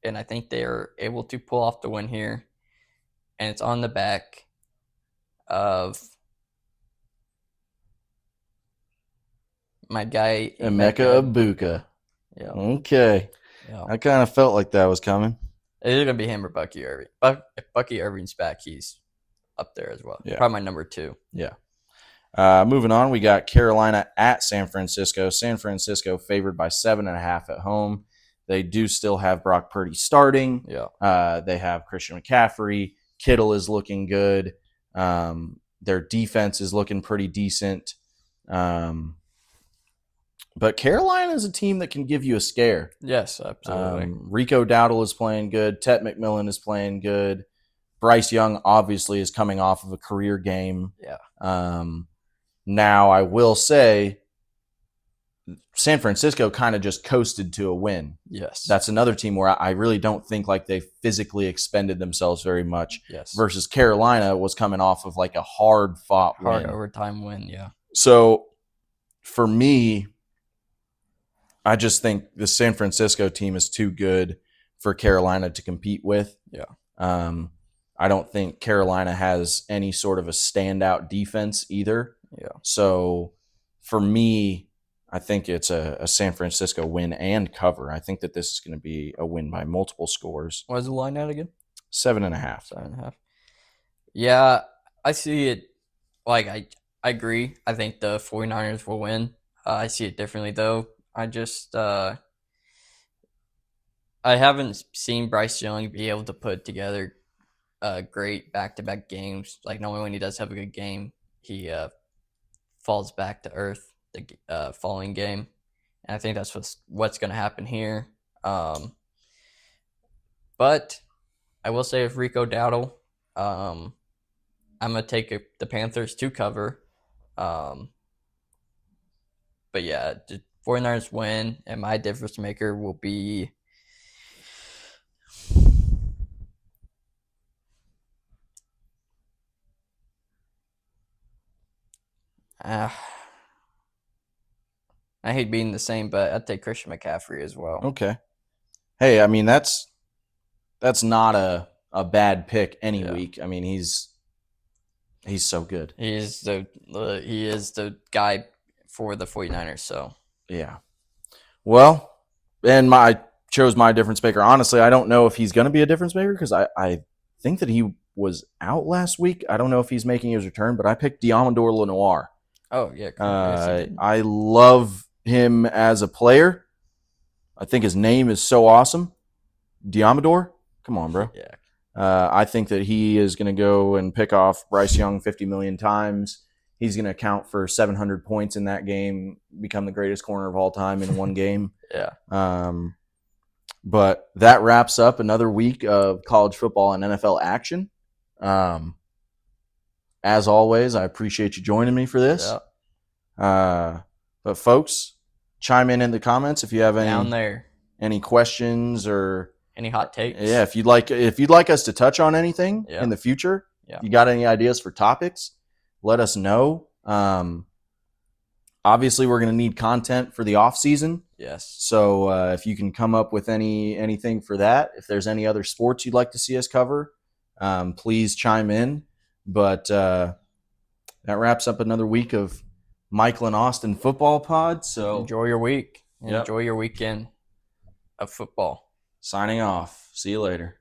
and I think they're able to pull off the win here. And it's on the back of my guy Emeka Ibuka. Yeah. Okay. Yeah. I kind of felt like that was coming. It's going to be him or Bucky Irving. If Bucky Irving's back, he's up there as well. Yeah. Probably my number 2. Yeah. Moving on, we got Carolina at San Francisco. San Francisco favored by 7.5 at home. They do still have Brock Purdy starting. Yeah. They have Christian McCaffrey. Kittle is looking good. Their defense is looking pretty decent. But Carolina is a team that can give you a scare. Yes, absolutely. Rico Dowdle is playing good. Tet McMillan is playing good. Bryce Young obviously is coming off of a career game. Yeah. Now, I will say San Francisco kind of just coasted to a win. Yes. That's another team where I really don't think like they physically expended themselves very much. Yes. Versus Carolina was coming off of like a hard-fought win. Hard overtime win, yeah. So, for me, I just think the San Francisco team is too good for Carolina to compete with. Yeah. I don't think Carolina has any sort of a standout defense either. Yeah. So for me, I think it's a San Francisco win and cover. I think that this is going to be a win by multiple scores. What is the line at again? 7.5. 7.5. Yeah, I see it. Like, I agree. I think the 49ers will win. I see it differently, though. I just I haven't seen Bryce Young be able to put together great back-to-back games. Like, normally when he does have a good game, he falls back to earth the following game. And I think that's what's going to happen here. But I will say with Rico Dowdle, I'm going to take the Panthers to cover. But yeah, the 49ers win, and my difference maker will be I hate being the same, but I'd take Christian McCaffrey as well. Okay. Hey, I mean that's not a bad pick any week. I mean he's so good. He is the guy for the 49ers, so yeah. Well, and I chose my difference maker. Honestly, I don't know if he's going to be a difference maker because I think that he was out last week. I don't know if he's making his return, but I picked Deommadore Lenoir. Oh, yeah. I love him as a player. I think his name is so awesome. Deommadore? Come on, bro. Yeah. I think that he is going to go and pick off Bryce Young 50 million times. He's going to account for 700 points in that game, become the greatest corner of all time in one game. Yeah. But that wraps up another week of college football and NFL action. As always, I appreciate you joining me for this. Yeah. But folks, chime in the comments if you have any questions or any hot takes. Yeah, if you'd like us to touch on anything in the future, if you got any ideas for topics, let us know. Obviously, we're going to need content for the off season. Yes. So if you can come up with anything for that, if there's any other sports you'd like to see us cover, please chime in. But that wraps up another week of Michael and Austin Football Pod. So enjoy your week. Enjoy your weekend of football. Signing off. See you later.